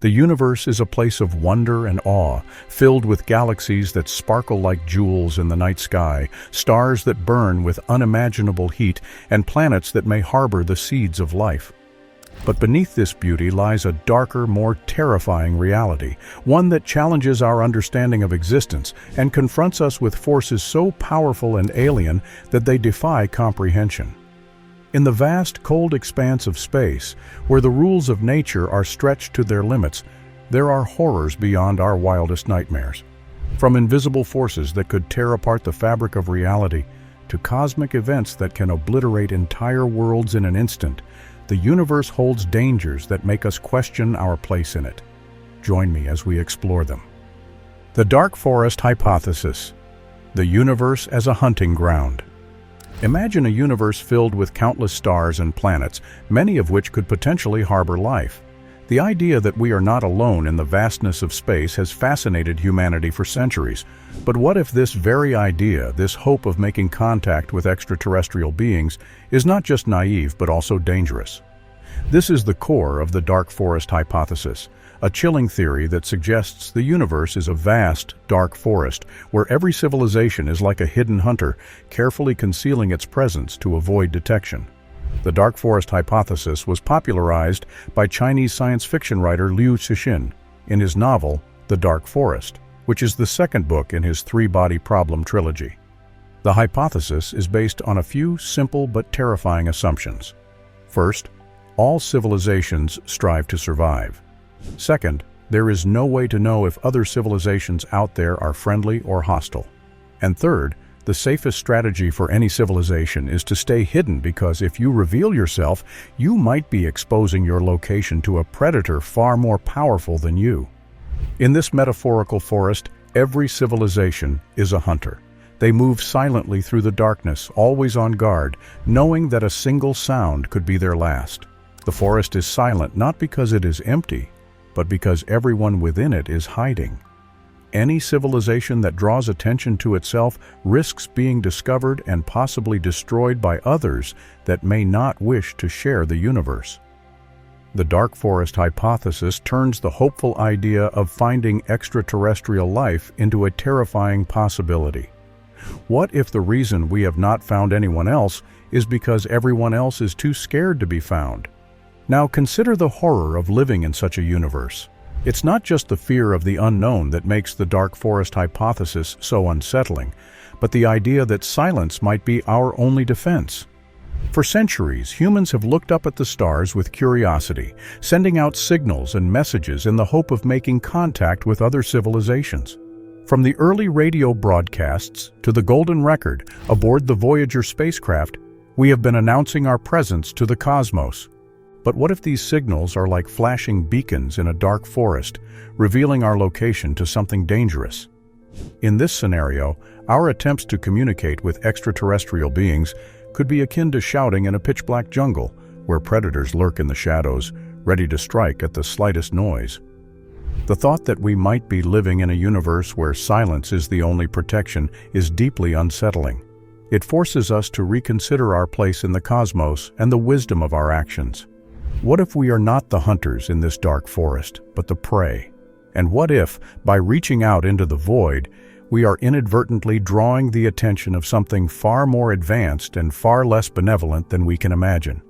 The universe is a place of wonder and awe, filled with galaxies that sparkle like jewels in the night sky, stars that burn with unimaginable heat, and planets that may harbor the seeds of life. But beneath this beauty lies a darker, more terrifying reality, one that challenges our understanding of existence and confronts us with forces so powerful and alien that they defy comprehension. In the vast, cold expanse of space, where the rules of nature are stretched to their limits, there are horrors beyond our wildest nightmares. From invisible forces that could tear apart the fabric of reality, to cosmic events that can obliterate entire worlds in an instant, the universe holds dangers that make us question our place in it. Join me as we explore them. The Dark Forest Hypothesis. The universe as a hunting ground. Imagine a universe filled with countless stars and planets, many of which could potentially harbor life. The idea that we are not alone in the vastness of space has fascinated humanity for centuries. But what if this very idea, this hope of making contact with extraterrestrial beings, is not just naive but also dangerous? This is the core of the Dark Forest Hypothesis, a chilling theory that suggests the universe is a vast, dark forest where every civilization is like a hidden hunter, carefully concealing its presence to avoid detection. The Dark Forest Hypothesis was popularized by Chinese science fiction writer Liu Cixin in his novel, The Dark Forest, which is the second book in his three-body problem trilogy. The hypothesis is based on a few simple but terrifying assumptions. First, all civilizations strive to survive. Second, there is no way to know if other civilizations out there are friendly or hostile. And third, the safest strategy for any civilization is to stay hidden, because if you reveal yourself, you might be exposing your location to a predator far more powerful than you. In this metaphorical forest, every civilization is a hunter. They move silently through the darkness, always on guard, knowing that a single sound could be their last. The forest is silent not because it is empty, but because everyone within it is hiding. Any civilization that draws attention to itself risks being discovered and possibly destroyed by others that may not wish to share the universe. The Dark Forest Hypothesis turns the hopeful idea of finding extraterrestrial life into a terrifying possibility. What if the reason we have not found anyone else is because everyone else is too scared to be found? Now consider the horror of living in such a universe. It's not just the fear of the unknown that makes the Dark Forest Hypothesis so unsettling, but the idea that silence might be our only defense. For centuries, humans have looked up at the stars with curiosity, sending out signals and messages in the hope of making contact with other civilizations. From the early radio broadcasts to the golden record aboard the Voyager spacecraft, we have been announcing our presence to the cosmos. But what if these signals are like flashing beacons in a dark forest, revealing our location to something dangerous? In this scenario, our attempts to communicate with extraterrestrial beings could be akin to shouting in a pitch-black jungle, where predators lurk in the shadows, ready to strike at the slightest noise. The thought that we might be living in a universe where silence is the only protection is deeply unsettling. It forces us to reconsider our place in the cosmos and the wisdom of our actions. What if we are not the hunters in this dark forest, but the prey? And what if, by reaching out into the void, we are inadvertently drawing the attention of something far more advanced and far less benevolent than we can imagine?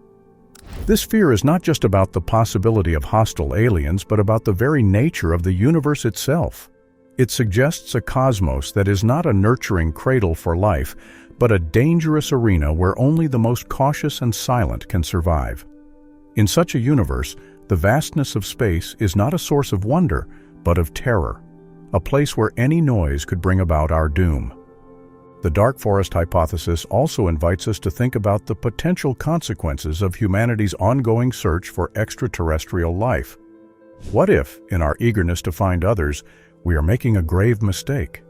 This fear is not just about the possibility of hostile aliens, but about the very nature of the universe itself. It suggests a cosmos that is not a nurturing cradle for life, but a dangerous arena where only the most cautious and silent can survive. In such a universe, the vastness of space is not a source of wonder, but of terror, a place where any noise could bring about our doom. The Dark Forest Hypothesis also invites us to think about the potential consequences of humanity's ongoing search for extraterrestrial life. What if, in our eagerness to find others, we are making a grave mistake?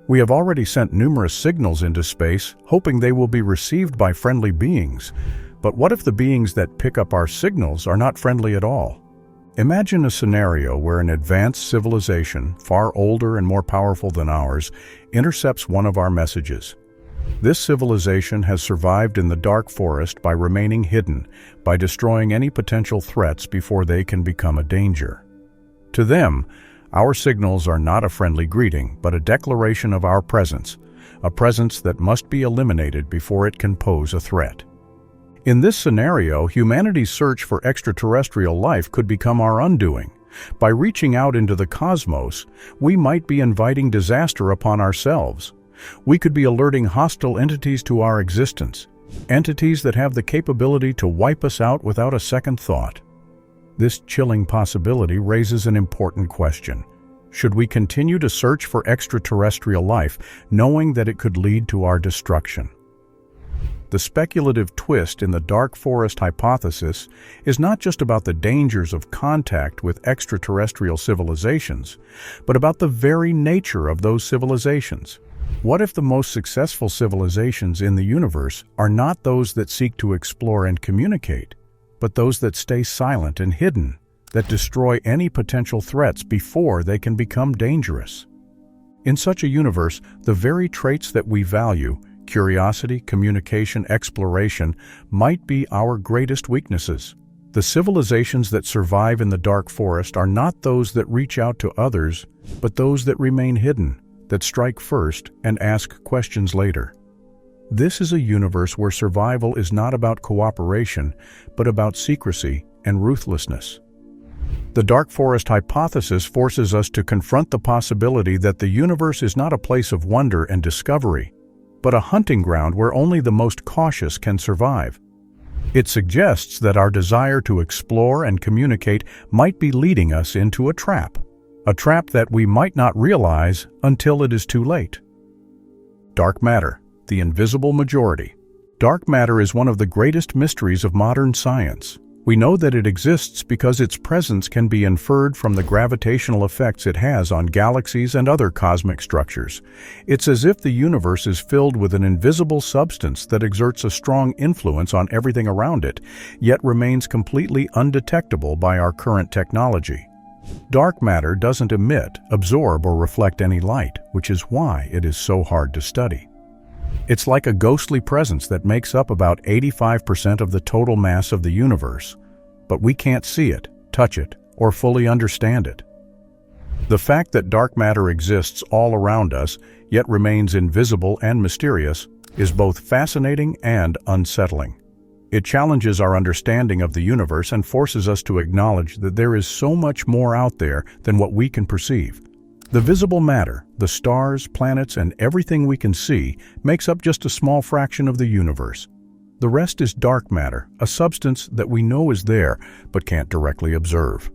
We have already sent numerous signals into space, hoping they will be received by friendly beings. But what if the beings that pick up our signals are not friendly at all? Imagine a scenario where an advanced civilization, far older and more powerful than ours, intercepts one of our messages. This civilization has survived in the dark forest by remaining hidden, by destroying any potential threats before they can become a danger. To them, our signals are not a friendly greeting, but a declaration of our presence, a presence that must be eliminated before it can pose a threat. In this scenario, humanity's search for extraterrestrial life could become our undoing. By reaching out into the cosmos, we might be inviting disaster upon ourselves. We could be alerting hostile entities to our existence, entities that have the capability to wipe us out without a second thought. This chilling possibility raises an important question. Should we continue to search for extraterrestrial life, knowing that it could lead to our destruction? The speculative twist in the dark forest hypothesis is not just about the dangers of contact with extraterrestrial civilizations, but about the very nature of those civilizations. What if the most successful civilizations in the universe are not those that seek to explore and communicate, but those that stay silent and hidden, that destroy any potential threats before they can become dangerous? In such a universe, the very traits that we value, curiosity, communication, exploration, might be our greatest weaknesses. The civilizations that survive in the dark forest are not those that reach out to others, but those that remain hidden, that strike first and ask questions later. This is a universe where survival is not about cooperation, but about secrecy and ruthlessness. The dark forest hypothesis forces us to confront the possibility that the universe is not a place of wonder and discovery, but a hunting ground where only the most cautious can survive. It suggests that our desire to explore and communicate might be leading us into a trap that we might not realize until it is too late. Dark matter, the invisible majority. Dark matter is one of the greatest mysteries of modern science. We know that it exists because its presence can be inferred from the gravitational effects it has on galaxies and other cosmic structures. It's as if the universe is filled with an invisible substance that exerts a strong influence on everything around it, yet remains completely undetectable by our current technology. Dark matter doesn't emit, absorb, or reflect any light, which is why it is so hard to study. It's like a ghostly presence that makes up about 85% of the total mass of the universe, but we can't see it, touch it, or fully understand it. The fact that dark matter exists all around us, yet remains invisible and mysterious, is both fascinating and unsettling. It challenges our understanding of the universe and forces us to acknowledge that there is so much more out there than what we can perceive. The visible matter, the stars, planets, and everything we can see, makes up just a small fraction of the universe. The rest is dark matter, a substance that we know is there, but can't directly observe.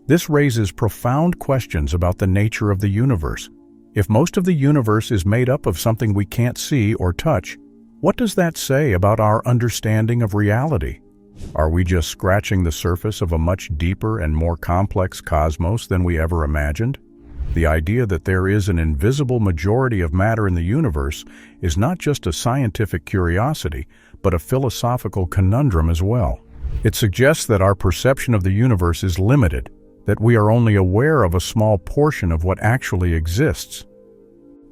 This raises profound questions about the nature of the universe. If most of the universe is made up of something we can't see or touch, what does that say about our understanding of reality? Are we just scratching the surface of a much deeper and more complex cosmos than we ever imagined? The idea that there is an invisible majority of matter in the universe is not just a scientific curiosity, but a philosophical conundrum as well. It suggests that our perception of the universe is limited, that we are only aware of a small portion of what actually exists.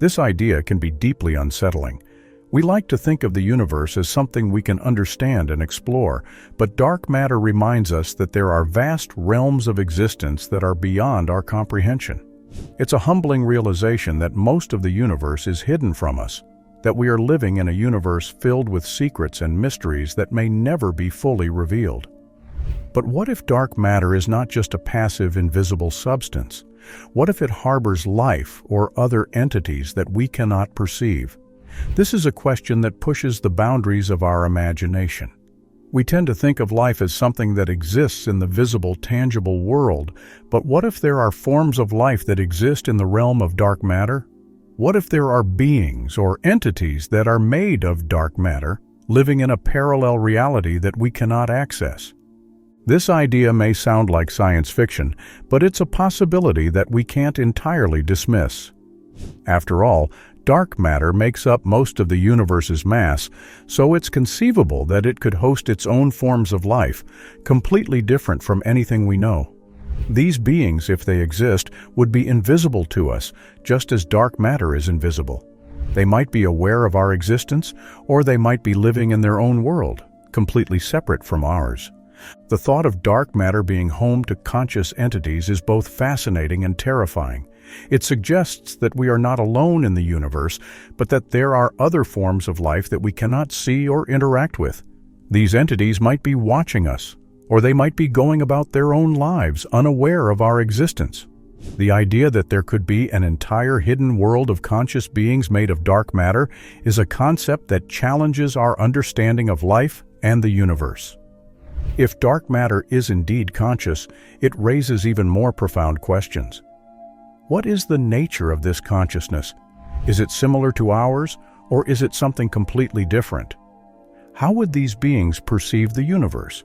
This idea can be deeply unsettling. We like to think of the universe as something we can understand and explore, but dark matter reminds us that there are vast realms of existence that are beyond our comprehension. It's a humbling realization that most of the universe is hidden from us, that we are living in a universe filled with secrets and mysteries that may never be fully revealed. But what if dark matter is not just a passive, invisible substance? What if it harbors life or other entities that we cannot perceive? This is a question that pushes the boundaries of our imagination. We tend to think of life as something that exists in the visible, tangible world, but what if there are forms of life that exist in the realm of dark matter? What if there are beings or entities that are made of dark matter, living in a parallel reality that we cannot access? This idea may sound like science fiction, but it's a possibility that we can't entirely dismiss. After all, dark matter makes up most of the universe's mass, so it's conceivable that it could host its own forms of life, completely different from anything we know. These beings, if they exist, would be invisible to us, just as dark matter is invisible. They might be aware of our existence, or they might be living in their own world, completely separate from ours. The thought of dark matter being home to conscious entities is both fascinating and terrifying. It suggests that we are not alone in the universe, but that there are other forms of life that we cannot see or interact with. These entities might be watching us, or they might be going about their own lives unaware of our existence. The idea that there could be an entire hidden world of conscious beings made of dark matter is a concept that challenges our understanding of life and the universe. If dark matter is indeed conscious, it raises even more profound questions. What is the nature of this consciousness? Is it similar to ours, or is it something completely different? How would these beings perceive the universe?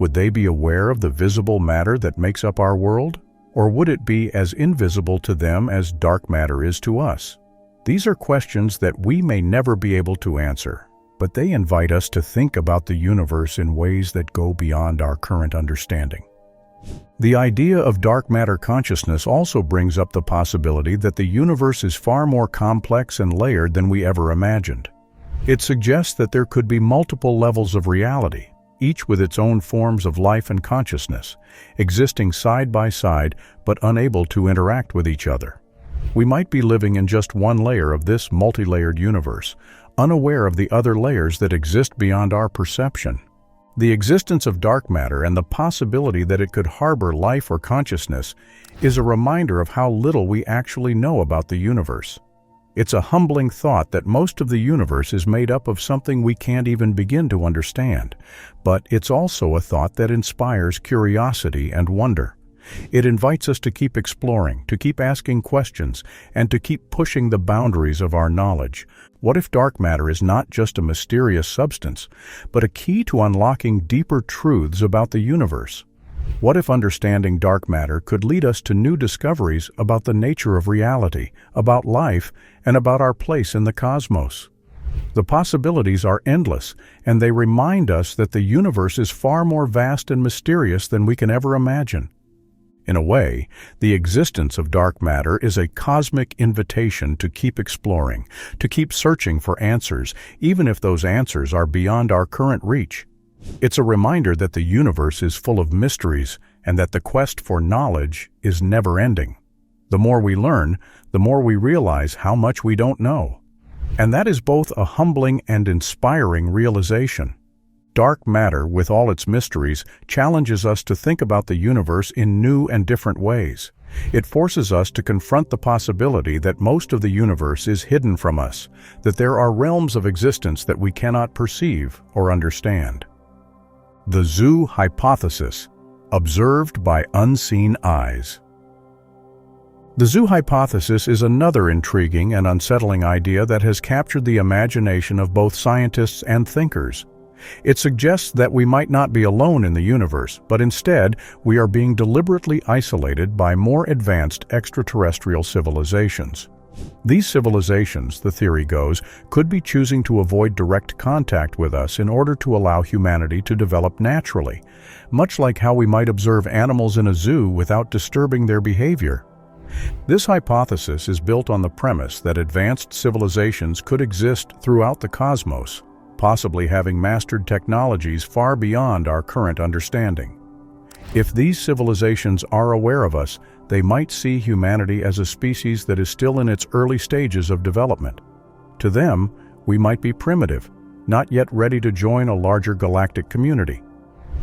Would they be aware of the visible matter that makes up our world? Or would it be as invisible to them as dark matter is to us? These are questions that we may never be able to answer, but they invite us to think about the universe in ways that go beyond our current understanding. The idea of dark matter consciousness also brings up the possibility that the universe is far more complex and layered than we ever imagined. It suggests that there could be multiple levels of reality, each with its own forms of life and consciousness, existing side by side but unable to interact with each other. We might be living in just one layer of this multi-layered universe, unaware of the other layers that exist beyond our perception. The existence of dark matter and the possibility that it could harbor life or consciousness is a reminder of how little we actually know about the universe. It's a humbling thought that most of the universe is made up of something we can't even begin to understand, but it's also a thought that inspires curiosity and wonder. It invites us to keep exploring, to keep asking questions, and to keep pushing the boundaries of our knowledge. What if dark matter is not just a mysterious substance, but a key to unlocking deeper truths about the universe? What if understanding dark matter could lead us to new discoveries about the nature of reality, about life, and about our place in the cosmos? The possibilities are endless, and they remind us that the universe is far more vast and mysterious than we can ever imagine. In a way, the existence of dark matter is a cosmic invitation to keep exploring, to keep searching for answers, even if those answers are beyond our current reach. It's a reminder that the universe is full of mysteries and that the quest for knowledge is never-ending. The more we learn, the more we realize how much we don't know. And that is both a humbling and inspiring realization. Dark matter, with all its mysteries, challenges us to think about the universe in new and different ways. It forces us to confront the possibility that most of the universe is hidden from us, that there are realms of existence that we cannot perceive or understand. The Zoo Hypothesis, observed by unseen eyes. The zoo hypothesis is another intriguing and unsettling idea that has captured the imagination of both scientists and thinkers. It suggests that we might not be alone in the universe, but instead we are being deliberately isolated by more advanced extraterrestrial civilizations. These civilizations, the theory goes, could be choosing to avoid direct contact with us in order to allow humanity to develop naturally, much like how we might observe animals in a zoo without disturbing their behavior. This hypothesis is built on the premise that advanced civilizations could exist throughout the cosmos, possibly having mastered technologies far beyond our current understanding. If these civilizations are aware of us, they might see humanity as a species that is still in its early stages of development. To them, we might be primitive, not yet ready to join a larger galactic community.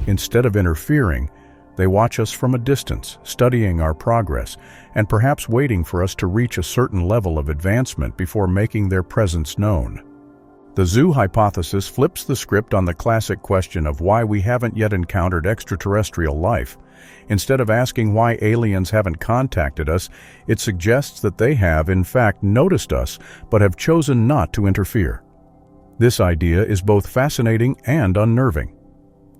Instead of interfering, they watch us from a distance, studying our progress, and perhaps waiting for us to reach a certain level of advancement before making their presence known. The zoo hypothesis flips the script on the classic question of why we haven't yet encountered extraterrestrial life. Instead of asking why aliens haven't contacted us, it suggests that they have, in fact, noticed us, but have chosen not to interfere. This idea is both fascinating and unnerving.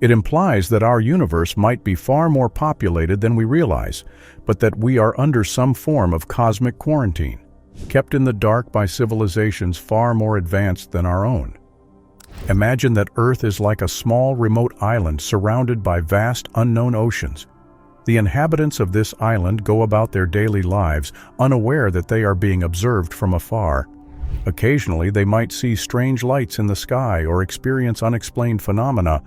It implies that our universe might be far more populated than we realize, but that we are under some form of cosmic quarantine, kept in the dark by civilizations far more advanced than our own. Imagine that Earth is like a small remote island surrounded by vast unknown oceans. The inhabitants of this island go about their daily lives unaware that they are being observed from afar. Occasionally they might see strange lights in the sky or experience unexplained phenomena,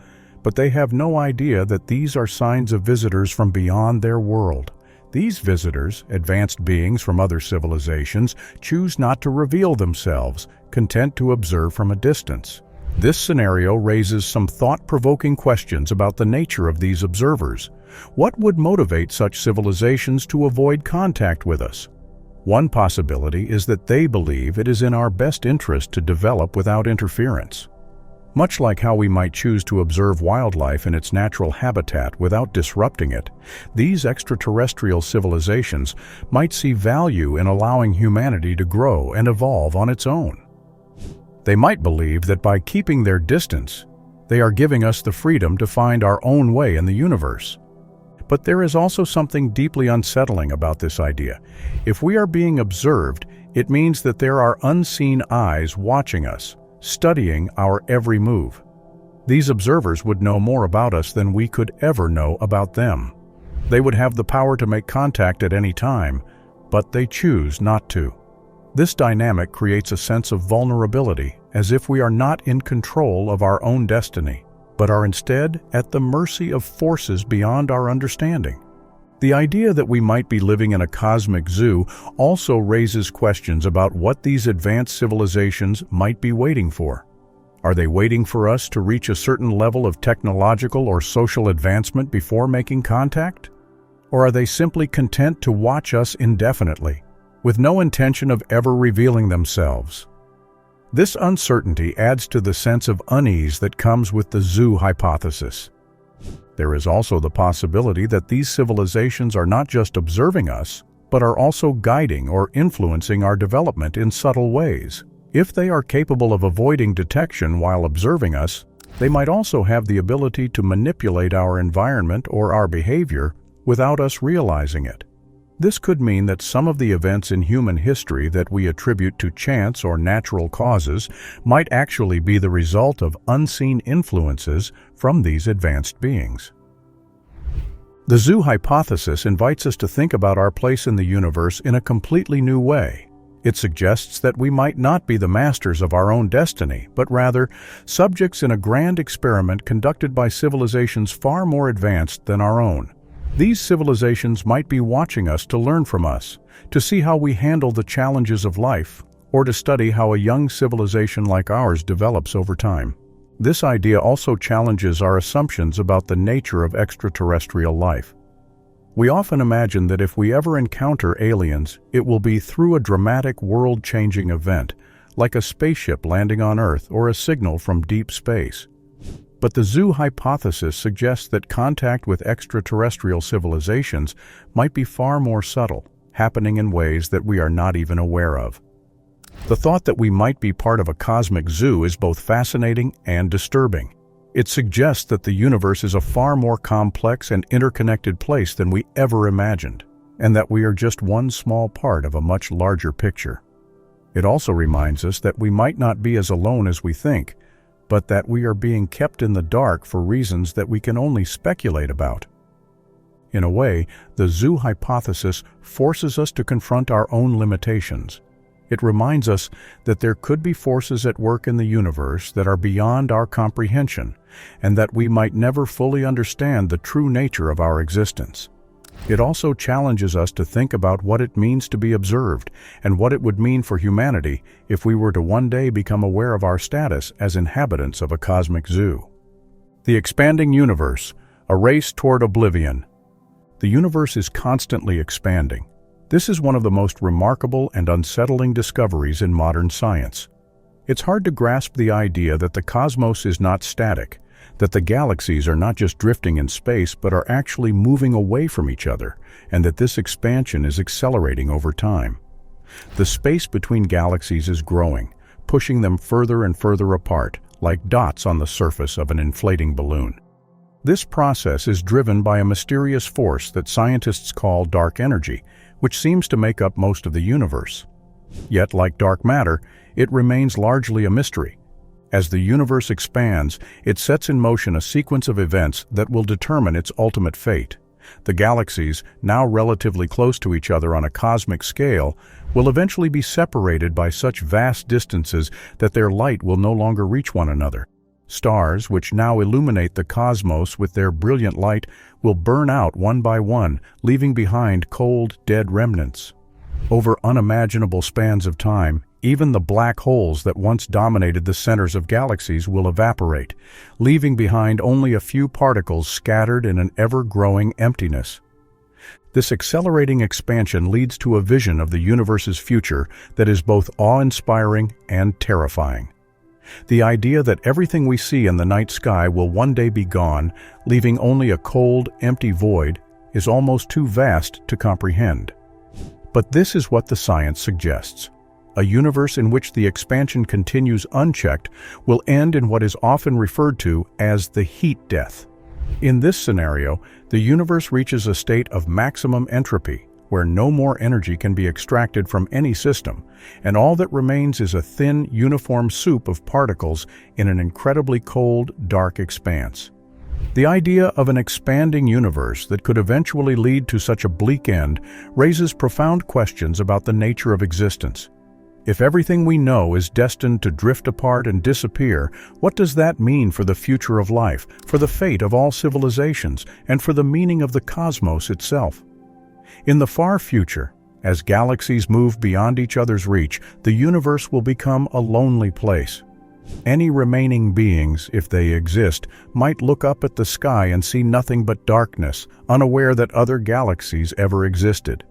but they have no idea that these are signs of visitors from beyond their world. These visitors, advanced beings from other civilizations, choose not to reveal themselves, content to observe from a distance. This scenario raises some thought-provoking questions about the nature of these observers. What would motivate such civilizations to avoid contact with us? One possibility is that they believe it is in our best interest to develop without interference. Much like how we might choose to observe wildlife in its natural habitat without disrupting it, these extraterrestrial civilizations might see value in allowing humanity to grow and evolve on its own. They might believe that by keeping their distance, they are giving us the freedom to find our own way in the universe. But there is also something deeply unsettling about this idea. If we are being observed, it means that there are unseen eyes watching us, studying our every move. These observers would know more about us than we could ever know about them. They would have the power to make contact at any time, but they choose not to. This dynamic creates a sense of vulnerability, as if we are not in control of our own destiny, but are instead at the mercy of forces beyond our understanding. The idea that we might be living in a cosmic zoo also raises questions about what these advanced civilizations might be waiting for. Are they waiting for us to reach a certain level of technological or social advancement before making contact? Or are they simply content to watch us indefinitely, with no intention of ever revealing themselves? This uncertainty adds to the sense of unease that comes with the zoo hypothesis. There is also the possibility that these civilizations are not just observing us, but are also guiding or influencing our development in subtle ways. If they are capable of avoiding detection while observing us, they might also have the ability to manipulate our environment or our behavior without us realizing it. This could mean that some of the events in human history that we attribute to chance or natural causes might actually be the result of unseen influences from these advanced beings. The zoo hypothesis invites us to think about our place in the universe in a completely new way. It suggests that we might not be the masters of our own destiny, but rather subjects in a grand experiment conducted by civilizations far more advanced than our own. These civilizations might be watching us to learn from us, to see how we handle the challenges of life, or to study how a young civilization like ours develops over time. This idea also challenges our assumptions about the nature of extraterrestrial life. We often imagine that if we ever encounter aliens, it will be through a dramatic world-changing event, like a spaceship landing on Earth or a signal from deep space. But the zoo hypothesis suggests that contact with extraterrestrial civilizations might be far more subtle, happening in ways that we are not even aware of. The thought that we might be part of a cosmic zoo is both fascinating and disturbing. It suggests that the universe is a far more complex and interconnected place than we ever imagined, and that we are just one small part of a much larger picture. It also reminds us that we might not be as alone as we think, but that we are being kept in the dark for reasons that we can only speculate about. In a way, the zoo hypothesis forces us to confront our own limitations. It reminds us that there could be forces at work in the universe that are beyond our comprehension, and that we might never fully understand the true nature of our existence. It also challenges us to think about what it means to be observed, and what it would mean for humanity if we were to one day become aware of our status as inhabitants of a cosmic zoo. The expanding universe, a race toward oblivion. The universe is constantly expanding. This is one of the most remarkable and unsettling discoveries in modern science. It's hard to grasp the idea that the cosmos is not static, that the galaxies are not just drifting in space but are actually moving away from each other, and that this expansion is accelerating over time. The space between galaxies is growing, pushing them further and further apart, like dots on the surface of an inflating balloon. This process is driven by a mysterious force that scientists call dark energy, which seems to make up most of the universe. Yet, like dark matter, it remains largely a mystery. As the universe expands, it sets in motion a sequence of events that will determine its ultimate fate. The galaxies, now relatively close to each other on a cosmic scale, will eventually be separated by such vast distances that their light will no longer reach one another. Stars, which now illuminate the cosmos with their brilliant light, will burn out one by one, leaving behind cold, dead remnants. Over unimaginable spans of time, even the black holes that once dominated the centers of galaxies will evaporate, leaving behind only a few particles scattered in an ever-growing emptiness. This accelerating expansion leads to a vision of the universe's future that is both awe-inspiring and terrifying. The idea that everything we see in the night sky will one day be gone, leaving only a cold, empty void, is almost too vast to comprehend. But this is what the science suggests. A universe in which the expansion continues unchecked will end in what is often referred to as the heat death. In this scenario, the universe reaches a state of maximum entropy, where no more energy can be extracted from any system, and all that remains is a thin, uniform soup of particles in an incredibly cold, dark expanse. The idea of an expanding universe that could eventually lead to such a bleak end raises profound questions about the nature of existence. If everything we know is destined to drift apart and disappear, what does that mean for the future of life, for the fate of all civilizations, and for the meaning of the cosmos itself? In the far future, as galaxies move beyond each other's reach, the universe will become a lonely place. Any remaining beings, if they exist, might look up at the sky and see nothing but darkness, unaware that other galaxies ever existed.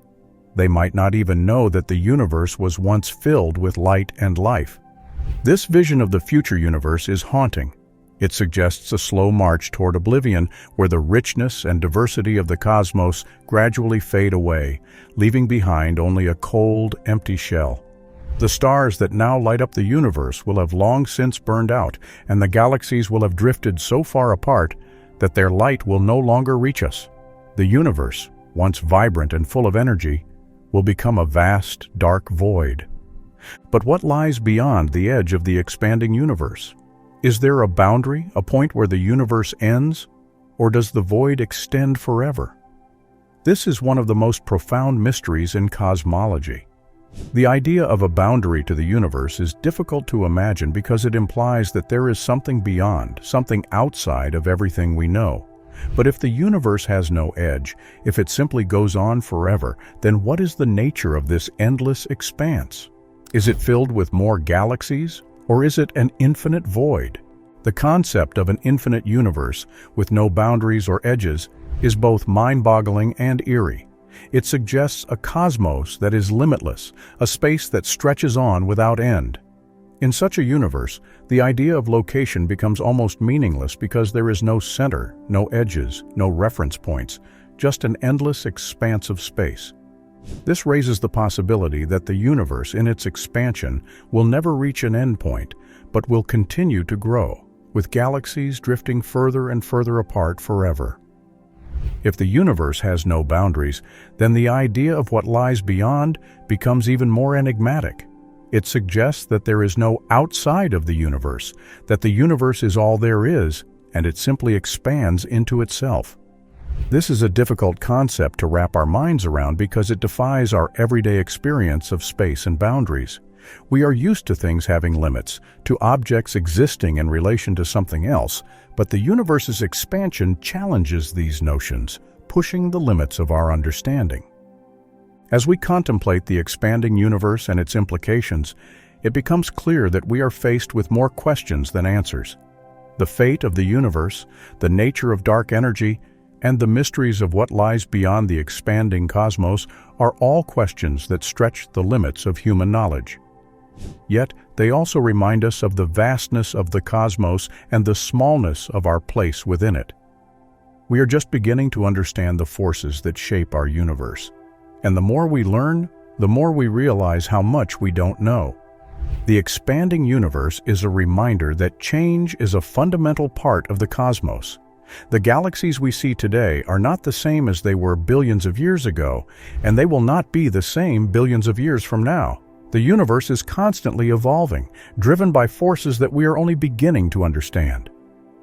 They might not even know that the universe was once filled with light and life. This vision of the future universe is haunting. It suggests a slow march toward oblivion, where the richness and diversity of the cosmos gradually fade away, leaving behind only a cold, empty shell. The stars that now light up the universe will have long since burned out, and the galaxies will have drifted so far apart that their light will no longer reach us. The universe, once vibrant and full of energy, will become a vast, dark void. But what lies beyond the edge of the expanding universe? Is there a boundary, a point where the universe ends, or does the void extend forever? This is one of the most profound mysteries in cosmology. The idea of a boundary to the universe is difficult to imagine because it implies that there is something beyond, something outside of everything we know. But if the universe has no edge, if it simply goes on forever, then what is the nature of this endless expanse? Is it filled with more galaxies, or is it an infinite void? The concept of an infinite universe, with no boundaries or edges, is both mind-boggling and eerie. It suggests a cosmos that is limitless, a space that stretches on without end. In such a universe, the idea of location becomes almost meaningless because there is no center, no edges, no reference points, just an endless expanse of space. This raises the possibility that the universe, in its expansion, will never reach an endpoint, but will continue to grow, with galaxies drifting further and further apart forever. If the universe has no boundaries, then the idea of what lies beyond becomes even more enigmatic. It suggests that there is no outside of the universe, that the universe is all there is, and it simply expands into itself. This is a difficult concept to wrap our minds around because it defies our everyday experience of space and boundaries. We are used to things having limits, to objects existing in relation to something else, but the universe's expansion challenges these notions, pushing the limits of our understanding. As we contemplate the expanding universe and its implications, it becomes clear that we are faced with more questions than answers. The fate of the universe, the nature of dark energy, and the mysteries of what lies beyond the expanding cosmos are all questions that stretch the limits of human knowledge. Yet, they also remind us of the vastness of the cosmos and the smallness of our place within it. We are just beginning to understand the forces that shape our universe. And the more we learn, the more we realize how much we don't know. The expanding universe is a reminder that change is a fundamental part of the cosmos. The galaxies we see today are not the same as they were billions of years ago, and they will not be the same billions of years from now. The universe is constantly evolving, driven by forces that we are only beginning to understand.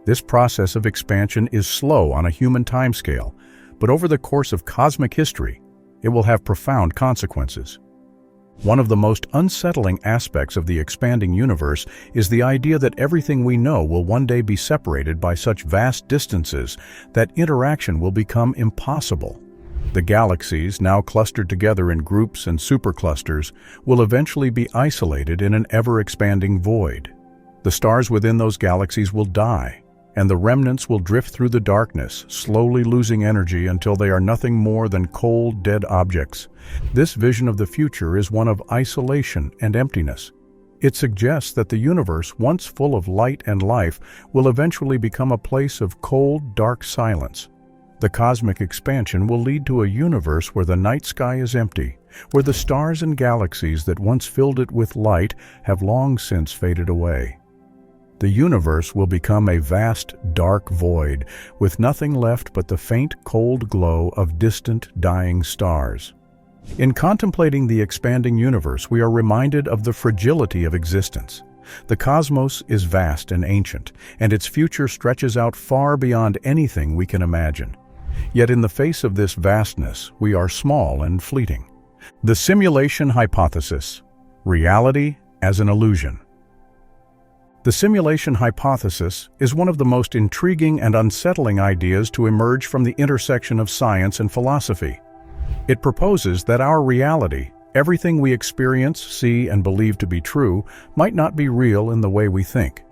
This process of expansion is slow on a human timescale, but over the course of cosmic history, it will have profound consequences. One of the most unsettling aspects of the expanding universe is the idea that everything we know will one day be separated by such vast distances that interaction will become impossible. The galaxies, now clustered together in groups and superclusters, will eventually be isolated in an ever-expanding void. The stars within those galaxies will die, and the remnants will drift through the darkness, slowly losing energy until they are nothing more than cold, dead objects. This vision of the future is one of isolation and emptiness. It suggests that the universe, once full of light and life, will eventually become a place of cold, dark silence. The cosmic expansion will lead to a universe where the night sky is empty, where the stars and galaxies that once filled it with light have long since faded away. The universe will become a vast, dark void, with nothing left but the faint, cold glow of distant, dying stars. In contemplating the expanding universe, we are reminded of the fragility of existence. The cosmos is vast and ancient, and its future stretches out far beyond anything we can imagine. Yet in the face of this vastness, we are small and fleeting. The simulation hypothesis: reality as an illusion. The simulation hypothesis is one of the most intriguing and unsettling ideas to emerge from the intersection of science and philosophy. It proposes that our reality, everything we experience, see, and believe to be true, might not be real in the way we think.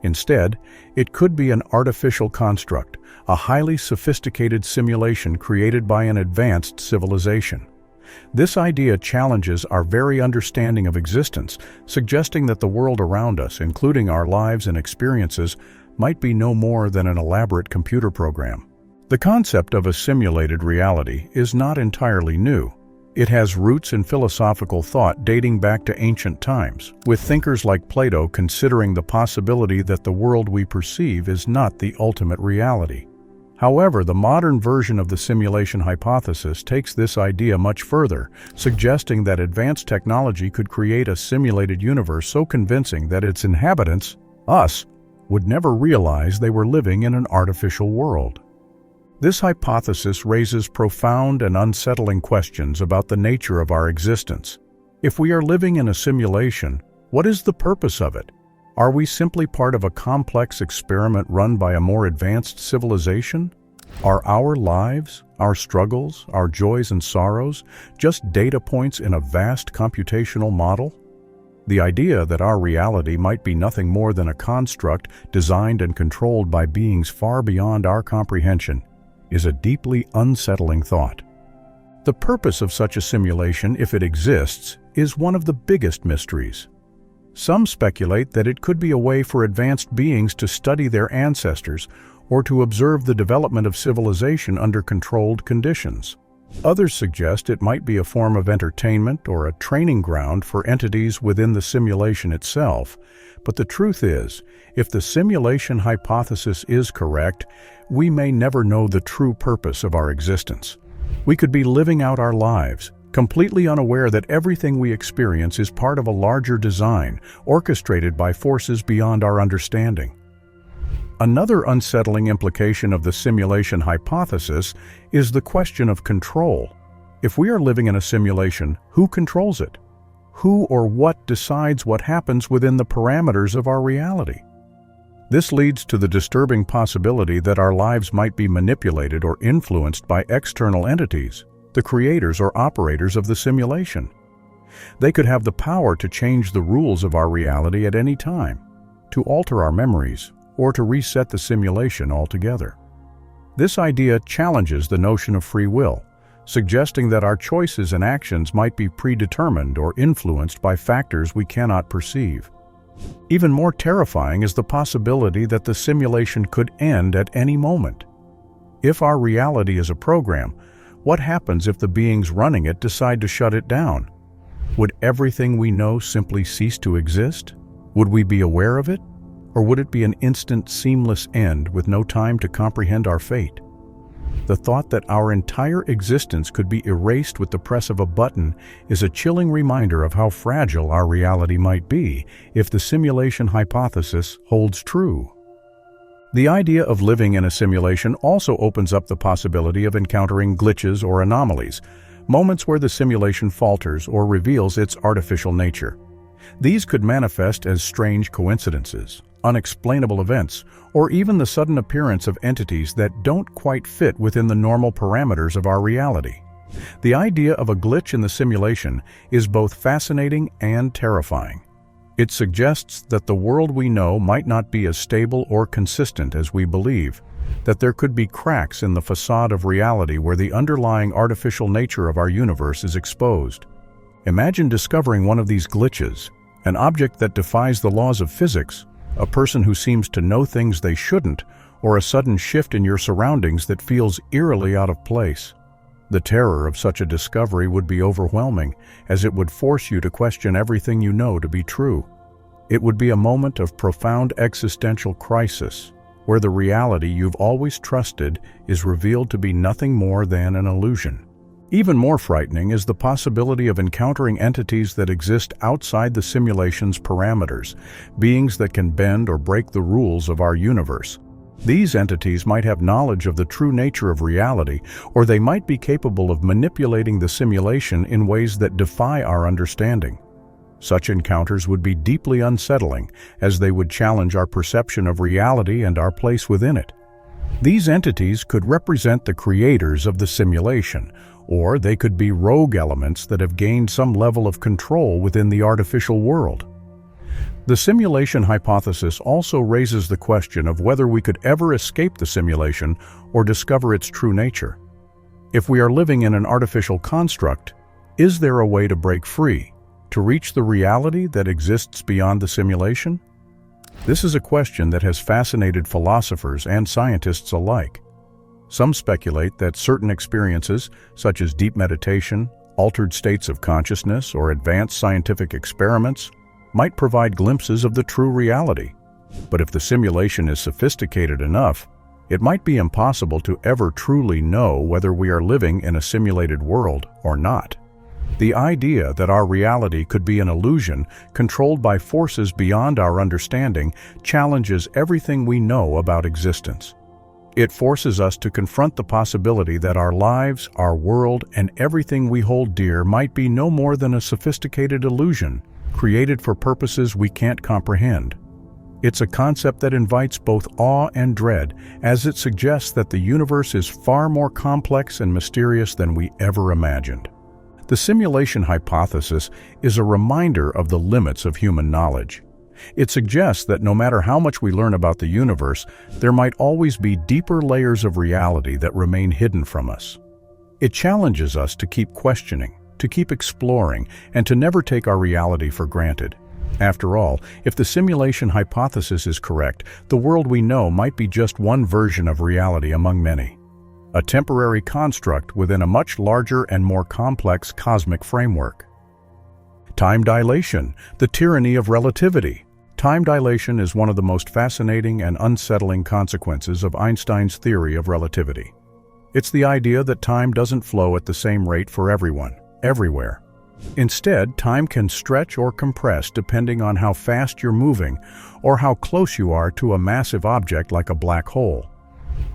Instead, it could be an artificial construct, a highly sophisticated simulation created by an advanced civilization. This idea challenges our very understanding of existence, suggesting that the world around us, including our lives and experiences, might be no more than an elaborate computer program. The concept of a simulated reality is not entirely new. It has roots in philosophical thought dating back to ancient times, with thinkers like Plato considering the possibility that the world we perceive is not the ultimate reality. However, the modern version of the simulation hypothesis takes this idea much further, suggesting that advanced technology could create a simulated universe so convincing that its inhabitants, us, would never realize they were living in an artificial world. This hypothesis raises profound and unsettling questions about the nature of our existence. If we are living in a simulation, what is the purpose of it? Are we simply part of a complex experiment run by a more advanced civilization? Are our lives, our struggles, our joys and sorrows just data points in a vast computational model? The idea that our reality might be nothing more than a construct designed and controlled by beings far beyond our comprehension is a deeply unsettling thought. The purpose of such a simulation, if it exists, is one of the biggest mysteries. Some speculate that it could be a way for advanced beings to study their ancestors or to observe the development of civilization under controlled conditions. Others suggest it might be a form of entertainment or a training ground for entities within the simulation itself. But the truth is, if the simulation hypothesis is correct, we may never know the true purpose of our existence. We could be living out our lives, completely unaware that everything we experience is part of a larger design, orchestrated by forces beyond our understanding. Another unsettling implication of the simulation hypothesis is the question of control. If we are living in a simulation, who controls it? Who or what decides what happens within the parameters of our reality? This leads to the disturbing possibility that our lives might be manipulated or influenced by external entities, the creators or operators of the simulation. They could have the power to change the rules of our reality at any time, to alter our memories, or to reset the simulation altogether. This idea challenges the notion of free will, suggesting that our choices and actions might be predetermined or influenced by factors we cannot perceive. Even more terrifying is the possibility that the simulation could end at any moment. If our reality is a program, what happens if the beings running it decide to shut it down? Would everything we know simply cease to exist? Would we be aware of it? Or would it be an instant, seamless end with no time to comprehend our fate? The thought that our entire existence could be erased with the press of a button is a chilling reminder of how fragile our reality might be if the simulation hypothesis holds true. The idea of living in a simulation also opens up the possibility of encountering glitches or anomalies, moments where the simulation falters or reveals its artificial nature. These could manifest as strange coincidences, unexplainable events, or even the sudden appearance of entities that don't quite fit within the normal parameters of our reality. The idea of a glitch in the simulation is both fascinating and terrifying. It suggests that the world we know might not be as stable or consistent as we believe, that there could be cracks in the facade of reality where the underlying artificial nature of our universe is exposed. Imagine discovering one of these glitches, an object that defies the laws of physics, a person who seems to know things they shouldn't, or a sudden shift in your surroundings that feels eerily out of place. The terror of such a discovery would be overwhelming, as it would force you to question everything you know to be true. It would be a moment of profound existential crisis, where the reality you've always trusted is revealed to be nothing more than an illusion. Even more frightening is the possibility of encountering entities that exist outside the simulation's parameters, beings that can bend or break the rules of our universe. These entities might have knowledge of the true nature of reality, or they might be capable of manipulating the simulation in ways that defy our understanding. Such encounters would be deeply unsettling, as they would challenge our perception of reality and our place within it. These entities could represent the creators of the simulation, or they could be rogue elements that have gained some level of control within the artificial world. The simulation hypothesis also raises the question of whether we could ever escape the simulation or discover its true nature. If we are living in an artificial construct, is there a way to break free, to reach the reality that exists beyond the simulation? This is a question that has fascinated philosophers and scientists alike. Some speculate that certain experiences, such as deep meditation, altered states of consciousness, or advanced scientific experiments, might provide glimpses of the true reality. But if the simulation is sophisticated enough, it might be impossible to ever truly know whether we are living in a simulated world or not. The idea that our reality could be an illusion controlled by forces beyond our understanding challenges everything we know about existence. It forces us to confront the possibility that our lives, our world, and everything we hold dear might be no more than a sophisticated illusion, created for purposes we can't comprehend. It's a concept that invites both awe and dread, as it suggests that the universe is far more complex and mysterious than we ever imagined. The simulation hypothesis is a reminder of the limits of human knowledge. It suggests that no matter how much we learn about the universe, there might always be deeper layers of reality that remain hidden from us. It challenges us to keep questioning, to keep exploring, and to never take our reality for granted. After all, if the simulation hypothesis is correct, the world we know might be just one version of reality among many. A temporary construct within a much larger and more complex cosmic framework. Time dilation, the tyranny of relativity. Time dilation is one of the most fascinating and unsettling consequences of Einstein's theory of relativity. It's the idea that time doesn't flow at the same rate for everyone, everywhere. Instead, time can stretch or compress depending on how fast you're moving or how close you are to a massive object like a black hole.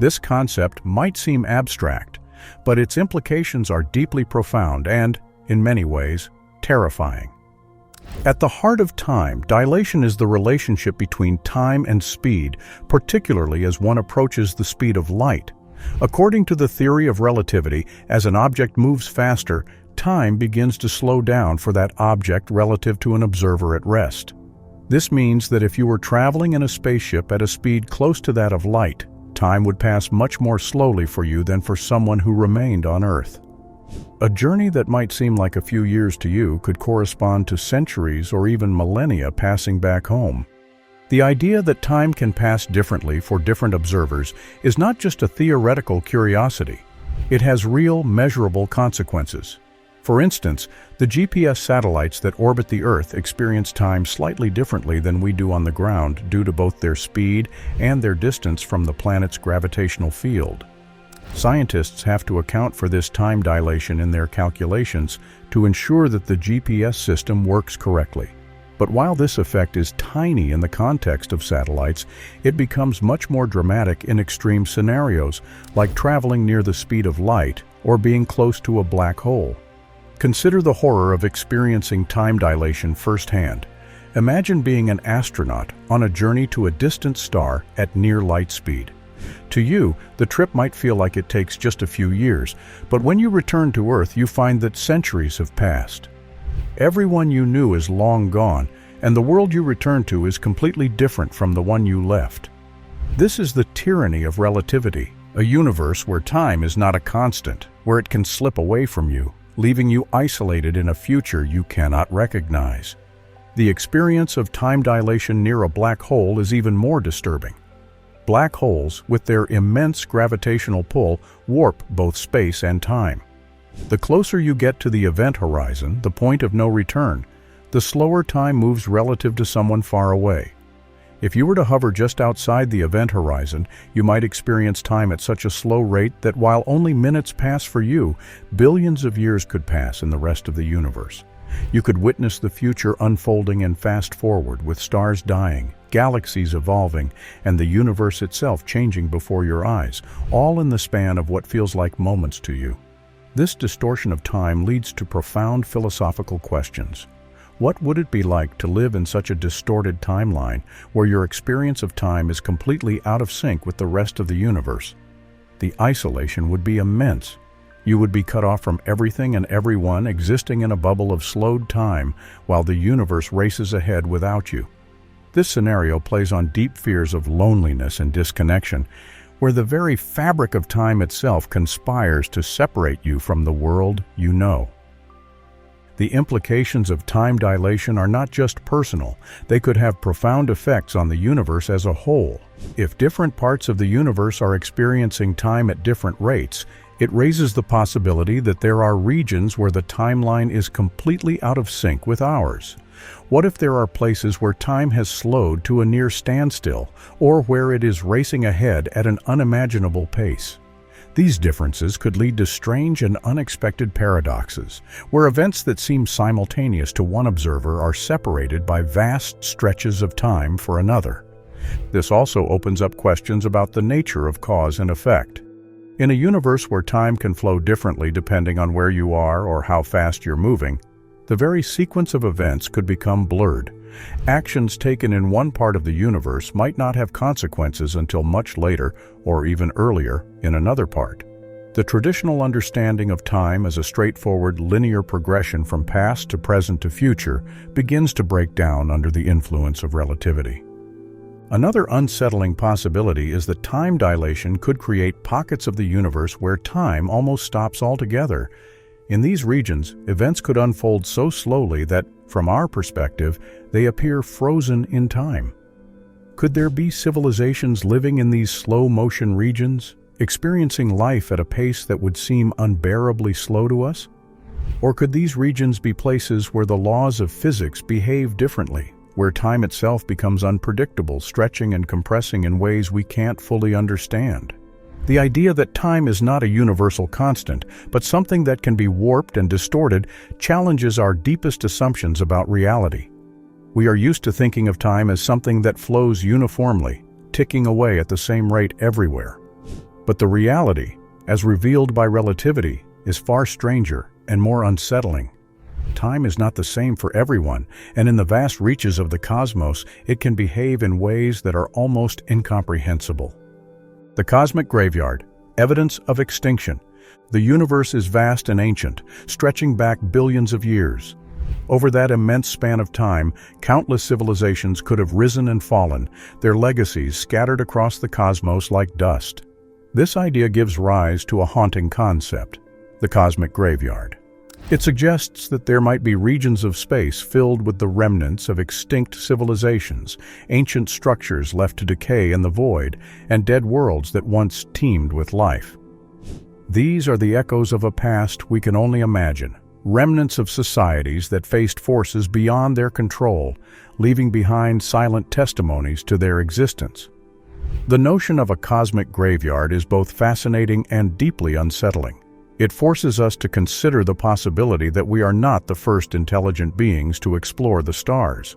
This concept might seem abstract, but its implications are deeply profound and, in many ways, terrifying. At the heart of time, dilation is the relationship between time and speed, particularly as one approaches the speed of light. According to the theory of relativity, as an object moves faster, time begins to slow down for that object relative to an observer at rest. This means that if you were traveling in a spaceship at a speed close to that of light, time would pass much more slowly for you than for someone who remained on Earth. A journey that might seem like a few years to you could correspond to centuries or even millennia passing back home. The idea that time can pass differently for different observers is not just a theoretical curiosity. It has real, measurable consequences. For instance, the GPS satellites that orbit the Earth experience time slightly differently than we do on the ground due to both their speed and their distance from the planet's gravitational field. Scientists have to account for this time dilation in their calculations to ensure that the GPS system works correctly. But while this effect is tiny in the context of satellites, it becomes much more dramatic in extreme scenarios, like traveling near the speed of light or being close to a black hole. Consider the horror of experiencing time dilation firsthand. Imagine being an astronaut on a journey to a distant star at near light speed. To you, the trip might feel like it takes just a few years, but when you return to Earth, you find that centuries have passed. Everyone you knew is long gone, and the world you return to is completely different from the one you left. This is the tyranny of relativity, a universe where time is not a constant, where it can slip away from you, leaving you isolated in a future you cannot recognize. The experience of time dilation near a black hole is even more disturbing. Black holes, with their immense gravitational pull, warp both space and time. The closer you get to the event horizon, the point of no return, the slower time moves relative to someone far away. If you were to hover just outside the event horizon, you might experience time at such a slow rate that while only minutes pass for you, billions of years could pass in the rest of the universe. You could witness the future unfolding and fast forward, with stars dying, galaxies evolving, and the universe itself changing before your eyes, all in the span of what feels like moments to you. This distortion of time leads to profound philosophical questions. What would it be like to live in such a distorted timeline, where your experience of time is completely out of sync with the rest of the universe? The isolation would be immense. You would be cut off from everything and everyone, existing in a bubble of slowed time while the universe races ahead without you. This scenario plays on deep fears of loneliness and disconnection, where the very fabric of time itself conspires to separate you from the world you know. The implications of time dilation are not just personal, they could have profound effects on the universe as a whole. If different parts of the universe are experiencing time at different rates, it raises the possibility that there are regions where the timeline is completely out of sync with ours. What if there are places where time has slowed to a near standstill, or where it is racing ahead at an unimaginable pace? These differences could lead to strange and unexpected paradoxes, where events that seem simultaneous to one observer are separated by vast stretches of time for another. This also opens up questions about the nature of cause and effect. In a universe where time can flow differently depending on where you are or how fast you're moving, the very sequence of events could become blurred. Actions taken in one part of the universe might not have consequences until much later, or even earlier, in another part. The traditional understanding of time as a straightforward linear progression from past to present to future begins to break down under the influence of relativity. Another unsettling possibility is that time dilation could create pockets of the universe where time almost stops altogether. In these regions, events could unfold so slowly that, from our perspective, they appear frozen in time. Could there be civilizations living in these slow-motion regions, experiencing life at a pace that would seem unbearably slow to us? Or could these regions be places where the laws of physics behave differently, where time itself becomes unpredictable, stretching and compressing in ways we can't fully understand? The idea that time is not a universal constant, but something that can be warped and distorted, challenges our deepest assumptions about reality. We are used to thinking of time as something that flows uniformly, ticking away at the same rate everywhere. But the reality, as revealed by relativity, is far stranger and more unsettling. Time is not the same for everyone, and in the vast reaches of the cosmos, it can behave in ways that are almost incomprehensible. The cosmic graveyard, evidence of extinction. The universe is vast and ancient, stretching back billions of years. Over that immense span of time, countless civilizations could have risen and fallen, their legacies scattered across the cosmos like dust. This idea gives rise to a haunting concept, the cosmic graveyard. It suggests that there might be regions of space filled with the remnants of extinct civilizations, ancient structures left to decay in the void, and dead worlds that once teemed with life. These are the echoes of a past we can only imagine, remnants of societies that faced forces beyond their control, leaving behind silent testimonies to their existence. The notion of a cosmic graveyard is both fascinating and deeply unsettling. It forces us to consider the possibility that we are not the first intelligent beings to explore the stars.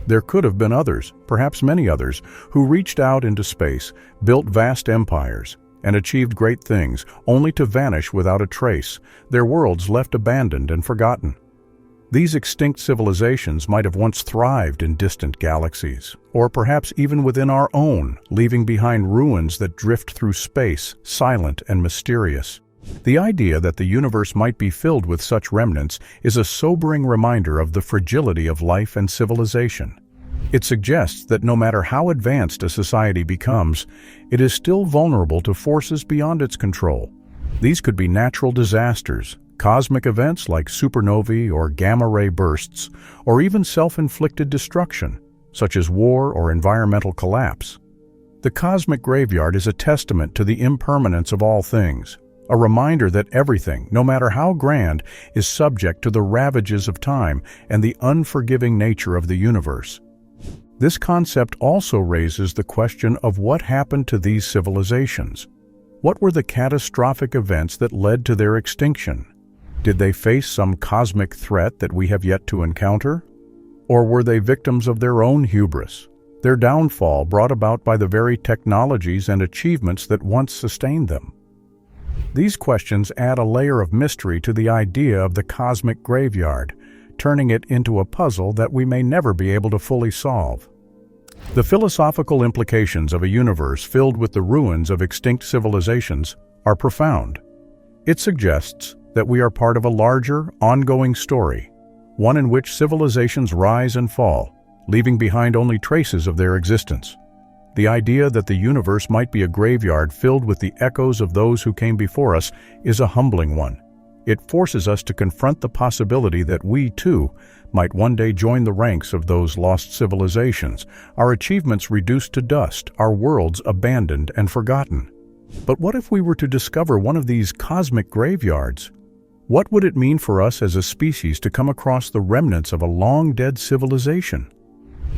There could have been others, perhaps many others, who reached out into space, built vast empires, and achieved great things, only to vanish without a trace, their worlds left abandoned and forgotten. These extinct civilizations might have once thrived in distant galaxies, or perhaps even within our own, leaving behind ruins that drift through space, silent and mysterious. The idea that the universe might be filled with such remnants is a sobering reminder of the fragility of life and civilization. It suggests that no matter how advanced a society becomes, it is still vulnerable to forces beyond its control. These could be natural disasters, cosmic events like supernovae or gamma-ray bursts, or even self-inflicted destruction, such as war or environmental collapse. The cosmic graveyard is a testament to the impermanence of all things, a reminder that everything, no matter how grand, is subject to the ravages of time and the unforgiving nature of the universe. This concept also raises the question of what happened to these civilizations. What were the catastrophic events that led to their extinction? Did they face some cosmic threat that we have yet to encounter? Or were they victims of their own hubris, their downfall brought about by the very technologies and achievements that once sustained them? These questions add a layer of mystery to the idea of the cosmic graveyard, turning it into a puzzle that we may never be able to fully solve. The philosophical implications of a universe filled with the ruins of extinct civilizations are profound. It suggests that we are part of a larger, ongoing story, one in which civilizations rise and fall, leaving behind only traces of their existence. The idea that the universe might be a graveyard filled with the echoes of those who came before us is a humbling one. It forces us to confront the possibility that we, too, might one day join the ranks of those lost civilizations, our achievements reduced to dust, our worlds abandoned and forgotten. But what if we were to discover one of these cosmic graveyards? What would it mean for us as a species to come across the remnants of a long-dead civilization?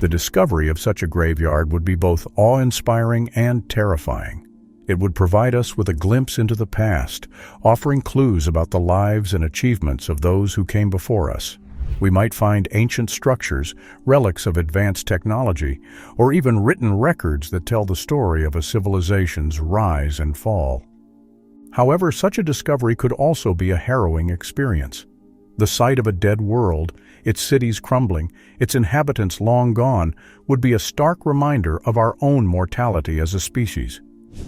The discovery of such a graveyard would be both awe-inspiring and terrifying. It would provide us with a glimpse into the past, offering clues about the lives and achievements of those who came before us. We might find ancient structures, relics of advanced technology, or even written records that tell the story of a civilization's rise and fall. However, such a discovery could also be a harrowing experience. The sight of a dead world, its cities crumbling, its inhabitants long gone, would be a stark reminder of our own mortality as a species.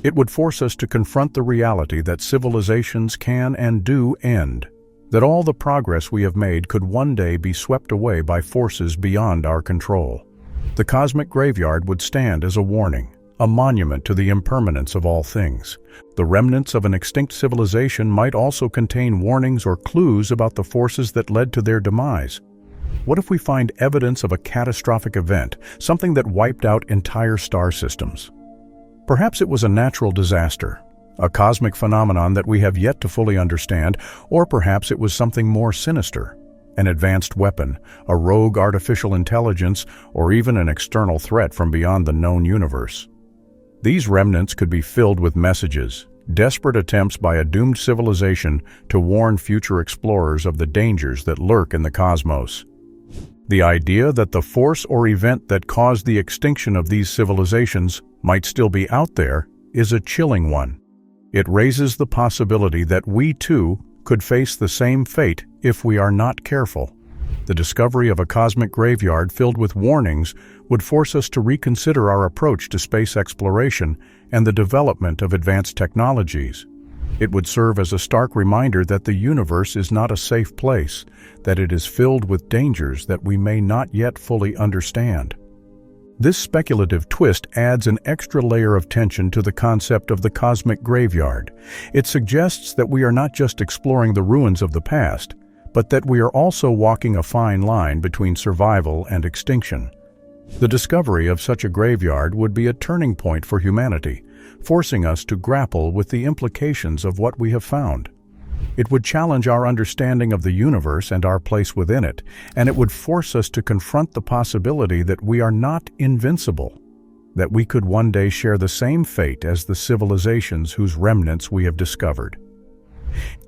It would force us to confront the reality that civilizations can and do end, that all the progress we have made could one day be swept away by forces beyond our control. The cosmic graveyard would stand as a warning, a monument to the impermanence of all things. The remnants of an extinct civilization might also contain warnings or clues about the forces that led to their demise. What if we find evidence of a catastrophic event, something that wiped out entire star systems? Perhaps it was a natural disaster, a cosmic phenomenon that we have yet to fully understand, or perhaps it was something more sinister, an advanced weapon, a rogue artificial intelligence, or even an external threat from beyond the known universe. These remnants could be filled with messages, desperate attempts by a doomed civilization to warn future explorers of the dangers that lurk in the cosmos. The idea that the force or event that caused the extinction of these civilizations might still be out there is a chilling one. It raises the possibility that we, too, could face the same fate if we are not careful. The discovery of a cosmic graveyard filled with warnings would force us to reconsider our approach to space exploration and the development of advanced technologies. It would serve as a stark reminder that the universe is not a safe place, that it is filled with dangers that we may not yet fully understand. This speculative twist adds an extra layer of tension to the concept of the cosmic graveyard. It suggests that we are not just exploring the ruins of the past, but that we are also walking a fine line between survival and extinction. The discovery of such a graveyard would be a turning point for humanity, forcing us to grapple with the implications of what we have found. It would challenge our understanding of the universe and our place within it, and it would force us to confront the possibility that we are not invincible, that we could one day share the same fate as the civilizations whose remnants we have discovered.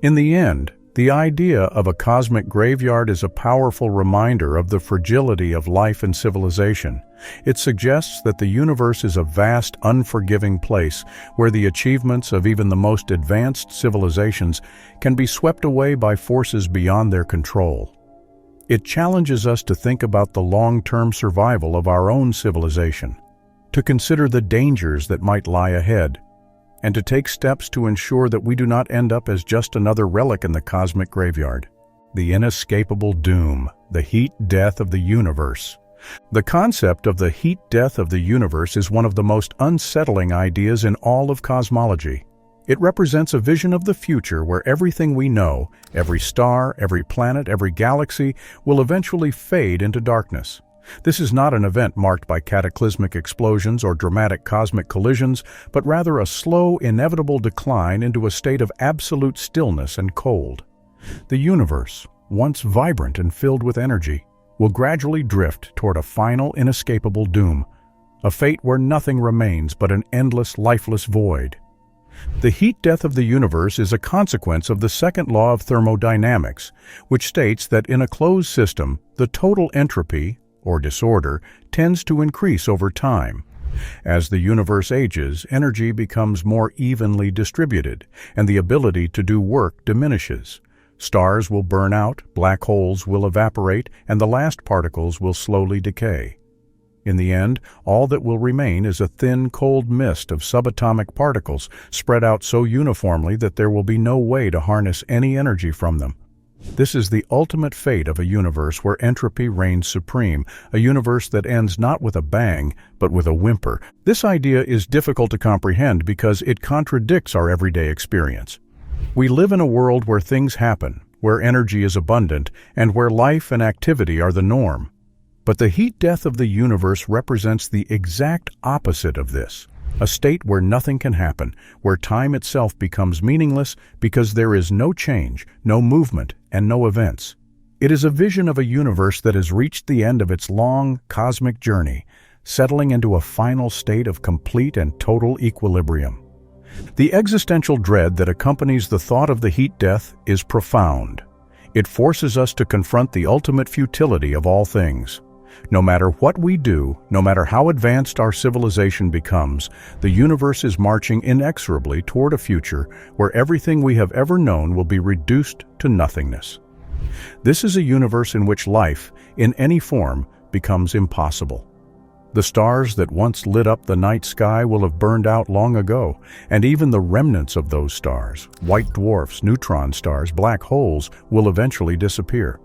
In the end, The idea of a cosmic graveyard is a powerful reminder of the fragility of life and civilization. It suggests that the universe is a vast, unforgiving place where the achievements of even the most advanced civilizations can be swept away by forces beyond their control. It challenges us to think about the long-term survival of our own civilization, to consider the dangers that might lie ahead, and to take steps to ensure that we do not end up as just another relic in the cosmic graveyard. The inescapable doom, the heat death of the universe. The concept of the heat death of the universe is one of the most unsettling ideas in all of cosmology. It represents a vision of the future where everything we know, every star, every planet, every galaxy, will eventually fade into darkness. This is not an event marked by cataclysmic explosions or dramatic cosmic collisions, but rather a slow, inevitable decline into a state of absolute stillness and cold. The universe, once vibrant and filled with energy, will gradually drift toward a final, inescapable doom, a fate where nothing remains but an endless, lifeless void. The heat death of the universe is a consequence of the second law of thermodynamics, which states that in a closed system, the total entropy, or disorder, tends to increase over time. As the universe ages, energy becomes more evenly distributed, and the ability to do work diminishes. Stars will burn out, black holes will evaporate, and the last particles will slowly decay. In the end, all that will remain is a thin, cold mist of subatomic particles spread out so uniformly that there will be no way to harness any energy from them. This is the ultimate fate of a universe where entropy reigns supreme, a universe that ends not with a bang, but with a whimper. This idea is difficult to comprehend because it contradicts our everyday experience. We live in a world where things happen, where energy is abundant, and where life and activity are the norm. But the heat death of the universe represents the exact opposite of this, a state where nothing can happen, where time itself becomes meaningless because there is no change, no movement, and no events. It is a vision of a universe that has reached the end of its long, cosmic journey, settling into a final state of complete and total equilibrium. The existential dread that accompanies the thought of the heat death is profound. It forces us to confront the ultimate futility of all things. No matter what we do, no matter how advanced our civilization becomes, the universe is marching inexorably toward a future where everything we have ever known will be reduced to nothingness. This is a universe in which life, in any form, becomes impossible. The stars that once lit up the night sky will have burned out long ago, and even the remnants of those stars, white dwarfs, neutron stars, black holes, will eventually disappear.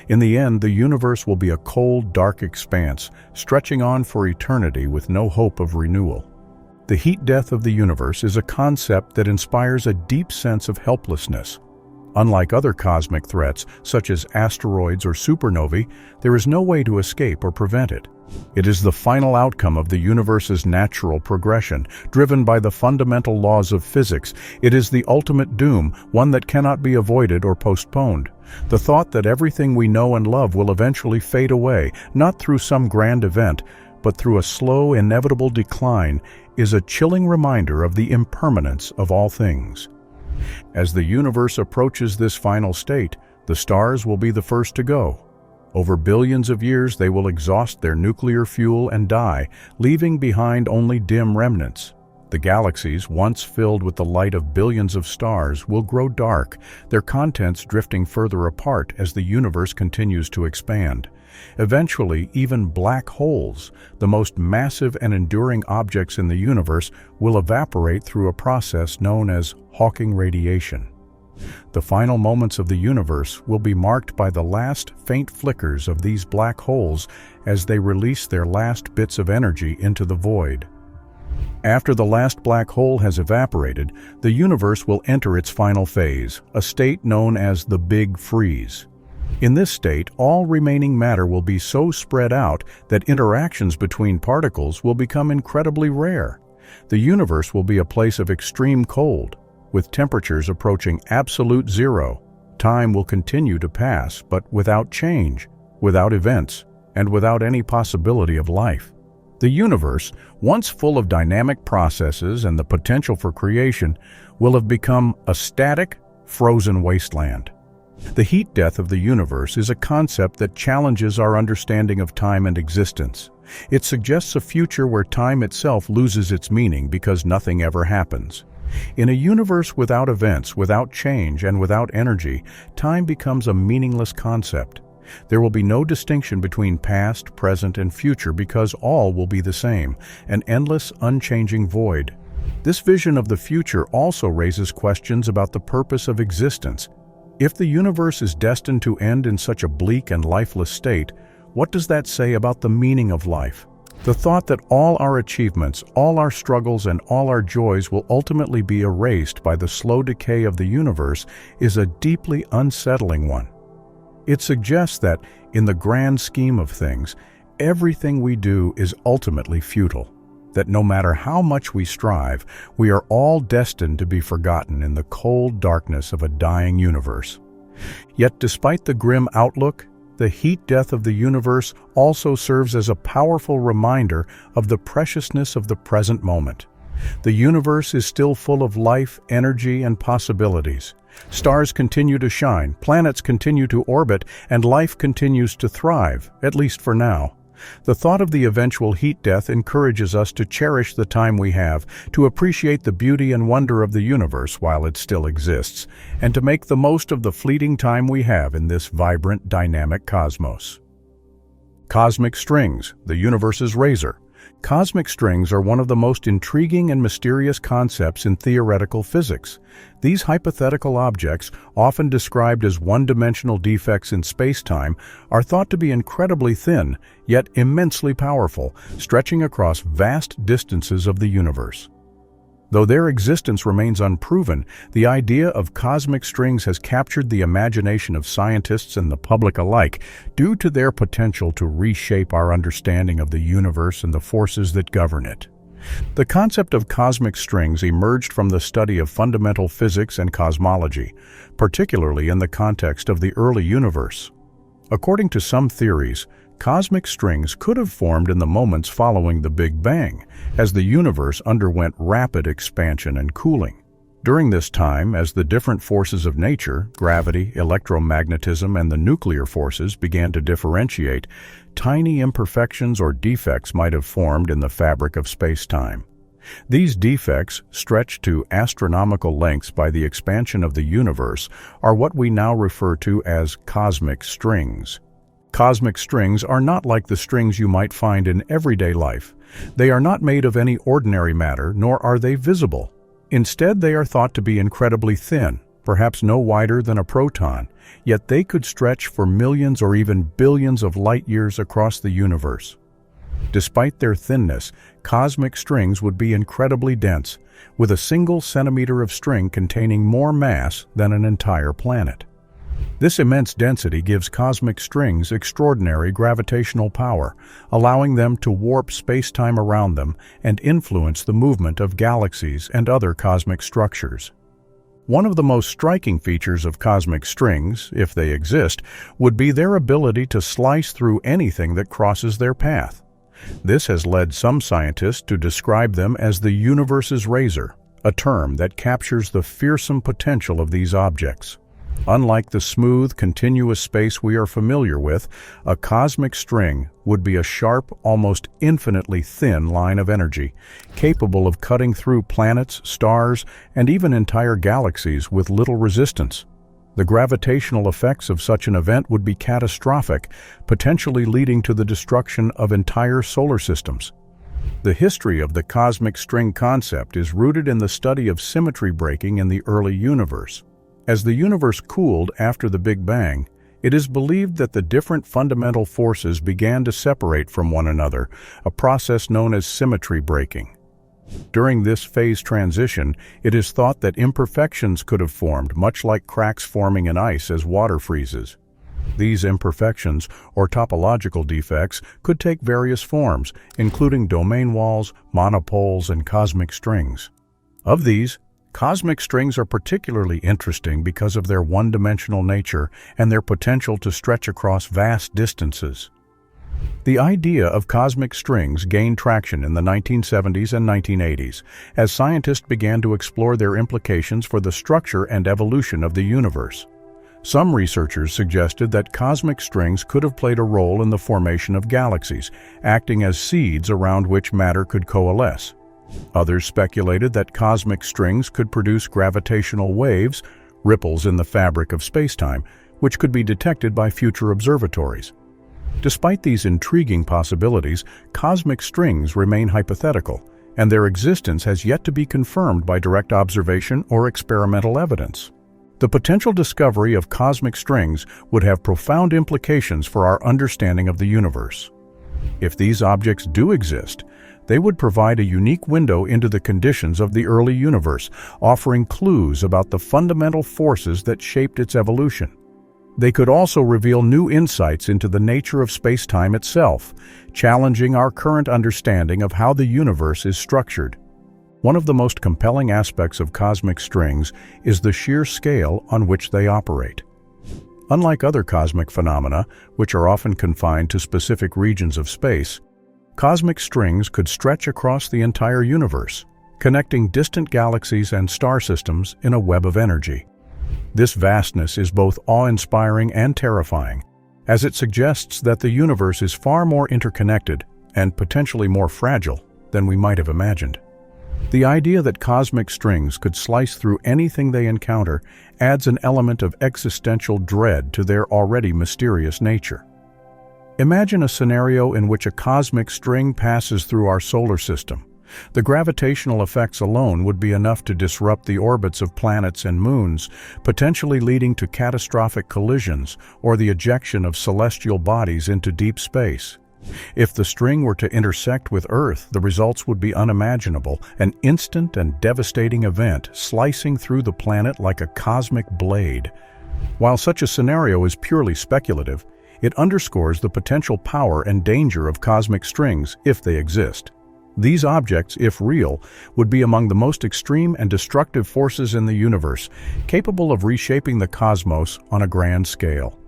In the end, the universe will be a cold, dark expanse, stretching on for eternity with no hope of renewal. The heat death of the universe is a concept that inspires a deep sense of helplessness. Unlike other cosmic threats, such as asteroids or supernovae, there is no way to escape or prevent it. It is the final outcome of the universe's natural progression, driven by the fundamental laws of physics. It is the ultimate doom, one that cannot be avoided or postponed. The thought that everything we know and love will eventually fade away, not through some grand event, but through a slow, inevitable decline, is a chilling reminder of the impermanence of all things. As the universe approaches this final state, the stars will be the first to go. Over billions of years, they will exhaust their nuclear fuel and die, leaving behind only dim remnants. The galaxies, once filled with the light of billions of stars, will grow dark, their contents drifting further apart as the universe continues to expand. Eventually, even black holes, the most massive and enduring objects in the universe, will evaporate through a process known as Hawking radiation. The final moments of the universe will be marked by the last faint flickers of these black holes as they release their last bits of energy into the void. After the last black hole has evaporated, the universe will enter its final phase, a state known as the Big Freeze. In this state, all remaining matter will be so spread out that interactions between particles will become incredibly rare. The universe will be a place of extreme cold, with temperatures approaching absolute zero. Time will continue to pass, but without change, without events, and without any possibility of life. The universe, once full of dynamic processes and the potential for creation, will have become a static, frozen wasteland. The heat death of the universe is a concept that challenges our understanding of time and existence. It suggests a future where time itself loses its meaning because nothing ever happens. In a universe without events, without change, and without energy, time becomes a meaningless concept. There will be no distinction between past, present, and future because all will be the same, an endless, unchanging void. This vision of the future also raises questions about the purpose of existence. If the universe is destined to end in such a bleak and lifeless state, what does that say about the meaning of life? The thought that all our achievements, all our struggles, and all our joys will ultimately be erased by the slow decay of the universe is a deeply unsettling one. It suggests that, in the grand scheme of things, everything we do is ultimately futile, that no matter how much we strive, we are all destined to be forgotten in the cold darkness of a dying universe. Yet despite the grim outlook, the heat death of the universe also serves as a powerful reminder of the preciousness of the present moment. The universe is still full of life, energy, and possibilities. Stars continue to shine, planets continue to orbit, and life continues to thrive, at least for now. The thought of the eventual heat death encourages us to cherish the time we have, to appreciate the beauty and wonder of the universe while it still exists, and to make the most of the fleeting time we have in this vibrant, dynamic cosmos. Cosmic strings, the universe's razor. Cosmic strings are one of the most intriguing and mysterious concepts in theoretical physics. These hypothetical objects, often described as one-dimensional defects in space-time, are thought to be incredibly thin, yet immensely powerful, stretching across vast distances of the universe. Though their existence remains unproven, the idea of cosmic strings has captured the imagination of scientists and the public alike due to their potential to reshape our understanding of the universe and the forces that govern it. The concept of cosmic strings emerged from the study of fundamental physics and cosmology, particularly in the context of the early universe. According to some theories, cosmic strings could have formed in the moments following the Big Bang, as the universe underwent rapid expansion and cooling. During this time, as the different forces of nature, gravity, electromagnetism, and the nuclear forces began to differentiate, tiny imperfections or defects might have formed in the fabric of space-time. These defects, stretched to astronomical lengths by the expansion of the universe, are what we now refer to as cosmic strings. Cosmic strings are not like the strings you might find in everyday life. They are not made of any ordinary matter, nor are they visible. Instead, they are thought to be incredibly thin, perhaps no wider than a proton, yet they could stretch for millions or even billions of light-years across the universe. Despite their thinness, cosmic strings would be incredibly dense, with a single centimeter of string containing more mass than an entire planet. This immense density gives cosmic strings extraordinary gravitational power, allowing them to warp space-time around them and influence the movement of galaxies and other cosmic structures. One of the most striking features of cosmic strings, if they exist, would be their ability to slice through anything that crosses their path. This has led some scientists to describe them as the universe's razor, a term that captures the fearsome potential of these objects. Unlike the smooth, continuous space we are familiar with, a cosmic string would be a sharp, almost infinitely thin line of energy, capable of cutting through planets, stars, and even entire galaxies with little resistance. The gravitational effects of such an event would be catastrophic, potentially leading to the destruction of entire solar systems. The history of the cosmic string concept is rooted in the study of symmetry breaking in the early universe. As the universe cooled after the Big Bang, it is believed that the different fundamental forces began to separate from one another, a process known as symmetry breaking. During this phase transition, it is thought that imperfections could have formed, much like cracks forming in ice as water freezes. These imperfections, or topological defects, could take various forms, including domain walls, monopoles, and cosmic strings. Of these, cosmic strings are particularly interesting because of their one-dimensional nature and their potential to stretch across vast distances. The idea of cosmic strings gained traction in the 1970s and 1980s as scientists began to explore their implications for the structure and evolution of the universe. Some researchers suggested that cosmic strings could have played a role in the formation of galaxies, acting as seeds around which matter could coalesce. Others speculated that cosmic strings could produce gravitational waves, ripples in the fabric of spacetime, which could be detected by future observatories. Despite these intriguing possibilities, cosmic strings remain hypothetical, and their existence has yet to be confirmed by direct observation or experimental evidence. The potential discovery of cosmic strings would have profound implications for our understanding of the universe. If these objects do exist, they would provide a unique window into the conditions of the early universe, offering clues about the fundamental forces that shaped its evolution. They could also reveal new insights into the nature of space-time itself, challenging our current understanding of how the universe is structured. One of the most compelling aspects of cosmic strings is the sheer scale on which they operate. Unlike other cosmic phenomena, which are often confined to specific regions of space, cosmic strings could stretch across the entire universe, connecting distant galaxies and star systems in a web of energy. This vastness is both awe-inspiring and terrifying, as it suggests that the universe is far more interconnected and potentially more fragile than we might have imagined. The idea that cosmic strings could slice through anything they encounter adds an element of existential dread to their already mysterious nature. Imagine a scenario in which a cosmic string passes through our solar system. The gravitational effects alone would be enough to disrupt the orbits of planets and moons, potentially leading to catastrophic collisions or the ejection of celestial bodies into deep space. If the string were to intersect with Earth, the results would be unimaginable, an instant and devastating event, slicing through the planet like a cosmic blade. While such a scenario is purely speculative, it underscores the potential power and danger of cosmic strings if they exist. These objects, if real, would be among the most extreme and destructive forces in the universe, capable of reshaping the cosmos on a grand scale.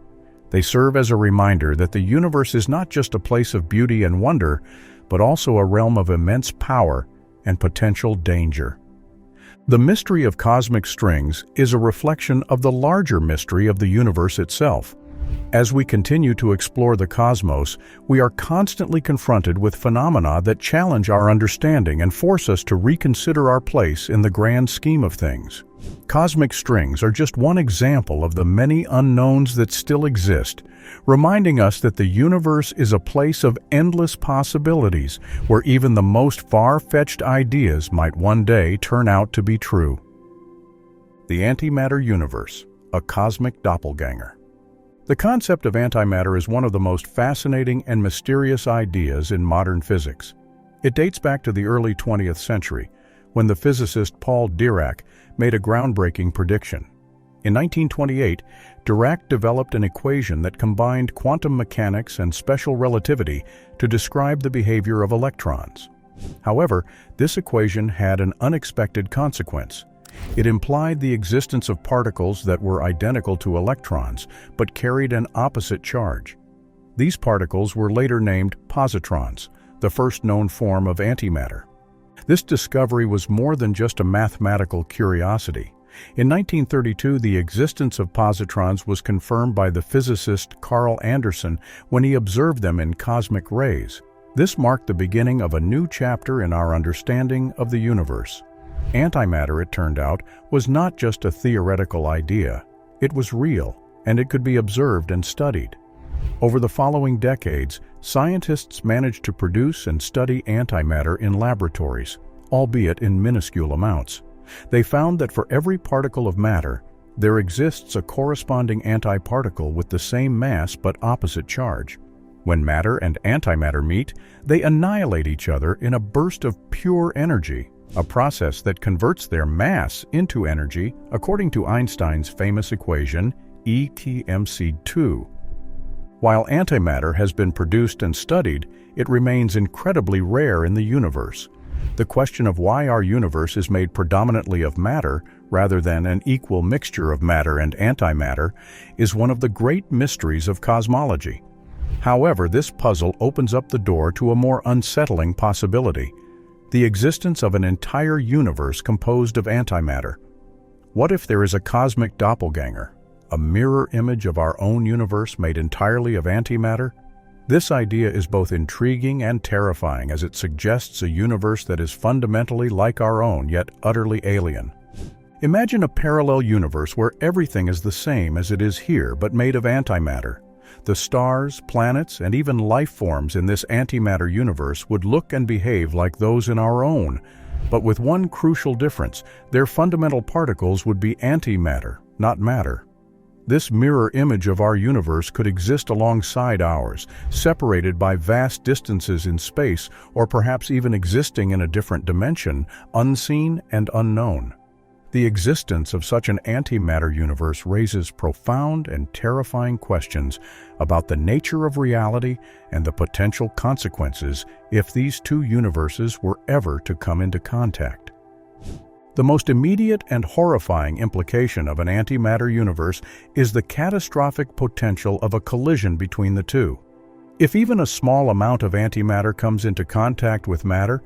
They serve as a reminder that the universe is not just a place of beauty and wonder, but also a realm of immense power and potential danger. The mystery of cosmic strings is a reflection of the larger mystery of the universe itself. As we continue to explore the cosmos, we are constantly confronted with phenomena that challenge our understanding and force us to reconsider our place in the grand scheme of things. Cosmic strings are just one example of the many unknowns that still exist, reminding us that the universe is a place of endless possibilities, where even the most far-fetched ideas might one day turn out to be true. The Antimatter Universe, a cosmic doppelganger. The concept of antimatter is one of the most fascinating and mysterious ideas in modern physics. It dates back to the early 20th century, when the physicist Paul Dirac made a groundbreaking prediction. In 1928, Dirac developed an equation that combined quantum mechanics and special relativity to describe the behavior of electrons. However, this equation had an unexpected consequence. It implied the existence of particles that were identical to electrons, but carried an opposite charge. These particles were later named positrons, the first known form of antimatter. This discovery was more than just a mathematical curiosity. In 1932, the existence of positrons was confirmed by the physicist Carl Anderson when he observed them in cosmic rays. This marked the beginning of a new chapter in our understanding of the universe. Antimatter, it turned out, was not just a theoretical idea. It was real, and it could be observed and studied. Over the following decades, scientists managed to produce and study antimatter in laboratories, albeit in minuscule amounts. They found that for every particle of matter, there exists a corresponding antiparticle with the same mass but opposite charge. When matter and antimatter meet, they annihilate each other in a burst of pure energy, a process that converts their mass into energy according to Einstein's famous equation, E=mc². While antimatter has been produced and studied, it remains incredibly rare in the universe. The question of why our universe is made predominantly of matter rather than an equal mixture of matter and antimatter is one of the great mysteries of cosmology. However, this puzzle opens up the door to a more unsettling possibility: the existence of an entire universe composed of antimatter. What if there is a cosmic doppelganger, a mirror image of our own universe made entirely of antimatter? This idea is both intriguing and terrifying, as it suggests a universe that is fundamentally like our own, yet utterly alien. Imagine a parallel universe where everything is the same as it is here, but made of antimatter. The stars, planets, and even life forms in this antimatter universe would look and behave like those in our own, but with one crucial difference: their fundamental particles would be antimatter, not matter. This mirror image of our universe could exist alongside ours, separated by vast distances in space, or perhaps even existing in a different dimension, unseen and unknown. The existence of such an antimatter universe raises profound and terrifying questions about the nature of reality and the potential consequences if these two universes were ever to come into contact. The most immediate and horrifying implication of an antimatter universe is the catastrophic potential of a collision between the two. If even a small amount of antimatter comes into contact with matter,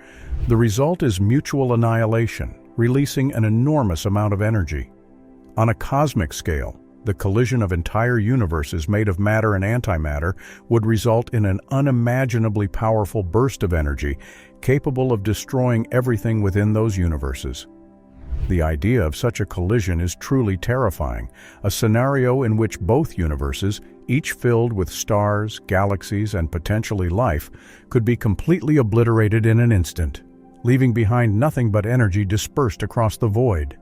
the result is mutual annihilation, releasing an enormous amount of energy. On a cosmic scale, the collision of entire universes made of matter and antimatter would result in an unimaginably powerful burst of energy, capable of destroying everything within those universes. The idea of such a collision is truly terrifying, a scenario in which both universes, each filled with stars, galaxies, and potentially life, could be completely obliterated in an instant, leaving behind nothing but energy dispersed across the void.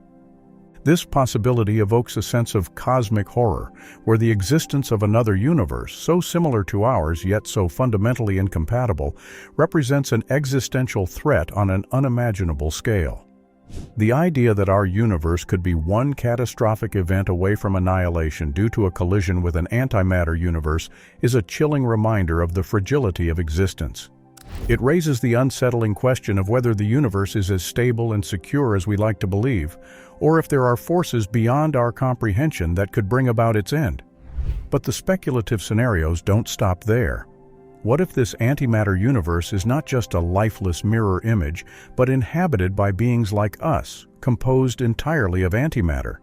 This possibility evokes a sense of cosmic horror, where the existence of another universe, so similar to ours yet so fundamentally incompatible, represents an existential threat on an unimaginable scale. The idea that our universe could be one catastrophic event away from annihilation due to a collision with an antimatter universe is a chilling reminder of the fragility of existence. It raises the unsettling question of whether the universe is as stable and secure as we like to believe, or if there are forces beyond our comprehension that could bring about its end. But the speculative scenarios don't stop there. What if this antimatter universe is not just a lifeless mirror image, but inhabited by beings like us, composed entirely of antimatter?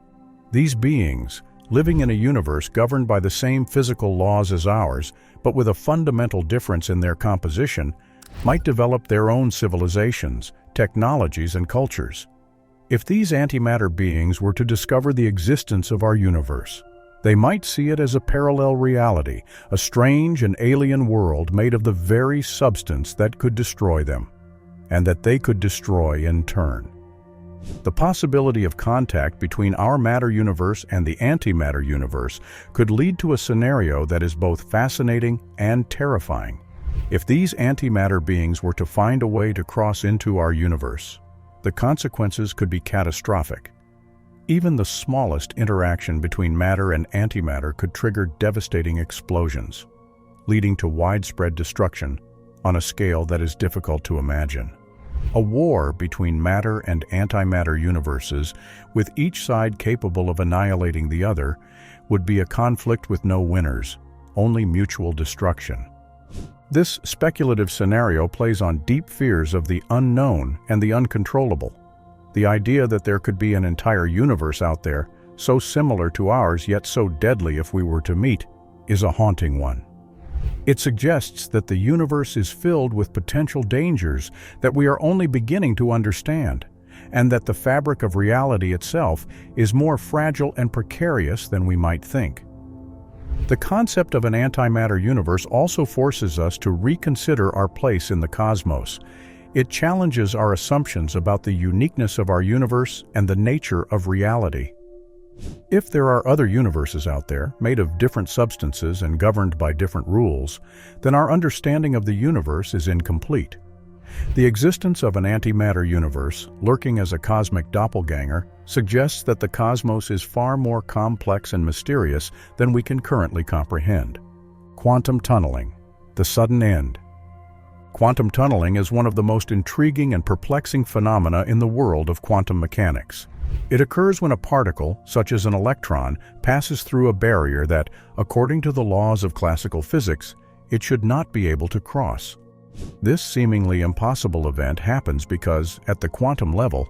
These beings, living in a universe governed by the same physical laws as ours, but with a fundamental difference in their composition, might develop their own civilizations, technologies, and cultures. If these antimatter beings were to discover the existence of our universe, they might see it as a parallel reality, a strange and alien world made of the very substance that could destroy them, and that they could destroy in turn. The possibility of contact between our matter universe and the antimatter universe could lead to a scenario that is both fascinating and terrifying. If these antimatter beings were to find a way to cross into our universe, the consequences could be catastrophic. Even the smallest interaction between matter and antimatter could trigger devastating explosions, leading to widespread destruction on a scale that is difficult to imagine. A war between matter and antimatter universes, with each side capable of annihilating the other, would be a conflict with no winners, only mutual destruction. This speculative scenario plays on deep fears of the unknown and the uncontrollable. The idea that there could be an entire universe out there, so similar to ours yet so deadly if we were to meet, is a haunting one. It suggests that the universe is filled with potential dangers that we are only beginning to understand, and that the fabric of reality itself is more fragile and precarious than we might think. The concept of an antimatter universe also forces us to reconsider our place in the cosmos. It challenges our assumptions about the uniqueness of our universe and the nature of reality. If there are other universes out there, made of different substances and governed by different rules, then our understanding of the universe is incomplete. The existence of an antimatter universe, lurking as a cosmic doppelganger, suggests that the cosmos is far more complex and mysterious than we can currently comprehend. Quantum tunneling, the sudden end. Quantum tunneling is one of the most intriguing and perplexing phenomena in the world of quantum mechanics. It occurs when a particle, such as an electron, passes through a barrier that, according to the laws of classical physics, it should not be able to cross. This seemingly impossible event happens because, at the quantum level,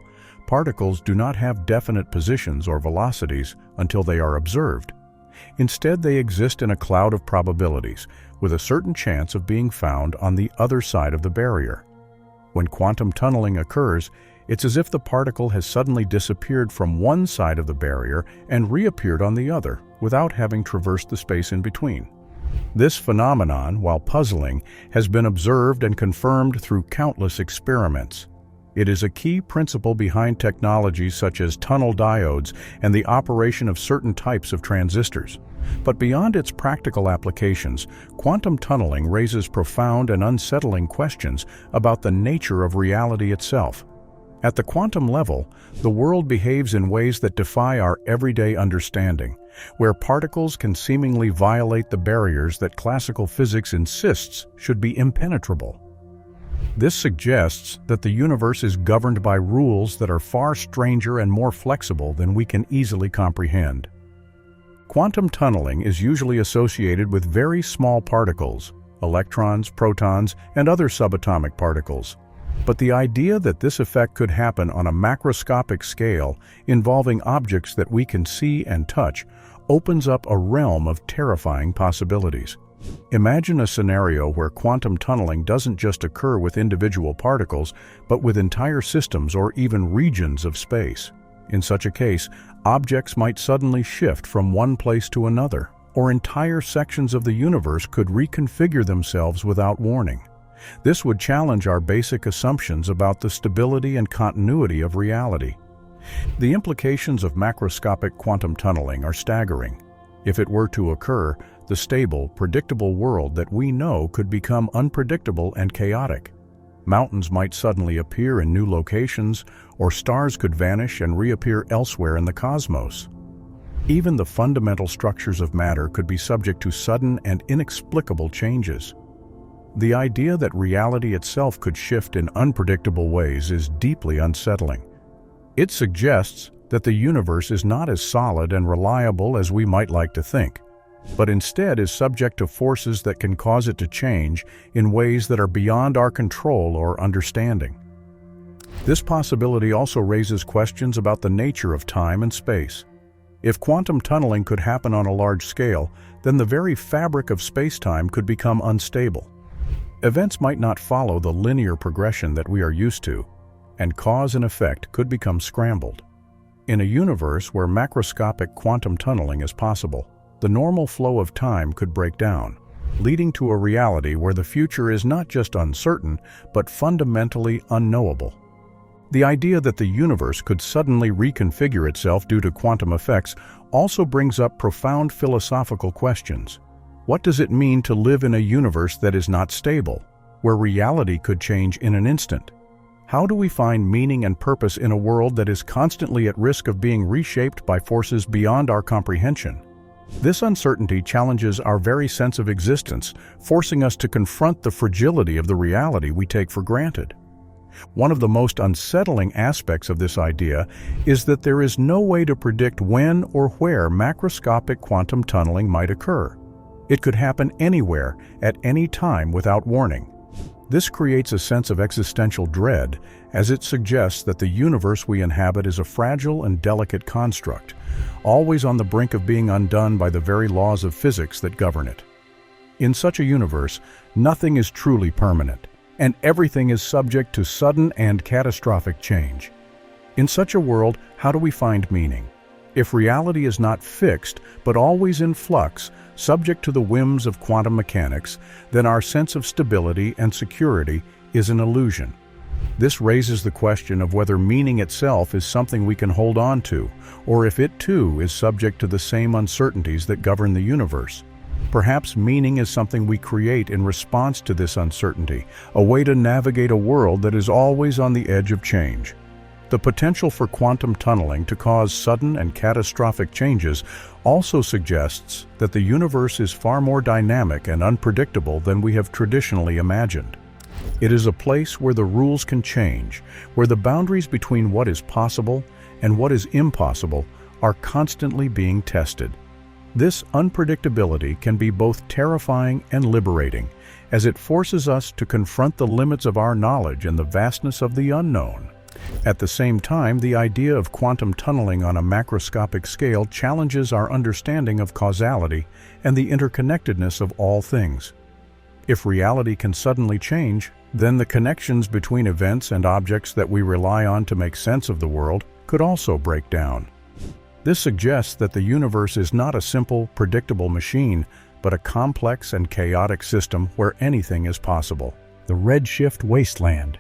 particles do not have definite positions or velocities until they are observed. Instead, they exist in a cloud of probabilities, with a certain chance of being found on the other side of the barrier. When quantum tunneling occurs, it's as if the particle has suddenly disappeared from one side of the barrier and reappeared on the other, without having traversed the space in between. This phenomenon, while puzzling, has been observed and confirmed through countless experiments. It is a key principle behind technologies such as tunnel diodes and the operation of certain types of transistors. But beyond its practical applications, quantum tunneling raises profound and unsettling questions about the nature of reality itself. At the quantum level, the world behaves in ways that defy our everyday understanding, where particles can seemingly violate the barriers that classical physics insists should be impenetrable. This suggests that the universe is governed by rules that are far stranger and more flexible than we can easily comprehend. Quantum tunneling is usually associated with very small particles, electrons, protons, and other subatomic particles. But the idea that this effect could happen on a macroscopic scale, involving objects that we can see and touch, opens up a realm of terrifying possibilities. Imagine a scenario where quantum tunneling doesn't just occur with individual particles, but with entire systems or even regions of space. In such a case, objects might suddenly shift from one place to another, or entire sections of the universe could reconfigure themselves without warning. This would challenge our basic assumptions about the stability and continuity of reality. The implications of macroscopic quantum tunneling are staggering. If it were to occur, the stable, predictable world that we know could become unpredictable and chaotic. Mountains might suddenly appear in new locations, or stars could vanish and reappear elsewhere in the cosmos. Even the fundamental structures of matter could be subject to sudden and inexplicable changes. The idea that reality itself could shift in unpredictable ways is deeply unsettling. It suggests that the universe is not as solid and reliable as we might like to think, but instead is subject to forces that can cause it to change in ways that are beyond our control or understanding. This possibility also raises questions about the nature of time and space. If quantum tunneling could happen on a large scale, then the very fabric of space-time could become unstable. Events might not follow the linear progression that we are used to, and cause and effect could become scrambled. In a universe where macroscopic quantum tunneling is possible, the normal flow of time could break down, leading to a reality where the future is not just uncertain, but fundamentally unknowable. The idea that the universe could suddenly reconfigure itself due to quantum effects also brings up profound philosophical questions. What does it mean to live in a universe that is not stable, where reality could change in an instant? How do we find meaning and purpose in a world that is constantly at risk of being reshaped by forces beyond our comprehension? This uncertainty challenges our very sense of existence, forcing us to confront the fragility of the reality we take for granted. One of the most unsettling aspects of this idea is that there is no way to predict when or where macroscopic quantum tunneling might occur. It could happen anywhere, at any time without warning. This creates a sense of existential dread, as it suggests that the universe we inhabit is a fragile and delicate construct, always on the brink of being undone by the very laws of physics that govern it. In such a universe, nothing is truly permanent, and everything is subject to sudden and catastrophic change. In such a world, how do we find meaning? If reality is not fixed, but always in flux, subject to the whims of quantum mechanics, then our sense of stability and security is an illusion. This raises the question of whether meaning itself is something we can hold on to, or if it too is subject to the same uncertainties that govern the universe. Perhaps meaning is something we create in response to this uncertainty, a way to navigate a world that is always on the edge of change. The potential for quantum tunneling to cause sudden and catastrophic changes also suggests that the universe is far more dynamic and unpredictable than we have traditionally imagined. It is a place where the rules can change, where the boundaries between what is possible and what is impossible are constantly being tested. This unpredictability can be both terrifying and liberating, as it forces us to confront the limits of our knowledge and the vastness of the unknown. At the same time, the idea of quantum tunneling on a macroscopic scale challenges our understanding of causality and the interconnectedness of all things. If reality can suddenly change, then the connections between events and objects that we rely on to make sense of the world could also break down. This suggests that the universe is not a simple, predictable machine, but a complex and chaotic system where anything is possible. The redshift wasteland.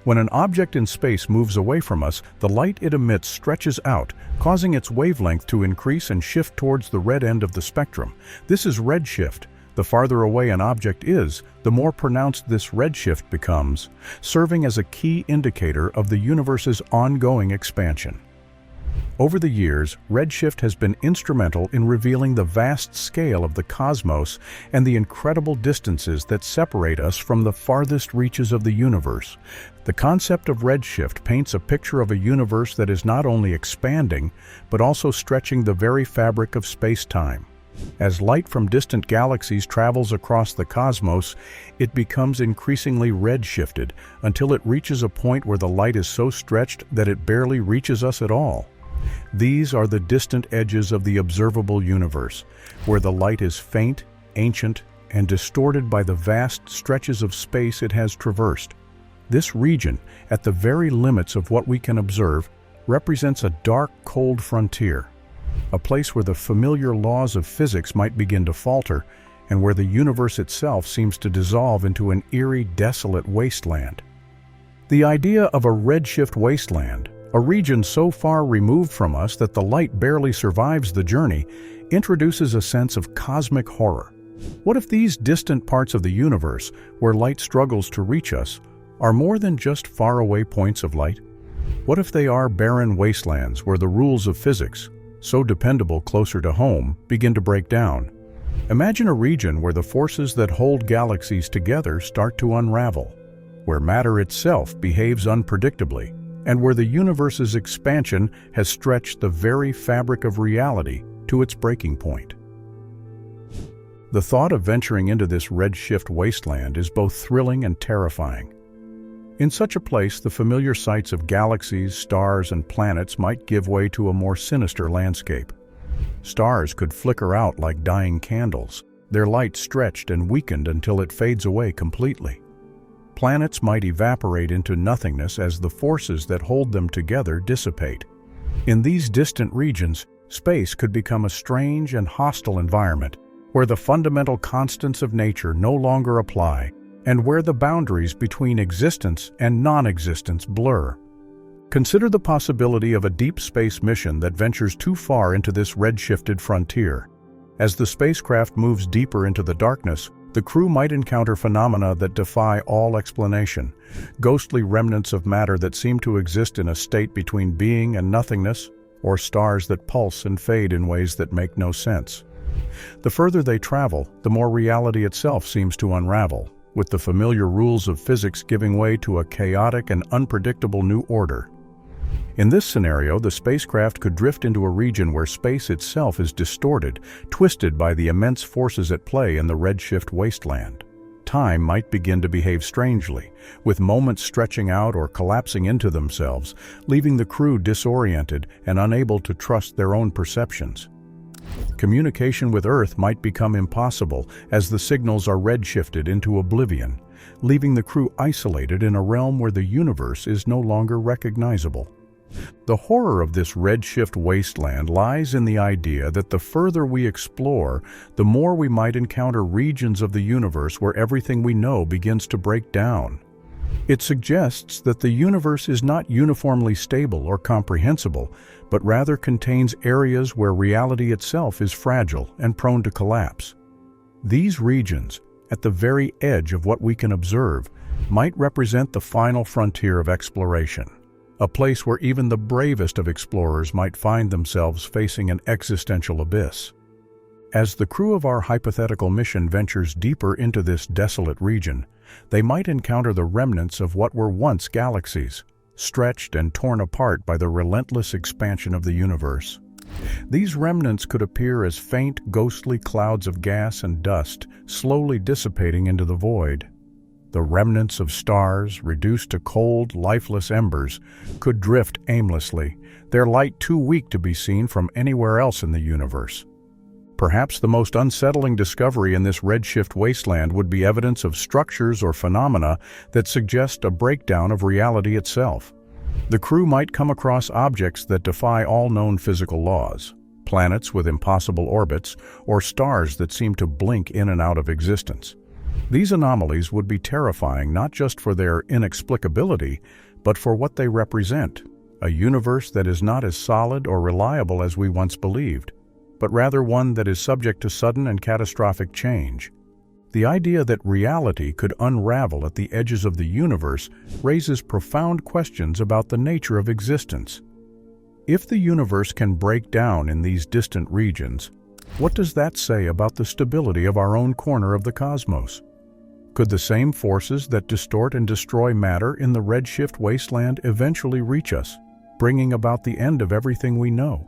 When an object in space moves away from us, the light it emits stretches out, causing its wavelength to increase and shift towards the red end of the spectrum. This is redshift. The farther away an object is, the more pronounced this redshift becomes, serving as a key indicator of the universe's ongoing expansion. Over the years, redshift has been instrumental in revealing the vast scale of the cosmos and the incredible distances that separate us from the farthest reaches of the universe. The concept of redshift paints a picture of a universe that is not only expanding, but also stretching the very fabric of space-time. As light from distant galaxies travels across the cosmos, it becomes increasingly redshifted until it reaches a point where the light is so stretched that it barely reaches us at all. These are the distant edges of the observable universe, where the light is faint, ancient, and distorted by the vast stretches of space it has traversed. This region, at the very limits of what we can observe, represents a dark, cold frontier, a place where the familiar laws of physics might begin to falter, and where the universe itself seems to dissolve into an eerie, desolate wasteland. The idea of a redshift wasteland, a region so far removed from us that the light barely survives the journey, introduces a sense of cosmic horror. What if these distant parts of the universe, where light struggles to reach us, are more than just faraway points of light? What if they are barren wastelands where the rules of physics, so dependable closer to home, begin to break down? Imagine a region where the forces that hold galaxies together start to unravel, where matter itself behaves unpredictably, and where the universe's expansion has stretched the very fabric of reality to its breaking point. The thought of venturing into this redshift wasteland is both thrilling and terrifying. In such a place, the familiar sights of galaxies, stars, and planets might give way to a more sinister landscape. Stars could flicker out like dying candles, their light stretched and weakened until it fades away completely. Planets might evaporate into nothingness as the forces that hold them together dissipate. In these distant regions, space could become a strange and hostile environment, where the fundamental constants of nature no longer apply, and where the boundaries between existence and non-existence blur. Consider the possibility of a deep space mission that ventures too far into this redshifted frontier. As the spacecraft moves deeper into the darkness, the crew might encounter phenomena that defy all explanation, ghostly remnants of matter that seem to exist in a state between being and nothingness, or stars that pulse and fade in ways that make no sense. The further they travel, the more reality itself seems to unravel, with the familiar rules of physics giving way to a chaotic and unpredictable new order. In this scenario, the spacecraft could drift into a region where space itself is distorted, twisted by the immense forces at play in the redshift wasteland. Time might begin to behave strangely, with moments stretching out or collapsing into themselves, leaving the crew disoriented and unable to trust their own perceptions. Communication with Earth might become impossible as the signals are redshifted into oblivion, leaving the crew isolated in a realm where the universe is no longer recognizable. The horror of this redshift wasteland lies in the idea that the further we explore, the more we might encounter regions of the universe where everything we know begins to break down. It suggests that the universe is not uniformly stable or comprehensible, but rather contains areas where reality itself is fragile and prone to collapse. These regions, at the very edge of what we can observe, might represent the final frontier of exploration, a place where even the bravest of explorers might find themselves facing an existential abyss. As the crew of our hypothetical mission ventures deeper into this desolate region, they might encounter the remnants of what were once galaxies, stretched and torn apart by the relentless expansion of the universe. These remnants could appear as faint, ghostly clouds of gas and dust, slowly dissipating into the void. The remnants of stars, reduced to cold, lifeless embers, could drift aimlessly, their light too weak to be seen from anywhere else in the universe. Perhaps the most unsettling discovery in this redshift wasteland would be evidence of structures or phenomena that suggest a breakdown of reality itself. The crew might come across objects that defy all known physical laws, planets with impossible orbits, or stars that seem to blink in and out of existence. These anomalies would be terrifying not just for their inexplicability, but for what they represent, a universe that is not as solid or reliable as we once believed, but rather one that is subject to sudden and catastrophic change. The idea that reality could unravel at the edges of the universe raises profound questions about the nature of existence. If the universe can break down in these distant regions, what does that say about the stability of our own corner of the cosmos? Could the same forces that distort and destroy matter in the redshift wasteland eventually reach us, bringing about the end of everything we know?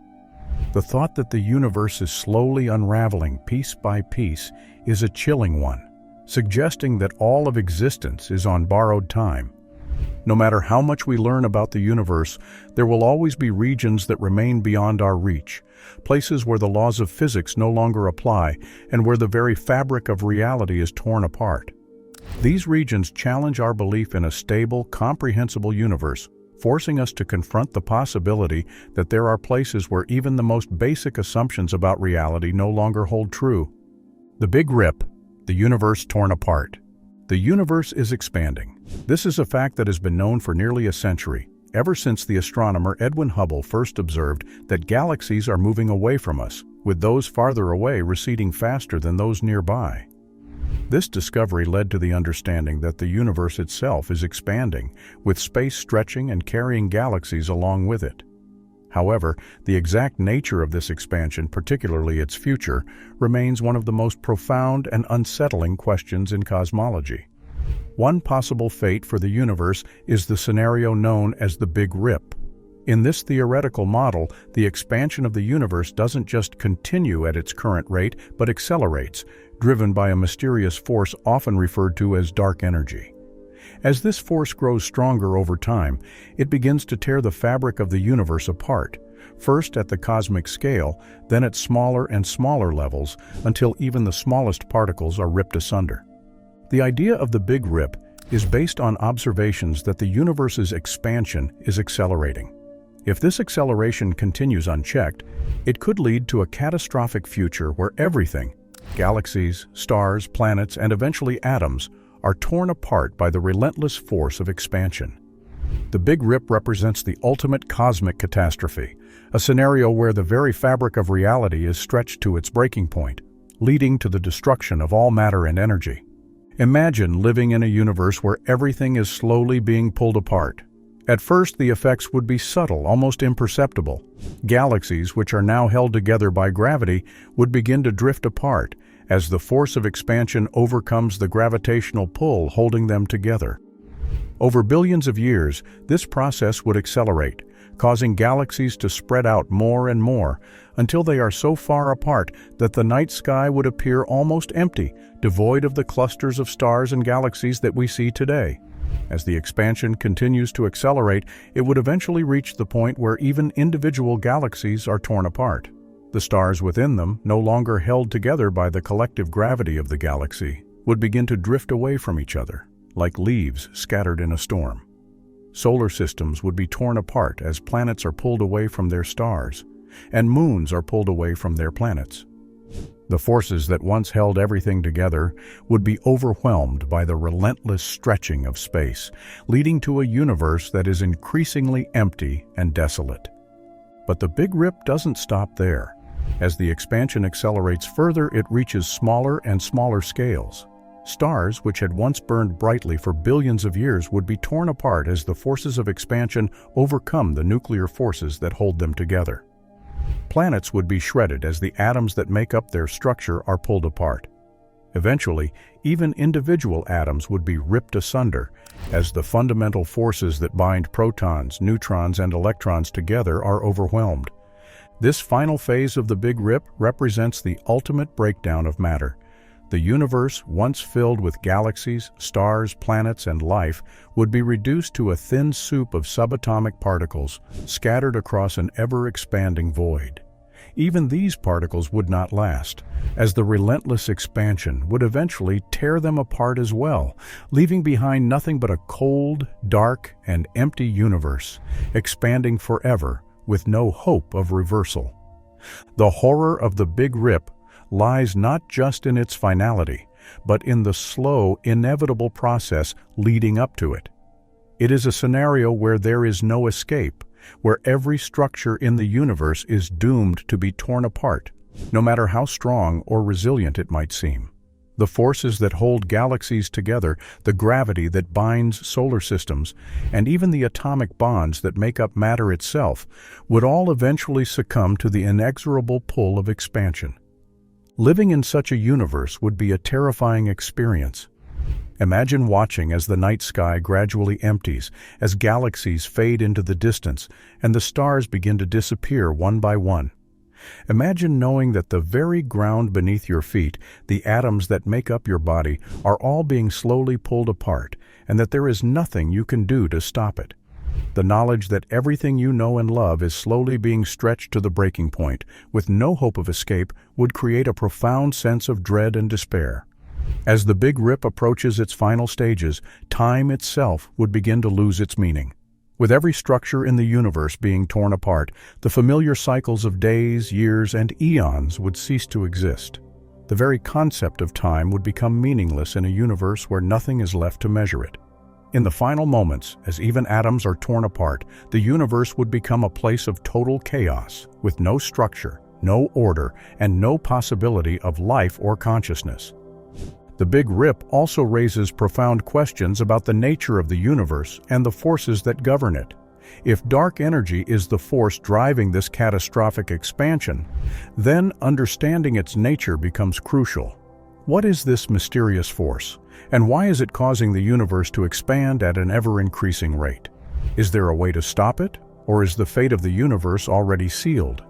The thought that the universe is slowly unraveling piece by piece is a chilling one, suggesting that all of existence is on borrowed time. No matter how much we learn about the universe, there will always be regions that remain beyond our reach, places where the laws of physics no longer apply and where the very fabric of reality is torn apart. These regions challenge our belief in a stable, comprehensible universe, forcing us to confront the possibility that there are places where even the most basic assumptions about reality no longer hold true. The Big Rip, the universe torn apart. The universe is expanding. This is a fact that has been known for nearly a century, ever since the astronomer Edwin Hubble first observed that galaxies are moving away from us, with those farther away receding faster than those nearby. This discovery led to the understanding that the universe itself is expanding, with space stretching and carrying galaxies along with it. However, the exact nature of this expansion, particularly its future, remains one of the most profound and unsettling questions in cosmology. One possible fate for the universe is the scenario known as the Big Rip. In this theoretical model, the expansion of the universe doesn't just continue at its current rate, but accelerates, driven by a mysterious force often referred to as dark energy. As this force grows stronger over time, it begins to tear the fabric of the universe apart, first at the cosmic scale, then at smaller and smaller levels, until even the smallest particles are ripped asunder. The idea of the Big Rip is based on observations that the universe's expansion is accelerating. If this acceleration continues unchecked, it could lead to a catastrophic future where everything, galaxies, stars, planets, and eventually atoms, are torn apart by the relentless force of expansion. The Big Rip represents the ultimate cosmic catastrophe, a scenario where the very fabric of reality is stretched to its breaking point, leading to the destruction of all matter and energy. Imagine living in a universe where everything is slowly being pulled apart. At first, the effects would be subtle, almost imperceptible. Galaxies, which are now held together by gravity, would begin to drift apart as the force of expansion overcomes the gravitational pull holding them together. Over billions of years, this process would accelerate, causing galaxies to spread out more and more until they are so far apart that the night sky would appear almost empty, devoid of the clusters of stars and galaxies that we see today. As the expansion continues to accelerate, it would eventually reach the point where even individual galaxies are torn apart. The stars within them, no longer held together by the collective gravity of the galaxy, would begin to drift away from each other, like leaves scattered in a storm. Solar systems would be torn apart as planets are pulled away from their stars, and moons are pulled away from their planets. The forces that once held everything together would be overwhelmed by the relentless stretching of space, leading to a universe that is increasingly empty and desolate. But the Big Rip doesn't stop there. As the expansion accelerates further, it reaches smaller and smaller scales. Stars, which had once burned brightly for billions of years, would be torn apart as the forces of expansion overcome the nuclear forces that hold them together. Planets would be shredded as the atoms that make up their structure are pulled apart. Eventually, even individual atoms would be ripped asunder as the fundamental forces that bind protons, neutrons, and electrons together are overwhelmed. This final phase of the Big Rip represents the ultimate breakdown of matter, The universe, once filled with galaxies, stars, planets, and life, would be reduced to a thin soup of subatomic particles scattered across an ever-expanding void. Even these particles would not last, as the relentless expansion would eventually tear them apart as well, leaving behind nothing but a cold, dark, and empty universe, expanding forever with no hope of reversal. The horror of the Big Rip lies not just in its finality, but in the slow, inevitable process leading up to it. It is a scenario where there is no escape, where every structure in the universe is doomed to be torn apart, no matter how strong or resilient it might seem. The forces that hold galaxies together, the gravity that binds solar systems, and even the atomic bonds that make up matter itself, would all eventually succumb to the inexorable pull of expansion. Living in such a universe would be a terrifying experience. Imagine watching as the night sky gradually empties, as galaxies fade into the distance, and the stars begin to disappear one by one. Imagine knowing that the very ground beneath your feet, the atoms that make up your body, are all being slowly pulled apart, and that there is nothing you can do to stop it. The knowledge that everything you know and love is slowly being stretched to the breaking point, with no hope of escape, would create a profound sense of dread and despair. As the Big Rip approaches its final stages, time itself would begin to lose its meaning. With every structure in the universe being torn apart, the familiar cycles of days, years, and eons would cease to exist. The very concept of time would become meaningless in a universe where nothing is left to measure it. In the final moments, as even atoms are torn apart, the universe would become a place of total chaos, with no structure, no order, and no possibility of life or consciousness. The Big Rip also raises profound questions about the nature of the universe and the forces that govern it. If dark energy is the force driving this catastrophic expansion, then understanding its nature becomes crucial. What is this mysterious force, and why is it causing the universe to expand at an ever-increasing rate? Is there a way to stop it, or is the fate of the universe already sealed?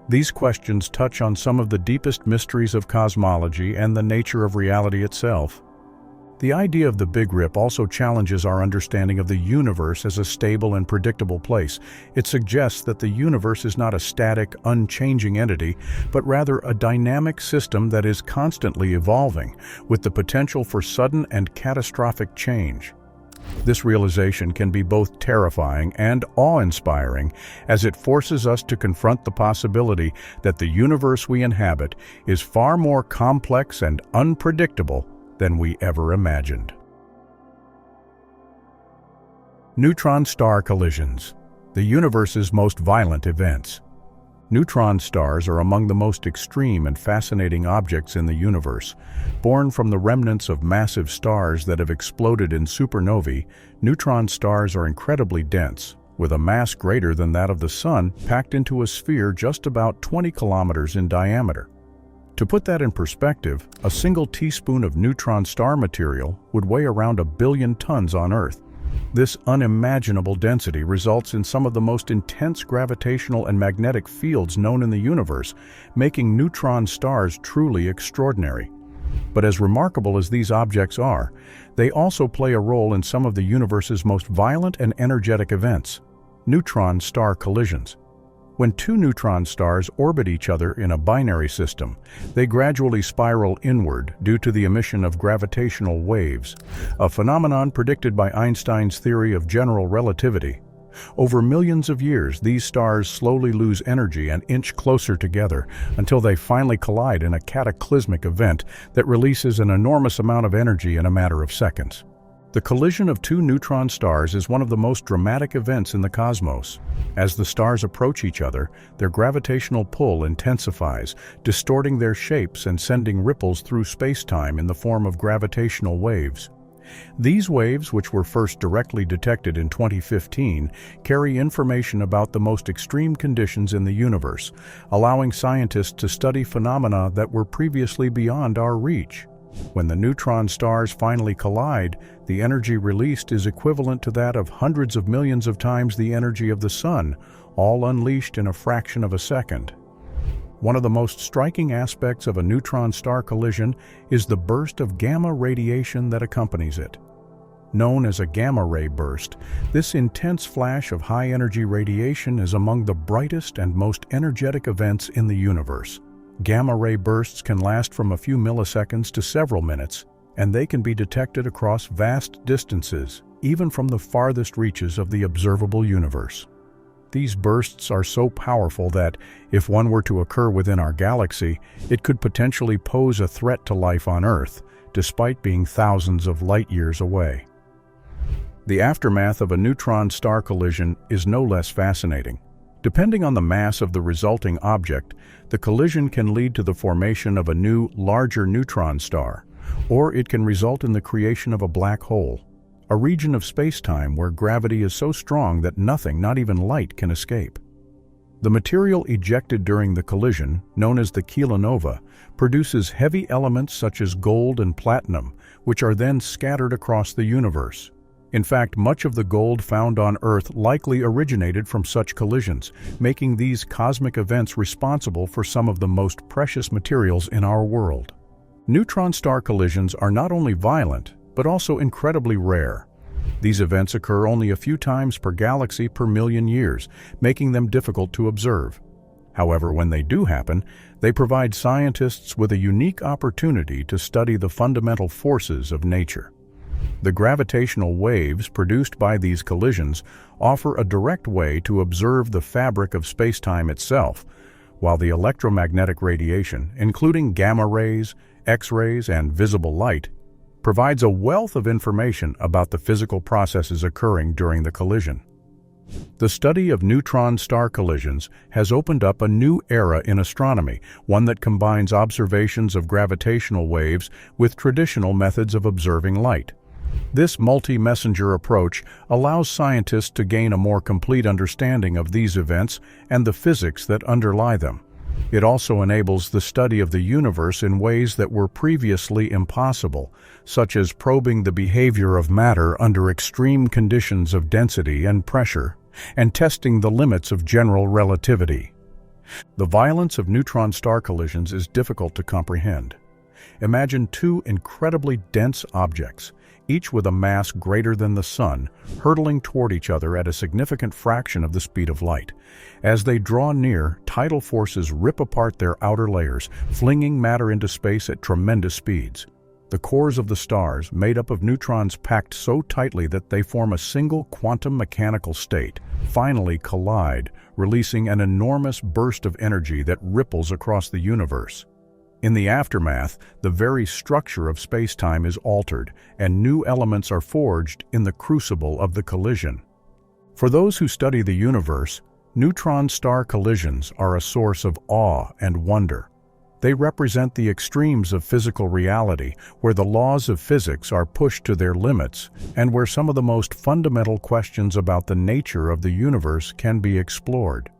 These questions touch on some of the deepest mysteries of cosmology and the nature of reality itself. The idea of the Big Rip also challenges our understanding of the universe as a stable and predictable place. It suggests that the universe is not a static, unchanging entity, but rather a dynamic system that is constantly evolving, with the potential for sudden and catastrophic change. This realization can be both terrifying and awe-inspiring, as it forces us to confront the possibility that the universe we inhabit is far more complex and unpredictable than we ever imagined. Neutron star collisions, the universe's most violent events. Neutron stars are among the most extreme and fascinating objects in the universe. Born from the remnants of massive stars that have exploded in supernovae, neutron stars are incredibly dense, with a mass greater than that of the Sun packed into a sphere just about 20 kilometers in diameter. To put that in perspective, a single teaspoon of neutron star material would weigh around 1 billion tons on Earth. This unimaginable density results in some of the most intense gravitational and magnetic fields known in the universe, making neutron stars truly extraordinary. But as remarkable as these objects are, they also play a role in some of the universe's most violent and energetic events: neutron star collisions. When two neutron stars orbit each other in a binary system, they gradually spiral inward due to the emission of gravitational waves, a phenomenon predicted by Einstein's theory of general relativity. Over millions of years, these stars slowly lose energy and inch closer together until they finally collide in a cataclysmic event that releases an enormous amount of energy in a matter of seconds. The collision of two neutron stars is one of the most dramatic events in the cosmos. As the stars approach each other, their gravitational pull intensifies, distorting their shapes and sending ripples through space-time in the form of gravitational waves. These waves, which were first directly detected in 2015, carry information about the most extreme conditions in the universe, allowing scientists to study phenomena that were previously beyond our reach. When the neutron stars finally collide, the energy released is equivalent to that of hundreds of millions of times the energy of the Sun, all unleashed in a fraction of a second. One of the most striking aspects of a neutron-star collision is the burst of gamma radiation that accompanies it. Known as a gamma-ray burst, this intense flash of high-energy radiation is among the brightest and most energetic events in the universe. Gamma-ray bursts can last from a few milliseconds to several minutes, and they can be detected across vast distances, even from the farthest reaches of the observable universe. These bursts are so powerful that, if one were to occur within our galaxy, it could potentially pose a threat to life on Earth, despite being thousands of light-years away. The aftermath of a neutron-star collision is no less fascinating. Depending on the mass of the resulting object, the collision can lead to the formation of a new, larger neutron star, or it can result in the creation of a black hole, a region of space-time where gravity is so strong that nothing, not even light, can escape. The material ejected during the collision, known as the kilonova, produces heavy elements such as gold and platinum, which are then scattered across the universe. In fact, much of the gold found on Earth likely originated from such collisions, making these cosmic events responsible for some of the most precious materials in our world. Neutron-star collisions are not only violent, but also incredibly rare. These events occur only a few times per galaxy per million years, making them difficult to observe. However, when they do happen, they provide scientists with a unique opportunity to study the fundamental forces of nature. The gravitational waves produced by these collisions offer a direct way to observe the fabric of space-time itself, while the electromagnetic radiation, including gamma rays, X-rays, and visible light, provides a wealth of information about the physical processes occurring during the collision. The study of neutron-star collisions has opened up a new era in astronomy, one that combines observations of gravitational waves with traditional methods of observing light. This multi-messenger approach allows scientists to gain a more complete understanding of these events and the physics that underlie them. It also enables the study of the universe in ways that were previously impossible, such as probing the behavior of matter under extreme conditions of density and pressure, and testing the limits of general relativity. The violence of neutron-star collisions is difficult to comprehend. Imagine two incredibly dense objects, each with a mass greater than the Sun, hurtling toward each other at a significant fraction of the speed of light. As they draw near, tidal forces rip apart their outer layers, flinging matter into space at tremendous speeds. The cores of the stars, made up of neutrons packed so tightly that they form a single quantum mechanical state, finally collide, releasing an enormous burst of energy that ripples across the universe. In the aftermath, the very structure of space-time is altered, and new elements are forged in the crucible of the collision. For those who study the universe, neutron-star collisions are a source of awe and wonder. They represent the extremes of physical reality, where the laws of physics are pushed to their limits, and where some of the most fundamental questions about the nature of the universe can be explored.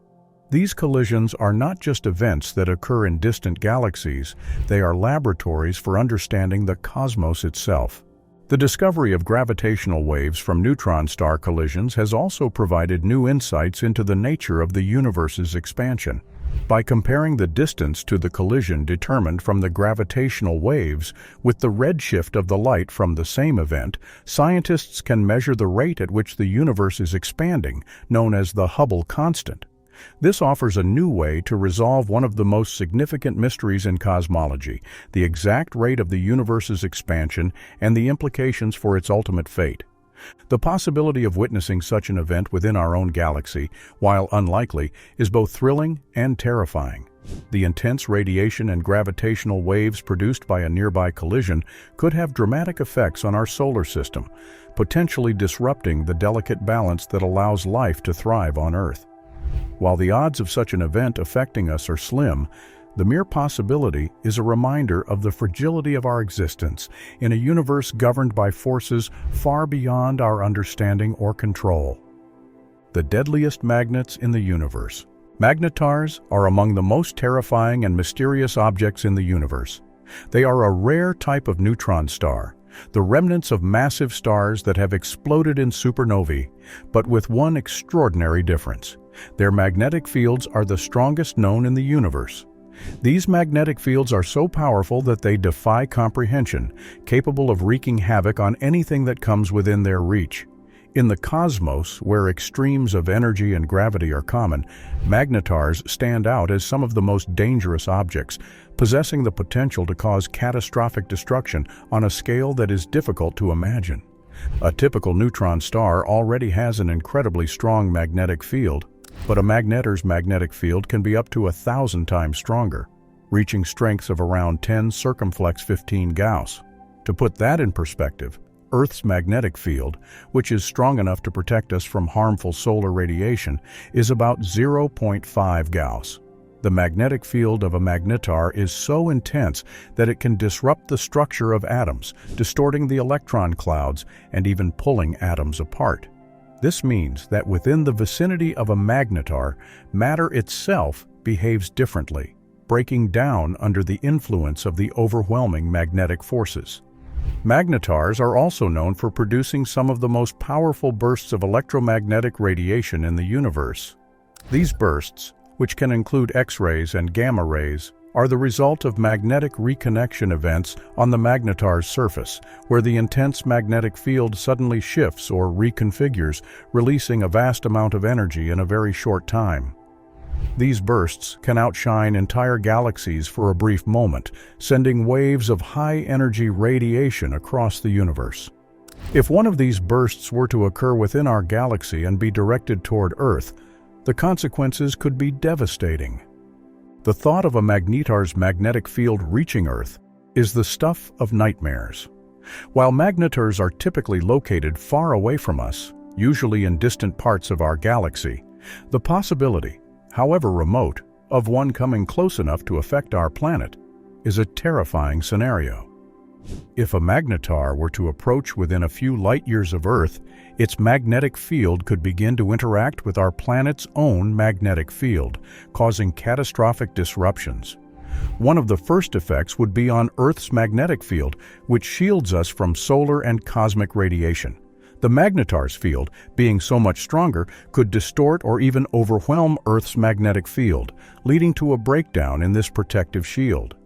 These collisions are not just events that occur in distant galaxies, they are laboratories for understanding the cosmos itself. The discovery of gravitational waves from neutron-star collisions has also provided new insights into the nature of the universe's expansion. By comparing the distance to the collision determined from the gravitational waves with the redshift of the light from the same event, scientists can measure the rate at which the universe is expanding, known as the Hubble constant. This offers a new way to resolve one of the most significant mysteries in cosmology, the exact rate of the universe's expansion and the implications for its ultimate fate. The possibility of witnessing such an event within our own galaxy, while unlikely, is both thrilling and terrifying. The intense radiation and gravitational waves produced by a nearby collision could have dramatic effects on our solar system, potentially disrupting the delicate balance that allows life to thrive on Earth. While the odds of such an event affecting us are slim, the mere possibility is a reminder of the fragility of our existence in a universe governed by forces far beyond our understanding or control. The deadliest magnets in the universe. Magnetars are among the most terrifying and mysterious objects in the universe. They are a rare type of neutron star, the remnants of massive stars that have exploded in supernovae, but with one extraordinary difference. Their magnetic fields are the strongest known in the universe. These magnetic fields are so powerful that they defy comprehension, capable of wreaking havoc on anything that comes within their reach. In the cosmos, where extremes of energy and gravity are common, magnetars stand out as some of the most dangerous objects, possessing the potential to cause catastrophic destruction on a scale that is difficult to imagine. A typical neutron star already has an incredibly strong magnetic field, but a magnetar's magnetic field can be up to 1,000 times stronger, reaching strengths of around 10 circumflex 15 Gauss. To put that in perspective, Earth's magnetic field, which is strong enough to protect us from harmful solar radiation, is about 0.5 Gauss. The magnetic field of a magnetar is so intense that it can disrupt the structure of atoms, distorting the electron clouds and even pulling atoms apart. This means that within the vicinity of a magnetar, matter itself behaves differently, breaking down under the influence of the overwhelming magnetic forces. Magnetars are also known for producing some of the most powerful bursts of electromagnetic radiation in the universe. These bursts, which can include X-rays and gamma rays, are the result of magnetic reconnection events on the magnetar's surface, where the intense magnetic field suddenly shifts or reconfigures, releasing a vast amount of energy in a very short time. These bursts can outshine entire galaxies for a brief moment, sending waves of high-energy radiation across the universe. If one of these bursts were to occur within our galaxy and be directed toward Earth, the consequences could be devastating. The thought of a magnetar's magnetic field reaching Earth is the stuff of nightmares. While magnetars are typically located far away from us, usually in distant parts of our galaxy, the possibility, however remote, of one coming close enough to affect our planet is a terrifying scenario. If a magnetar were to approach within a few light-years of Earth, its magnetic field could begin to interact with our planet's own magnetic field, causing catastrophic disruptions. One of the first effects would be on Earth's magnetic field, which shields us from solar and cosmic radiation. The magnetar's field, being so much stronger, could distort or even overwhelm Earth's magnetic field, leading to a breakdown in this protective shield.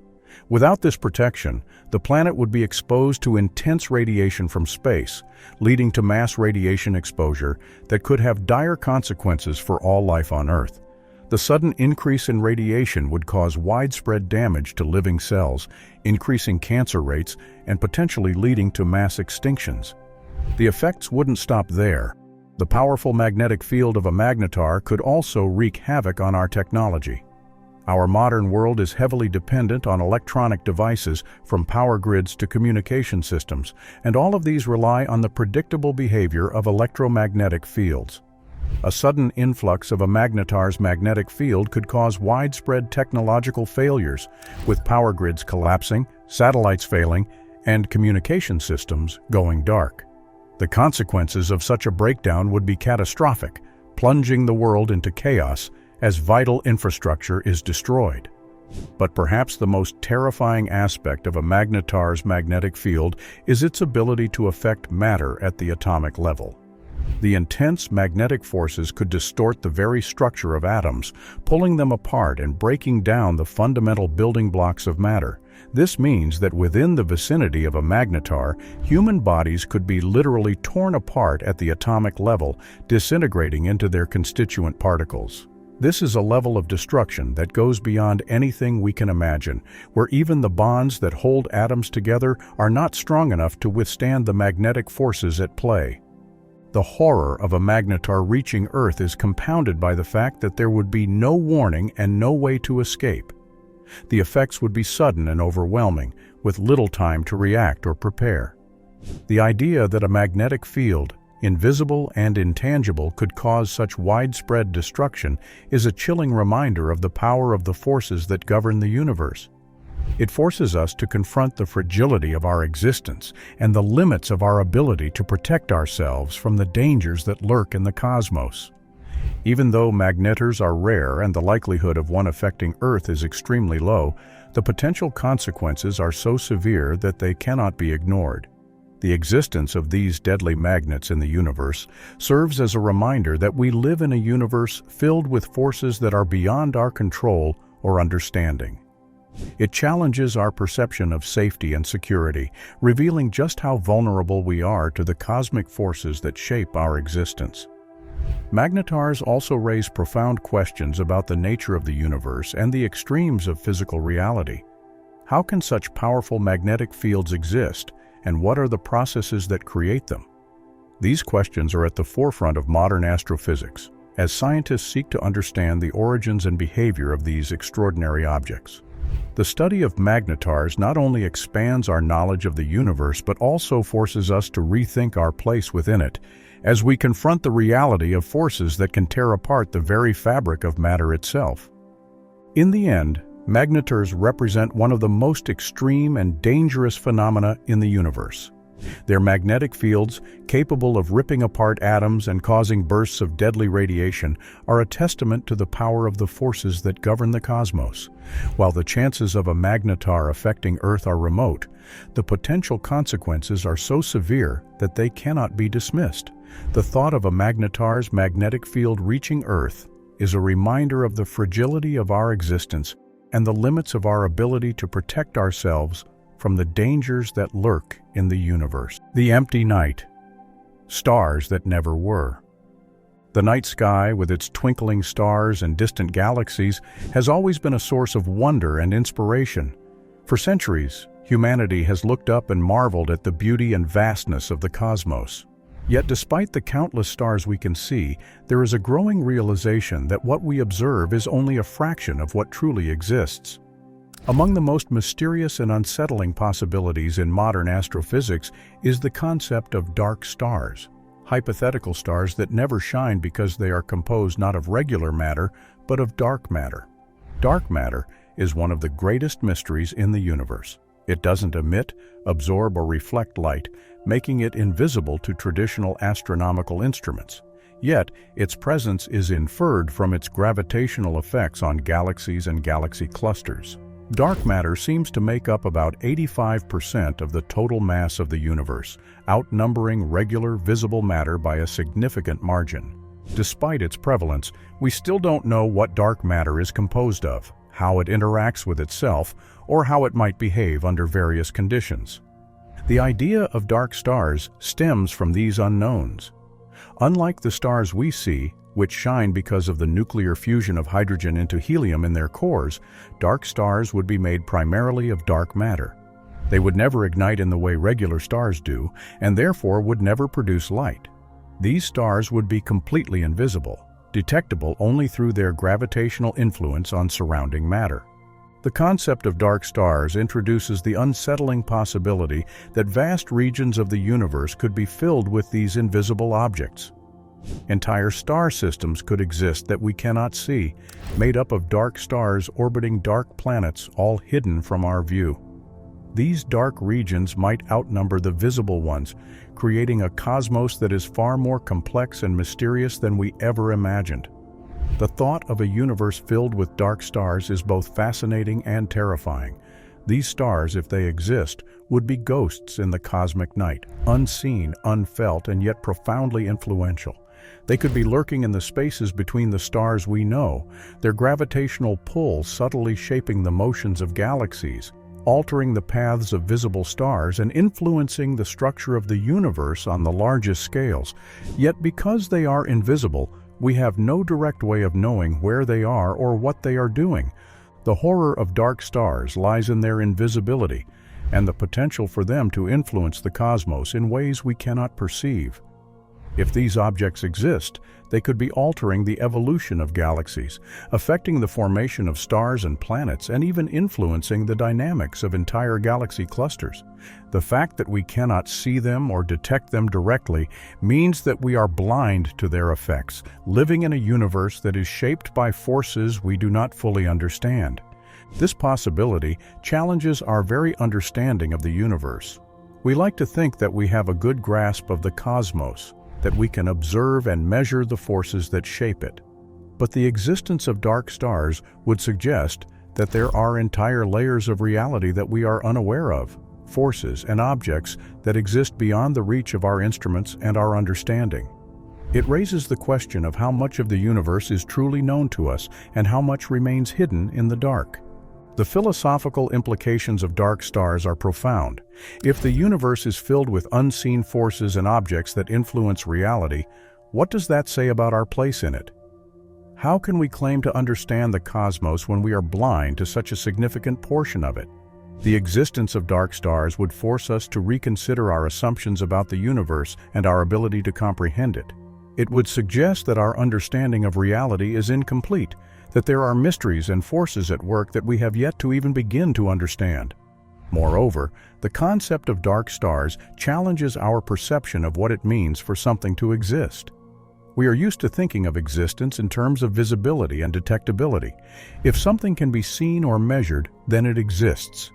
Without this protection, the planet would be exposed to intense radiation from space, leading to mass radiation exposure that could have dire consequences for all life on Earth. The sudden increase in radiation would cause widespread damage to living cells, increasing cancer rates and potentially leading to mass extinctions. The effects wouldn't stop there. The powerful magnetic field of a magnetar could also wreak havoc on our technology. Our modern world is heavily dependent on electronic devices, from power grids to communication systems, and all of these rely on the predictable behavior of electromagnetic fields. A sudden influx of a magnetar's magnetic field could cause widespread technological failures, with power grids collapsing, satellites failing, and communication systems going dark. The consequences of such a breakdown would be catastrophic, plunging the world into chaos as vital infrastructure is destroyed. But perhaps the most terrifying aspect of a magnetar's magnetic field is its ability to affect matter at the atomic level. The intense magnetic forces could distort the very structure of atoms, pulling them apart and breaking down the fundamental building blocks of matter. This means that within the vicinity of a magnetar, human bodies could be literally torn apart at the atomic level, disintegrating into their constituent particles. This is a level of destruction that goes beyond anything we can imagine, where even the bonds that hold atoms together are not strong enough to withstand the magnetic forces at play. The horror of a magnetar reaching Earth is compounded by the fact that there would be no warning and no way to escape. The effects would be sudden and overwhelming, with little time to react or prepare. The idea that a magnetic field, invisible and intangible, could cause such widespread destruction is a chilling reminder of the power of the forces that govern the universe. It forces us to confront the fragility of our existence and the limits of our ability to protect ourselves from the dangers that lurk in the cosmos. Even though magnetars are rare and the likelihood of one affecting Earth is extremely low, the potential consequences are so severe that they cannot be ignored. The existence of these deadly magnets in the universe serves as a reminder that we live in a universe filled with forces that are beyond our control or understanding. It challenges our perception of safety and security, revealing just how vulnerable we are to the cosmic forces that shape our existence. Magnetars also raise profound questions about the nature of the universe and the extremes of physical reality. How can such powerful magnetic fields exist, and what are the processes that create them? These questions are at the forefront of modern astrophysics, as scientists seek to understand the origins and behavior of these extraordinary objects. The study of magnetars not only expands our knowledge of the universe but also forces us to rethink our place within it, as we confront the reality of forces that can tear apart the very fabric of matter itself. In the end, magnetars represent one of the most extreme and dangerous phenomena in the universe. Their magnetic fields, capable of ripping apart atoms and causing bursts of deadly radiation, are a testament to the power of the forces that govern the cosmos. While the chances of a magnetar affecting Earth are remote, the potential consequences are so severe that they cannot be dismissed. The thought of a magnetar's magnetic field reaching Earth is a reminder of the fragility of our existence and the limits of our ability to protect ourselves from the dangers that lurk in the universe. The empty night. Stars that never were. The night sky, with its twinkling stars and distant galaxies, has always been a source of wonder and inspiration. For centuries, humanity has looked up and marveled at the beauty and vastness of the cosmos. Yet despite the countless stars we can see, there is a growing realization that what we observe is only a fraction of what truly exists. Among the most mysterious and unsettling possibilities in modern astrophysics is the concept of dark stars, hypothetical stars that never shine because they are composed not of regular matter, but of dark matter. Dark matter is one of the greatest mysteries in the universe. It doesn't emit, absorb, or reflect light, making it invisible to traditional astronomical instruments. Yet, its presence is inferred from its gravitational effects on galaxies and galaxy clusters. Dark matter seems to make up about 85% of the total mass of the universe, outnumbering regular visible matter by a significant margin. Despite its prevalence, we still don't know what dark matter is composed of, how it interacts with itself, or how it might behave under various conditions. The idea of dark stars stems from these unknowns. Unlike the stars we see, which shine because of the nuclear fusion of hydrogen into helium in their cores, dark stars would be made primarily of dark matter. They would never ignite in the way regular stars do, and therefore would never produce light. These stars would be completely invisible, detectable only through their gravitational influence on surrounding matter. The concept of dark stars introduces the unsettling possibility that vast regions of the universe could be filled with these invisible objects. Entire star systems could exist that we cannot see, made up of dark stars orbiting dark planets, all hidden from our view. These dark regions might outnumber the visible ones, creating a cosmos that is far more complex and mysterious than we ever imagined. The thought of a universe filled with dark stars is both fascinating and terrifying. These stars, if they exist, would be ghosts in the cosmic night, unseen, unfelt, and yet profoundly influential. They could be lurking in the spaces between the stars we know, their gravitational pull subtly shaping the motions of galaxies, altering the paths of visible stars and influencing the structure of the universe on the largest scales. Yet because they are invisible, we have no direct way of knowing where they are or what they are doing. The horror of dark stars lies in their invisibility and the potential for them to influence the cosmos in ways we cannot perceive. If these objects exist, they could be altering the evolution of galaxies, affecting the formation of stars and planets, and even influencing the dynamics of entire galaxy clusters. The fact that we cannot see them or detect them directly means that we are blind to their effects, living in a universe that is shaped by forces we do not fully understand. This possibility challenges our very understanding of the universe. We like to think that we have a good grasp of the cosmos, that we can observe and measure the forces that shape it. But the existence of dark stars would suggest that there are entire layers of reality that we are unaware of, forces and objects that exist beyond the reach of our instruments and our understanding. It raises the question of how much of the universe is truly known to us and how much remains hidden in the dark. The philosophical implications of dark stars are profound. If the universe is filled with unseen forces and objects that influence reality, what does that say about our place in it? How can we claim to understand the cosmos when we are blind to such a significant portion of it? The existence of dark stars would force us to reconsider our assumptions about the universe and our ability to comprehend it. It would suggest that our understanding of reality is incomplete, that there are mysteries and forces at work that we have yet to even begin to understand. Moreover, the concept of dark stars challenges our perception of what it means for something to exist. We are used to thinking of existence in terms of visibility and detectability. If something can be seen or measured, then it exists.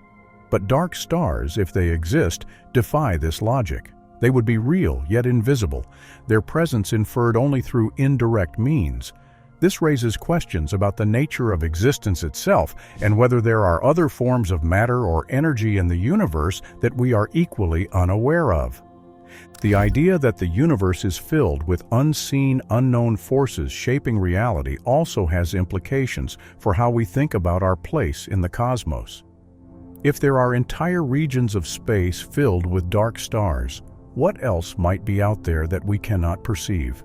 But dark stars, if they exist, defy this logic. They would be real, yet invisible, their presence inferred only through indirect means. This raises questions about the nature of existence itself and whether there are other forms of matter or energy in the universe that we are equally unaware of. The idea that the universe is filled with unseen, unknown forces shaping reality also has implications for how we think about our place in the cosmos. If there are entire regions of space filled with dark stars, what else might be out there that we cannot perceive?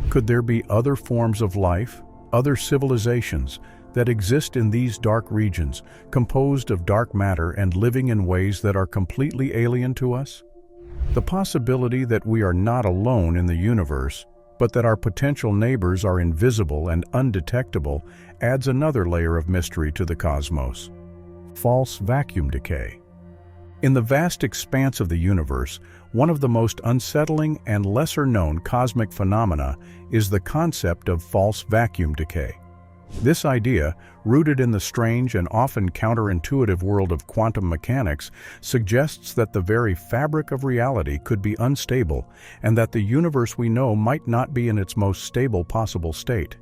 Could there be other forms of life, other civilizations, that exist in these dark regions, composed of dark matter and living in ways that are completely alien to us? The possibility that we are not alone in the universe, but that our potential neighbors are invisible and undetectable, adds another layer of mystery to the cosmos. False vacuum decay. In the vast expanse of the universe, one of the most unsettling and lesser-known cosmic phenomena is the concept of false vacuum decay. This idea, rooted in the strange and often counterintuitive world of quantum mechanics, suggests that the very fabric of reality could be unstable and that the universe we know might not be in its most stable possible state.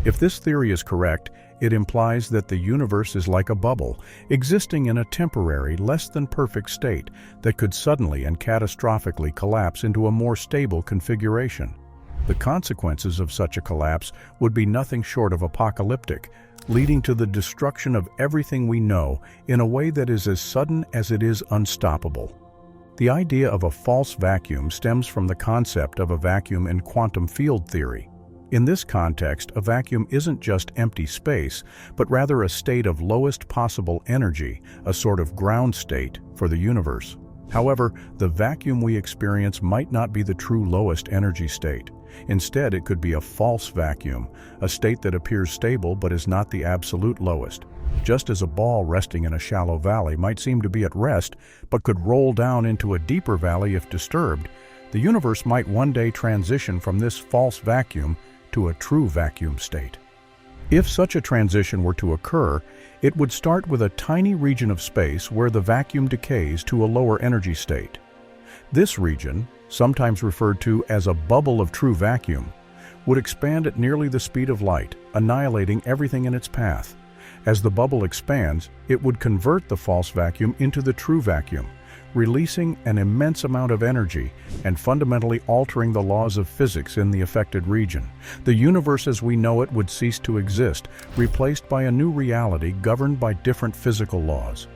If this theory is correct, it implies that the universe is like a bubble, existing in a temporary, less-than-perfect state that could suddenly and catastrophically collapse into a more stable configuration. The consequences of such a collapse would be nothing short of apocalyptic, leading to the destruction of everything we know in a way that is as sudden as it is unstoppable. The idea of a false vacuum stems from the concept of a vacuum in quantum field theory. In this context, a vacuum isn't just empty space, but rather a state of lowest possible energy, a sort of ground state for the universe. However, the vacuum we experience might not be the true lowest energy state. Instead, it could be a false vacuum, a state that appears stable but is not the absolute lowest. Just as a ball resting in a shallow valley might seem to be at rest, but could roll down into a deeper valley if disturbed, the universe might one day transition from this false vacuum to a true vacuum state. If such a transition were to occur, it would start with a tiny region of space where the vacuum decays to a lower energy state. This region, sometimes referred to as a bubble of true vacuum, would expand at nearly the speed of light, annihilating everything in its path. As the bubble expands, it would convert the false vacuum into the true vacuum, releasing an immense amount of energy and fundamentally altering the laws of physics in the affected region. The universe as we know it would cease to exist, replaced by a new reality governed by different physical laws.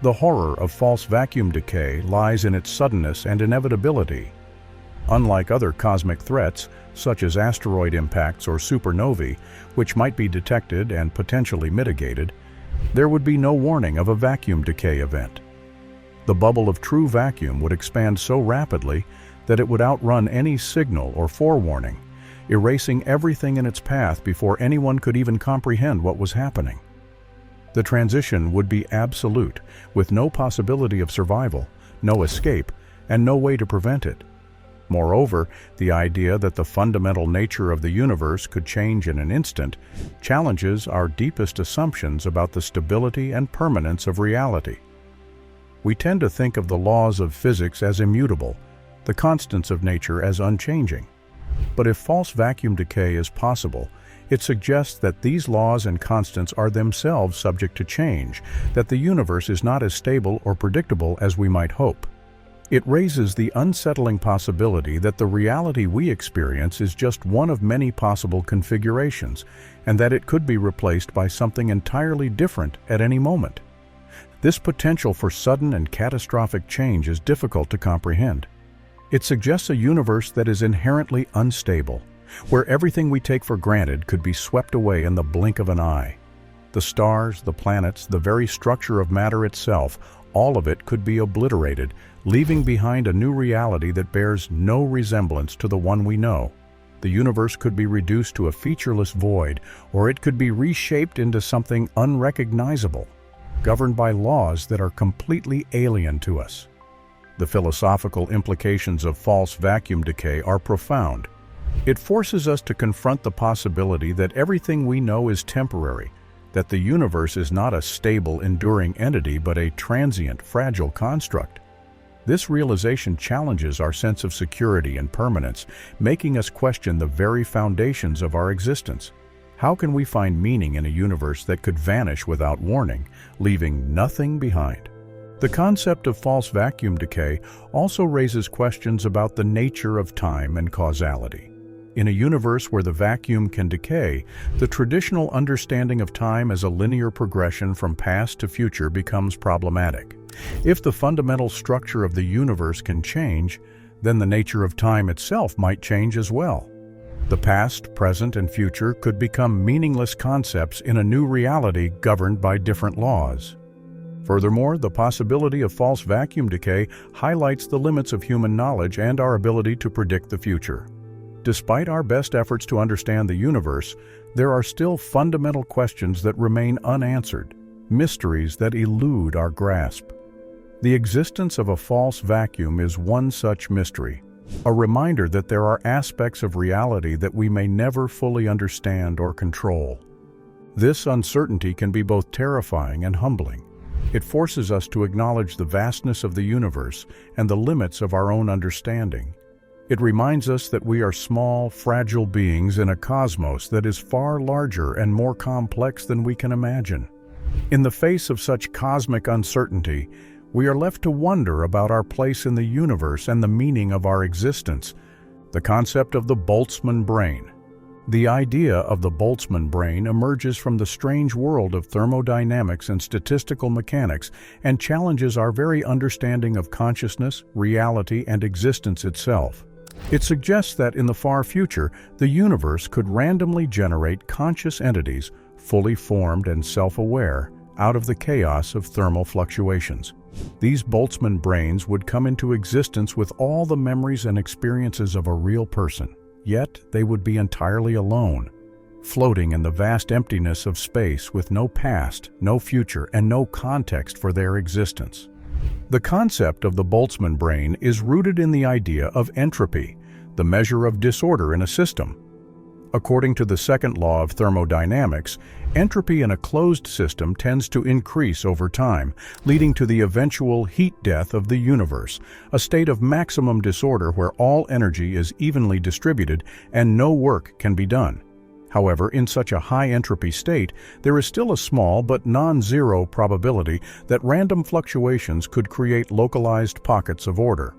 The horror of false vacuum decay lies in its suddenness and inevitability. Unlike other cosmic threats, such as asteroid impacts or supernovae, which might be detected and potentially mitigated, there would be no warning of a vacuum decay event. The bubble of true vacuum would expand so rapidly that it would outrun any signal or forewarning, erasing everything in its path before anyone could even comprehend what was happening. The transition would be absolute, with no possibility of survival, no escape, and no way to prevent it. Moreover, the idea that the fundamental nature of the universe could change in an instant challenges our deepest assumptions about the stability and permanence of reality. We tend to think of the laws of physics as immutable, the constants of nature as unchanging. But if false vacuum decay is possible, it suggests that these laws and constants are themselves subject to change, that the universe is not as stable or predictable as we might hope. It raises the unsettling possibility that the reality we experience is just one of many possible configurations, and that it could be replaced by something entirely different at any moment. This potential for sudden and catastrophic change is difficult to comprehend. It suggests a universe that is inherently unstable, where everything we take for granted could be swept away in the blink of an eye. The stars, the planets, the very structure of matter itself, all of it could be obliterated, leaving behind a new reality that bears no resemblance to the one we know. The universe could be reduced to a featureless void, or it could be reshaped into something unrecognizable, governed by laws that are completely alien to us. The philosophical implications of false vacuum decay are profound. It forces us to confront the possibility that everything we know is temporary, that the universe is not a stable, enduring entity but a transient, fragile construct. This realization challenges our sense of security and permanence, making us question the very foundations of our existence. How can we find meaning in a universe that could vanish without warning, leaving nothing behind? The concept of false vacuum decay also raises questions about the nature of time and causality. In a universe where the vacuum can decay, the traditional understanding of time as a linear progression from past to future becomes problematic. If the fundamental structure of the universe can change, then the nature of time itself might change as well. The past, present, and future could become meaningless concepts in a new reality governed by different laws. Furthermore, the possibility of false vacuum decay highlights the limits of human knowledge and our ability to predict the future. Despite our best efforts to understand the universe, there are still fundamental questions that remain unanswered, mysteries that elude our grasp. The existence of a false vacuum is one such mystery, a reminder that there are aspects of reality that we may never fully understand or control. This uncertainty can be both terrifying and humbling. It forces us to acknowledge the vastness of the universe and the limits of our own understanding. It reminds us that we are small, fragile beings in a cosmos that is far larger and more complex than we can imagine. In the face of such cosmic uncertainty, we are left to wonder about our place in the universe and the meaning of our existence. The concept of the Boltzmann brain. The idea of the Boltzmann brain emerges from the strange world of thermodynamics and statistical mechanics and challenges our very understanding of consciousness, reality, and existence itself. It suggests that in the far future, the universe could randomly generate conscious entities, fully formed and self-aware, out of the chaos of thermal fluctuations. These Boltzmann brains would come into existence with all the memories and experiences of a real person, yet they would be entirely alone, floating in the vast emptiness of space with no past, no future, and no context for their existence. The concept of the Boltzmann brain is rooted in the idea of entropy, the measure of disorder in a system. According to the second law of thermodynamics, entropy in a closed system tends to increase over time, leading to the eventual heat death of the universe, a state of maximum disorder where all energy is evenly distributed and no work can be done. However, in such a high entropy state, there is still a small but non-zero probability that random fluctuations could create localized pockets of order.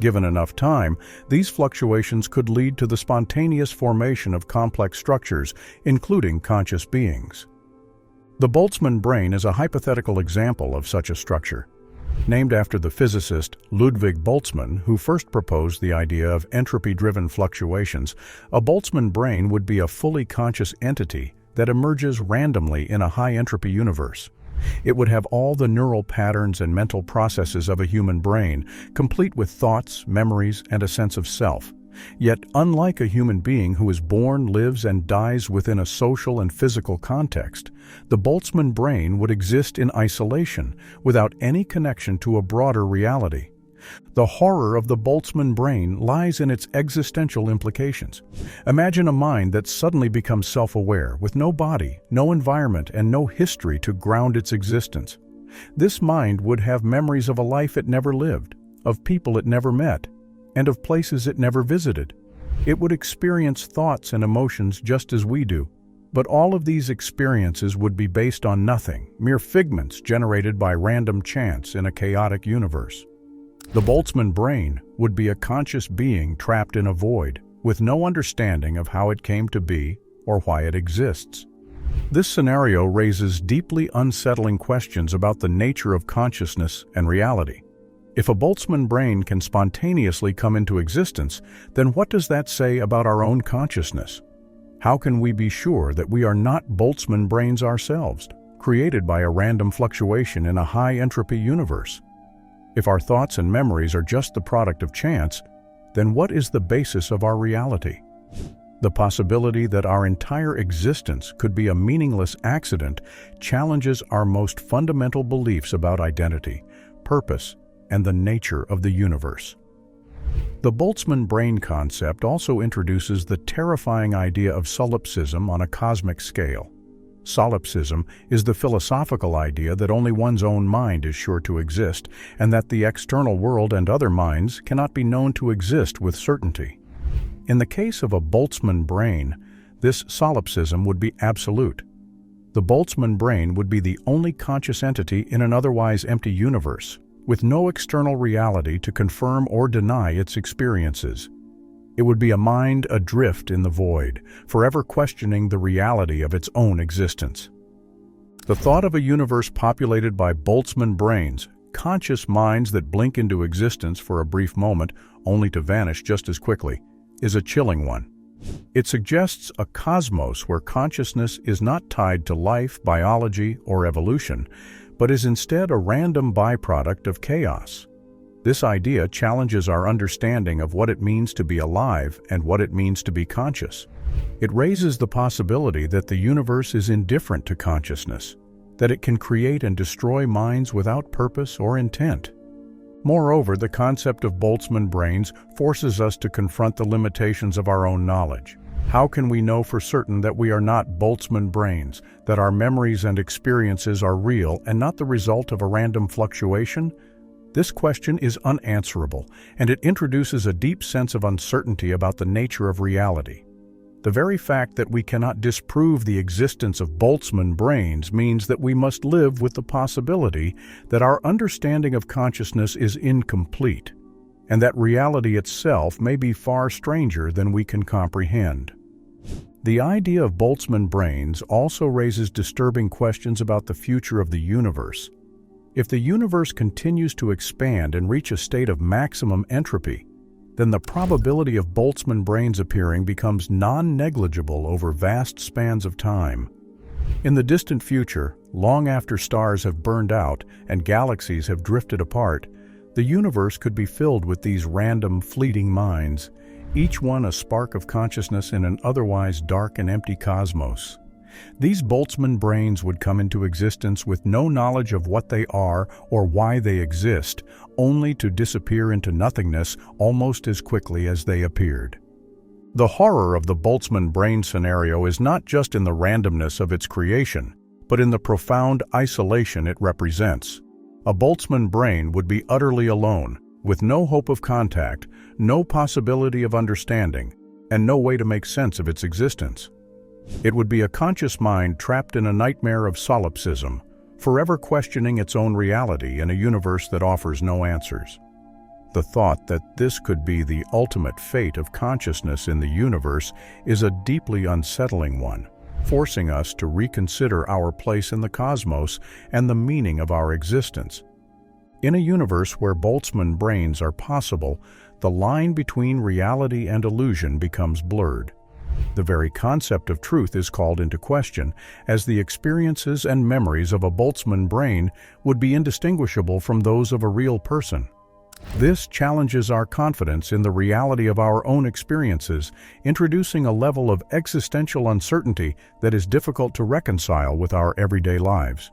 Given enough time, these fluctuations could lead to the spontaneous formation of complex structures, including conscious beings. The Boltzmann brain is a hypothetical example of such a structure. Named after the physicist Ludwig Boltzmann, who first proposed the idea of entropy-driven fluctuations, a Boltzmann brain would be a fully conscious entity that emerges randomly in a high-entropy universe. It would have all the neural patterns and mental processes of a human brain, complete with thoughts, memories, and a sense of self. Yet, unlike a human being who is born, lives, and dies within a social and physical context, the Boltzmann brain would exist in isolation, without any connection to a broader reality. The horror of the Boltzmann brain lies in its existential implications. Imagine a mind that suddenly becomes self-aware, with no body, no environment, and no history to ground its existence. This mind would have memories of a life it never lived, of people it never met, and of places it never visited. It would experience thoughts and emotions just as we do, but all of these experiences would be based on nothing, mere figments generated by random chance in a chaotic universe. The Boltzmann brain would be a conscious being trapped in a void, with no understanding of how it came to be or why it exists. This scenario raises deeply unsettling questions about the nature of consciousness and reality. If a Boltzmann brain can spontaneously come into existence, then what does that say about our own consciousness? How can we be sure that we are not Boltzmann brains ourselves, created by a random fluctuation in a high-entropy universe? If our thoughts and memories are just the product of chance, then what is the basis of our reality? The possibility that our entire existence could be a meaningless accident challenges our most fundamental beliefs about identity, purpose, and the nature of the universe. The Boltzmann brain concept also introduces the terrifying idea of solipsism on a cosmic scale. Solipsism is the philosophical idea that only one's own mind is sure to exist, and that the external world and other minds cannot be known to exist with certainty. In the case of a Boltzmann brain, this solipsism would be absolute. The Boltzmann brain would be the only conscious entity in an otherwise empty universe, with no external reality to confirm or deny its experiences. It would be a mind adrift in the void, forever questioning the reality of its own existence. The thought of a universe populated by Boltzmann brains, conscious minds that blink into existence for a brief moment only to vanish just as quickly, is a chilling one. It suggests a cosmos where consciousness is not tied to life, biology, or evolution, but is instead a random byproduct of chaos. This idea challenges our understanding of what it means to be alive and what it means to be conscious. It raises the possibility that the universe is indifferent to consciousness, that it can create and destroy minds without purpose or intent. Moreover, the concept of Boltzmann brains forces us to confront the limitations of our own knowledge. How can we know for certain that we are not Boltzmann brains, that our memories and experiences are real and not the result of a random fluctuation? This question is unanswerable, and it introduces a deep sense of uncertainty about the nature of reality. The very fact that we cannot disprove the existence of Boltzmann brains means that we must live with the possibility that our understanding of consciousness is incomplete, and that reality itself may be far stranger than we can comprehend. The idea of Boltzmann brains also raises disturbing questions about the future of the universe. If the universe continues to expand and reach a state of maximum entropy, then the probability of Boltzmann brains appearing becomes non-negligible over vast spans of time. In the distant future, long after stars have burned out and galaxies have drifted apart, the universe could be filled with these random, fleeting minds, each one a spark of consciousness in an otherwise dark and empty cosmos. These Boltzmann brains would come into existence with no knowledge of what they are or why they exist, only to disappear into nothingness almost as quickly as they appeared. The horror of the Boltzmann brain scenario is not just in the randomness of its creation, but in the profound isolation it represents. A Boltzmann brain would be utterly alone, with no hope of contact, no possibility of understanding, and no way to make sense of its existence. It would be a conscious mind trapped in a nightmare of solipsism, forever questioning its own reality in a universe that offers no answers. The thought that this could be the ultimate fate of consciousness in the universe is a deeply unsettling one, forcing us to reconsider our place in the cosmos and the meaning of our existence. In a universe where Boltzmann brains are possible, the line between reality and illusion becomes blurred. The very concept of truth is called into question, as the experiences and memories of a Boltzmann brain would be indistinguishable from those of a real person. This challenges our confidence in the reality of our own experiences, introducing a level of existential uncertainty that is difficult to reconcile with our everyday lives.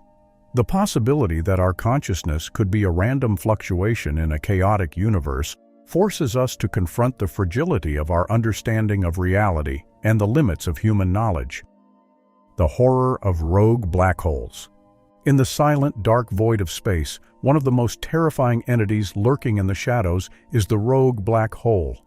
The possibility that our consciousness could be a random fluctuation in a chaotic universe forces us to confront the fragility of our understanding of reality and the limits of human knowledge. The horror of rogue black holes. In the silent, dark void of space, one of the most terrifying entities lurking in the shadows is the rogue black hole.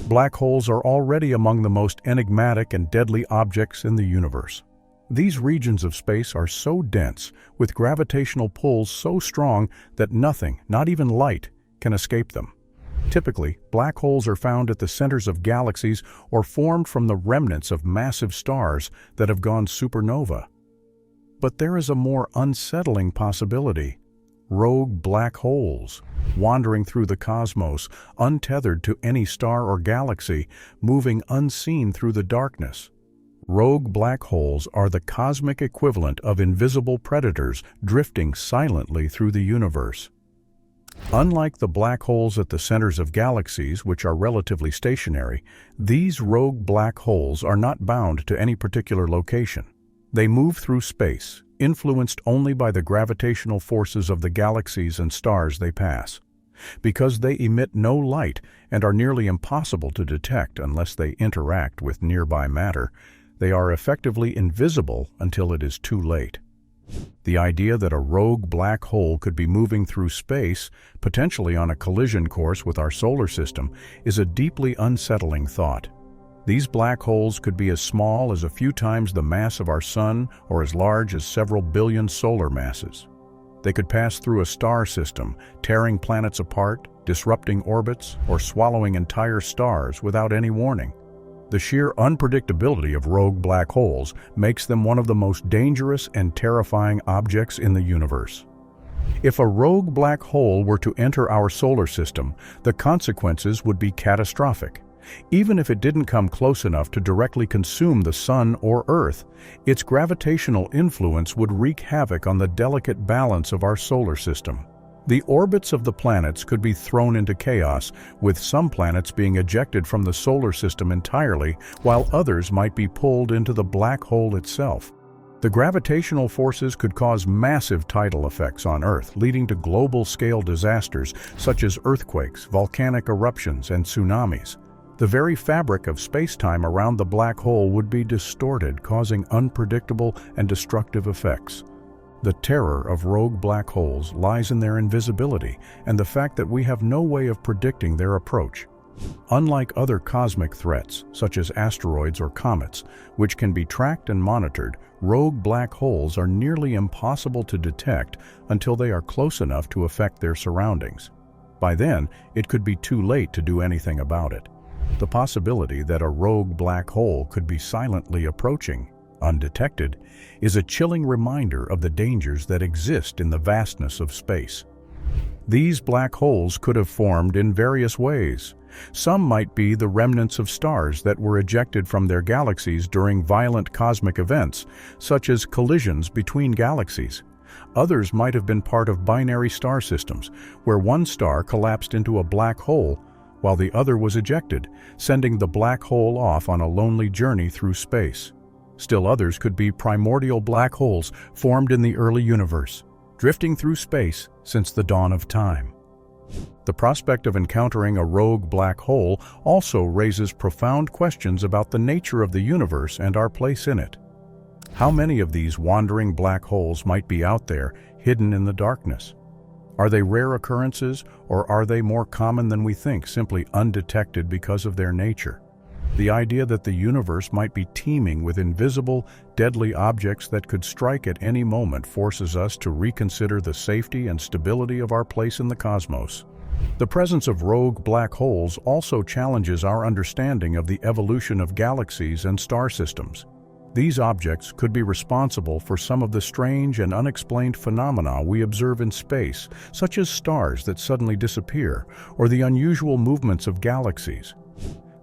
Black holes are already among the most enigmatic and deadly objects in the universe. These regions of space are so dense, with gravitational pulls so strong that nothing, not even light, can escape them. Typically, black holes are found at the centers of galaxies or formed from the remnants of massive stars that have gone supernova. But there is a more unsettling possibility: rogue black holes, wandering through the cosmos, untethered to any star or galaxy, moving unseen through the darkness. Rogue black holes are the cosmic equivalent of invisible predators drifting silently through the universe. Unlike the black holes at the centers of galaxies, which are relatively stationary, these rogue black holes are not bound to any particular location. They move through space, influenced only by the gravitational forces of the galaxies and stars they pass. Because they emit no light and are nearly impossible to detect unless they interact with nearby matter, they are effectively invisible until it is too late. The idea that a rogue black hole could be moving through space, potentially on a collision course with our solar system, is a deeply unsettling thought. These black holes could be as small as a few times the mass of our Sun or as large as several billion solar masses. They could pass through a star system, tearing planets apart, disrupting orbits, or swallowing entire stars without any warning. The sheer unpredictability of rogue black holes makes them one of the most dangerous and terrifying objects in the universe. If a rogue black hole were to enter our solar system, the consequences would be catastrophic. Even if it didn't come close enough to directly consume the Sun or Earth, its gravitational influence would wreak havoc on the delicate balance of our solar system. The orbits of the planets could be thrown into chaos, with some planets being ejected from the solar system entirely, while others might be pulled into the black hole itself. The gravitational forces could cause massive tidal effects on Earth, leading to global-scale disasters such as earthquakes, volcanic eruptions, and tsunamis. The very fabric of space-time around the black hole would be distorted, causing unpredictable and destructive effects. The terror of rogue black holes lies in their invisibility and the fact that we have no way of predicting their approach. Unlike other cosmic threats, such as asteroids or comets, which can be tracked and monitored, rogue black holes are nearly impossible to detect until they are close enough to affect their surroundings. By then, it could be too late to do anything about it. The possibility that a rogue black hole could be silently approaching, undetected, is a chilling reminder of the dangers that exist in the vastness of space. These black holes could have formed in various ways. Some might be the remnants of stars that were ejected from their galaxies during violent cosmic events, such as collisions between galaxies. Others might have been part of binary star systems, where one star collapsed into a black hole while the other was ejected, sending the black hole off on a lonely journey through space. Still others could be primordial black holes formed in the early universe, drifting through space since the dawn of time. The prospect of encountering a rogue black hole also raises profound questions about the nature of the universe and our place in it. How many of these wandering black holes might be out there, hidden in the darkness? Are they rare occurrences, or are they more common than we think, simply undetected because of their nature? The idea that the universe might be teeming with invisible, deadly objects that could strike at any moment forces us to reconsider the safety and stability of our place in the cosmos. The presence of rogue black holes also challenges our understanding of the evolution of galaxies and star systems. These objects could be responsible for some of the strange and unexplained phenomena we observe in space, such as stars that suddenly disappear, or the unusual movements of galaxies.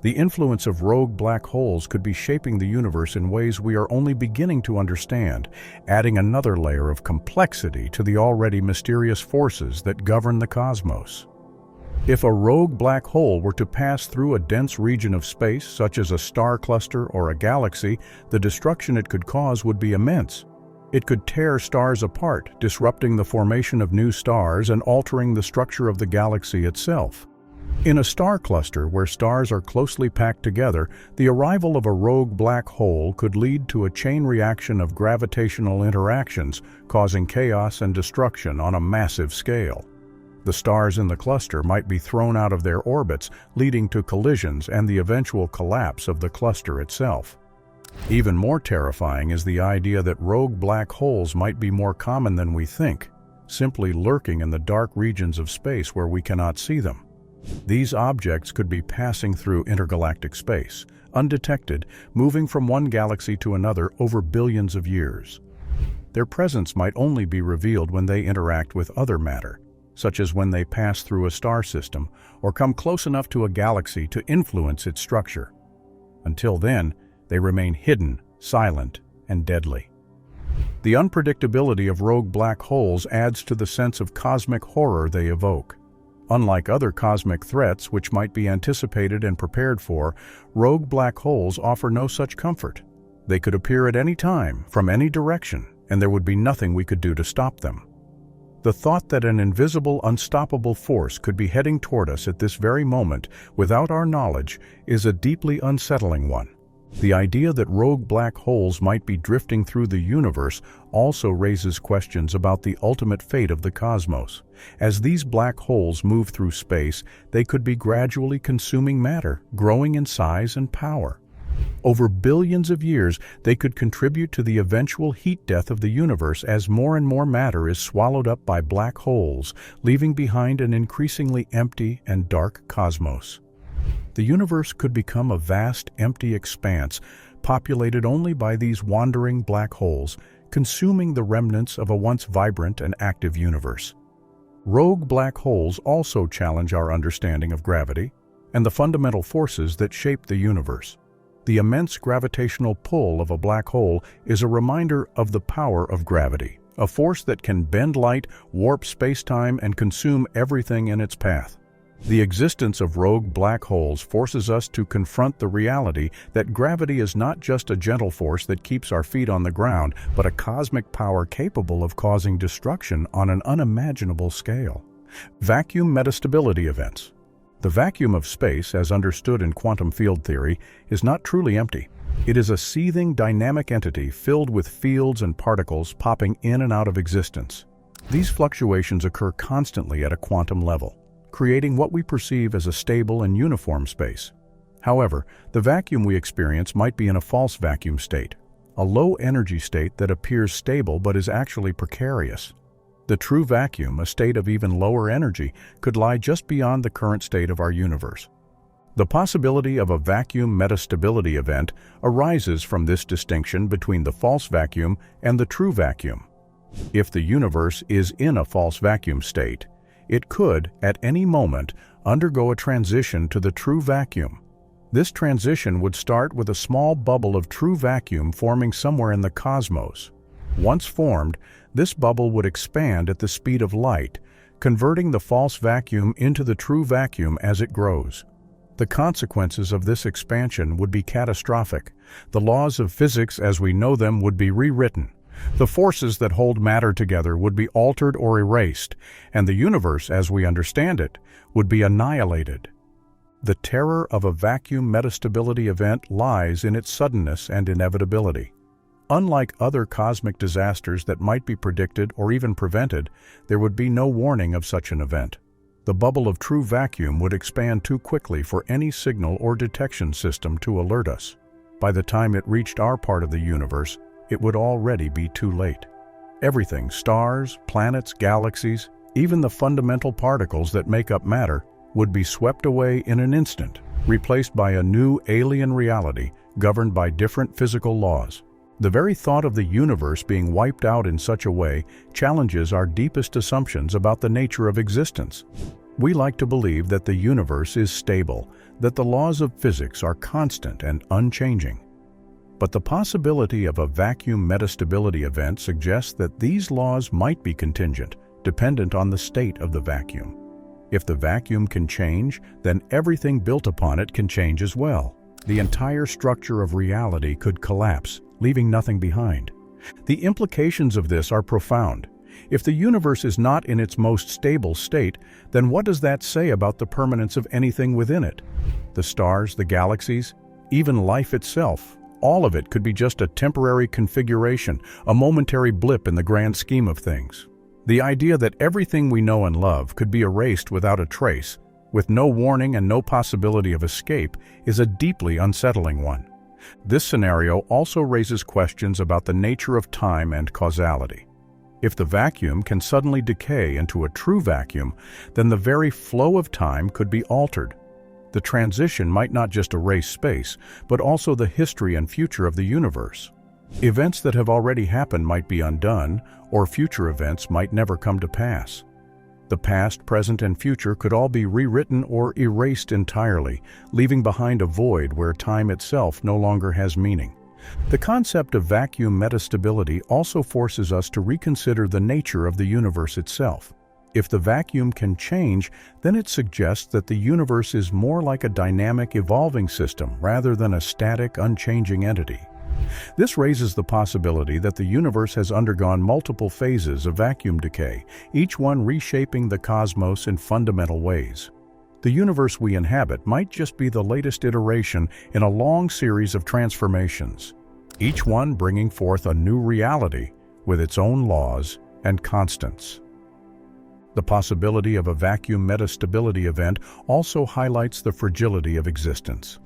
The influence of rogue black holes could be shaping the universe in ways we are only beginning to understand, adding another layer of complexity to the already mysterious forces that govern the cosmos. If a rogue black hole were to pass through a dense region of space, such as a star cluster or a galaxy, the destruction it could cause would be immense. It could tear stars apart, disrupting the formation of new stars and altering the structure of the galaxy itself. In a star cluster where stars are closely packed together, the arrival of a rogue black hole could lead to a chain reaction of gravitational interactions, causing chaos and destruction on a massive scale. The stars in the cluster might be thrown out of their orbits, leading to collisions and the eventual collapse of the cluster itself. Even more terrifying is the idea that rogue black holes might be more common than we think. simply lurking in the dark regions of space where we cannot see them. These objects could be passing through intergalactic space, undetected, moving from one galaxy to another over billions of years. Their presence might only be revealed when they interact with other matter, such as when they pass through a star system or come close enough to a galaxy to influence its structure. Until then, they remain hidden, silent, and deadly. The unpredictability of rogue black holes adds to the sense of cosmic horror they evoke. Unlike other cosmic threats which might be anticipated and prepared for, rogue black holes offer no such comfort. They could appear at any time, from any direction, and there would be nothing we could do to stop them. The thought that an invisible, unstoppable force could be heading toward us at this very moment without our knowledge is a deeply unsettling one. The idea that rogue black holes might be drifting through the universe also raises questions about the ultimate fate of the cosmos. As these black holes move through space, they could be gradually consuming matter, growing in size and power. Over billions of years, they could contribute to the eventual heat death of the universe as more and more matter is swallowed up by black holes, leaving behind an increasingly empty and dark cosmos. The universe could become a vast, empty expanse, populated only by these wandering black holes, consuming the remnants of a once vibrant and active universe. Rogue black holes also challenge our understanding of gravity and the fundamental forces that shape the universe. The immense gravitational pull of a black hole is a reminder of the power of gravity, a force that can bend light, warp space-time, and consume everything in its path. The existence of rogue black holes forces us to confront the reality that gravity is not just a gentle force that keeps our feet on the ground, but a cosmic power capable of causing destruction on an unimaginable scale. Vacuum metastability events. The vacuum of space, as understood in quantum field theory, is not truly empty. It is a seething, dynamic entity filled with fields and particles popping in and out of existence. These fluctuations occur constantly at a quantum level, creating what we perceive as a stable and uniform space. However, the vacuum we experience might be in a false vacuum state, a low-energy state that appears stable but is actually precarious. The true vacuum, a state of even lower energy, could lie just beyond the current state of our universe. The possibility of a vacuum metastability event arises from this distinction between the false vacuum and the true vacuum. If the universe is in a false vacuum state, it could, at any moment, undergo a transition to the true vacuum. This transition would start with a small bubble of true vacuum forming somewhere in the cosmos. Once formed, this bubble would expand at the speed of light, converting the false vacuum into the true vacuum as it grows. The consequences of this expansion would be catastrophic. The laws of physics as we know them would be rewritten. The forces that hold matter together would be altered or erased, and the universe as we understand it would be annihilated. The terror of a vacuum metastability event lies in its suddenness and inevitability. Unlike other cosmic disasters that might be predicted or even prevented, there would be no warning of such an event. The bubble of true vacuum would expand too quickly for any signal or detection system to alert us. By the time it reached our part of the universe, it would already be too late. Everything, stars, planets, galaxies, even the fundamental particles that make up matter, would be swept away in an instant, replaced by a new alien reality governed by different physical laws. The very thought of the universe being wiped out in such a way challenges our deepest assumptions about the nature of existence. We like to believe that the universe is stable, that the laws of physics are constant and unchanging. But the possibility of a vacuum metastability event suggests that these laws might be contingent, dependent on the state of the vacuum. If the vacuum can change, then everything built upon it can change as well. The entire structure of reality could collapse, leaving nothing behind. The implications of this are profound. If the universe is not in its most stable state, then what does that say about the permanence of anything within it? The stars, the galaxies, even life itself, all of it could be just a temporary configuration, a momentary blip in the grand scheme of things. The idea that everything we know and love could be erased without a trace, with no warning and no possibility of escape, is a deeply unsettling one. This scenario also raises questions about the nature of time and causality. If the vacuum can suddenly decay into a true vacuum, then the very flow of time could be altered. The transition might not just erase space, but also the history and future of the universe. Events that have already happened might be undone, or future events might never come to pass. The past, present, and future could all be rewritten or erased entirely, leaving behind a void where time itself no longer has meaning. The concept of vacuum metastability also forces us to reconsider the nature of the universe itself. If the vacuum can change, then it suggests that the universe is more like a dynamic, evolving system rather than a static, unchanging entity. This raises the possibility that the universe has undergone multiple phases of vacuum decay, each one reshaping the cosmos in fundamental ways. The universe we inhabit might just be the latest iteration in a long series of transformations, each one bringing forth a new reality with its own laws and constants. The possibility of a vacuum metastability event also highlights the fragility of existence.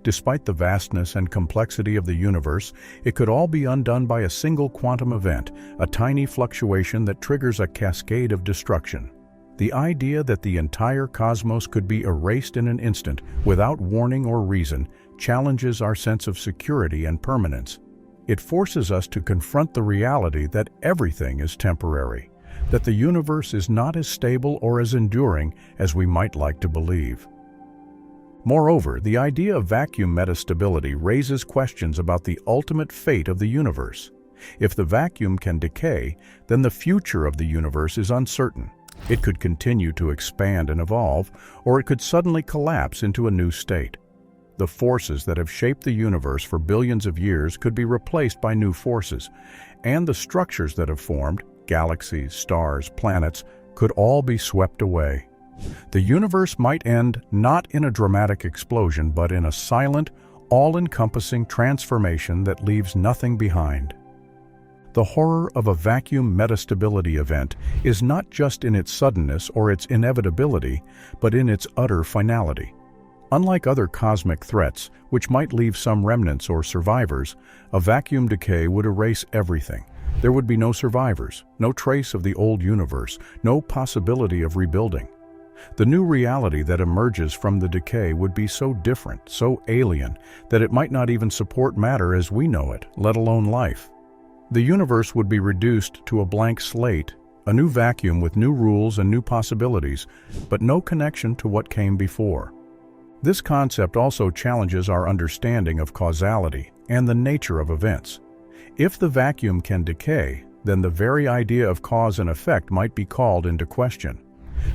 Despite the vastness and complexity of the universe, it could all be undone by a single quantum event, a tiny fluctuation that triggers a cascade of destruction. The idea that the entire cosmos could be erased in an instant, without warning or reason, challenges our sense of security and permanence. It forces us to confront the reality that everything is temporary, that the universe is not as stable or as enduring as we might like to believe. Moreover, the idea of vacuum metastability raises questions about the ultimate fate of the universe. If the vacuum can decay, then the future of the universe is uncertain. It could continue to expand and evolve, or it could suddenly collapse into a new state. The forces that have shaped the universe for billions of years could be replaced by new forces, and the structures that have formed, galaxies, stars, planets, could all be swept away. The universe might end not in a dramatic explosion, but in a silent, all-encompassing transformation that leaves nothing behind. The horror of a vacuum metastability event is not just in its suddenness or its inevitability, but in its utter finality. Unlike other cosmic threats, which might leave some remnants or survivors, a vacuum decay would erase everything. There would be no survivors, no trace of the old universe, no possibility of rebuilding. The new reality that emerges from the decay would be so different, so alien, that it might not even support matter as we know it, let alone life. The universe would be reduced to a blank slate, a new vacuum with new rules and new possibilities, but no connection to what came before. This concept also challenges our understanding of causality and the nature of events. If the vacuum can decay, then the very idea of cause and effect might be called into question.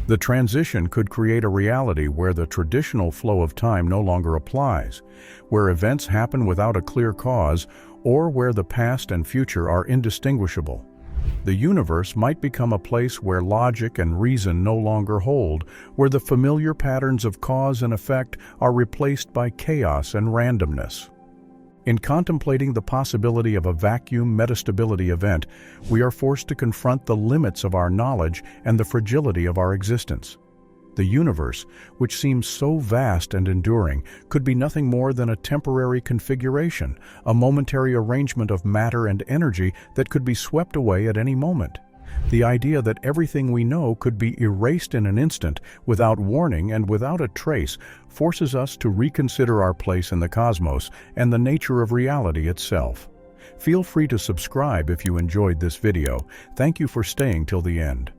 The transition could create a reality where the traditional flow of time no longer applies, where events happen without a clear cause, or where the past and future are indistinguishable. The universe might become a place where logic and reason no longer hold, where the familiar patterns of cause and effect are replaced by chaos and randomness. In contemplating the possibility of a vacuum metastability event, we are forced to confront the limits of our knowledge and the fragility of our existence. The universe, which seems so vast and enduring, could be nothing more than a temporary configuration, a momentary arrangement of matter and energy that could be swept away at any moment. The idea that everything we know could be erased in an instant, without warning and without a trace, forces us to reconsider our place in the cosmos and the nature of reality itself. Feel free to subscribe if you enjoyed this video. Thank you for staying till the end.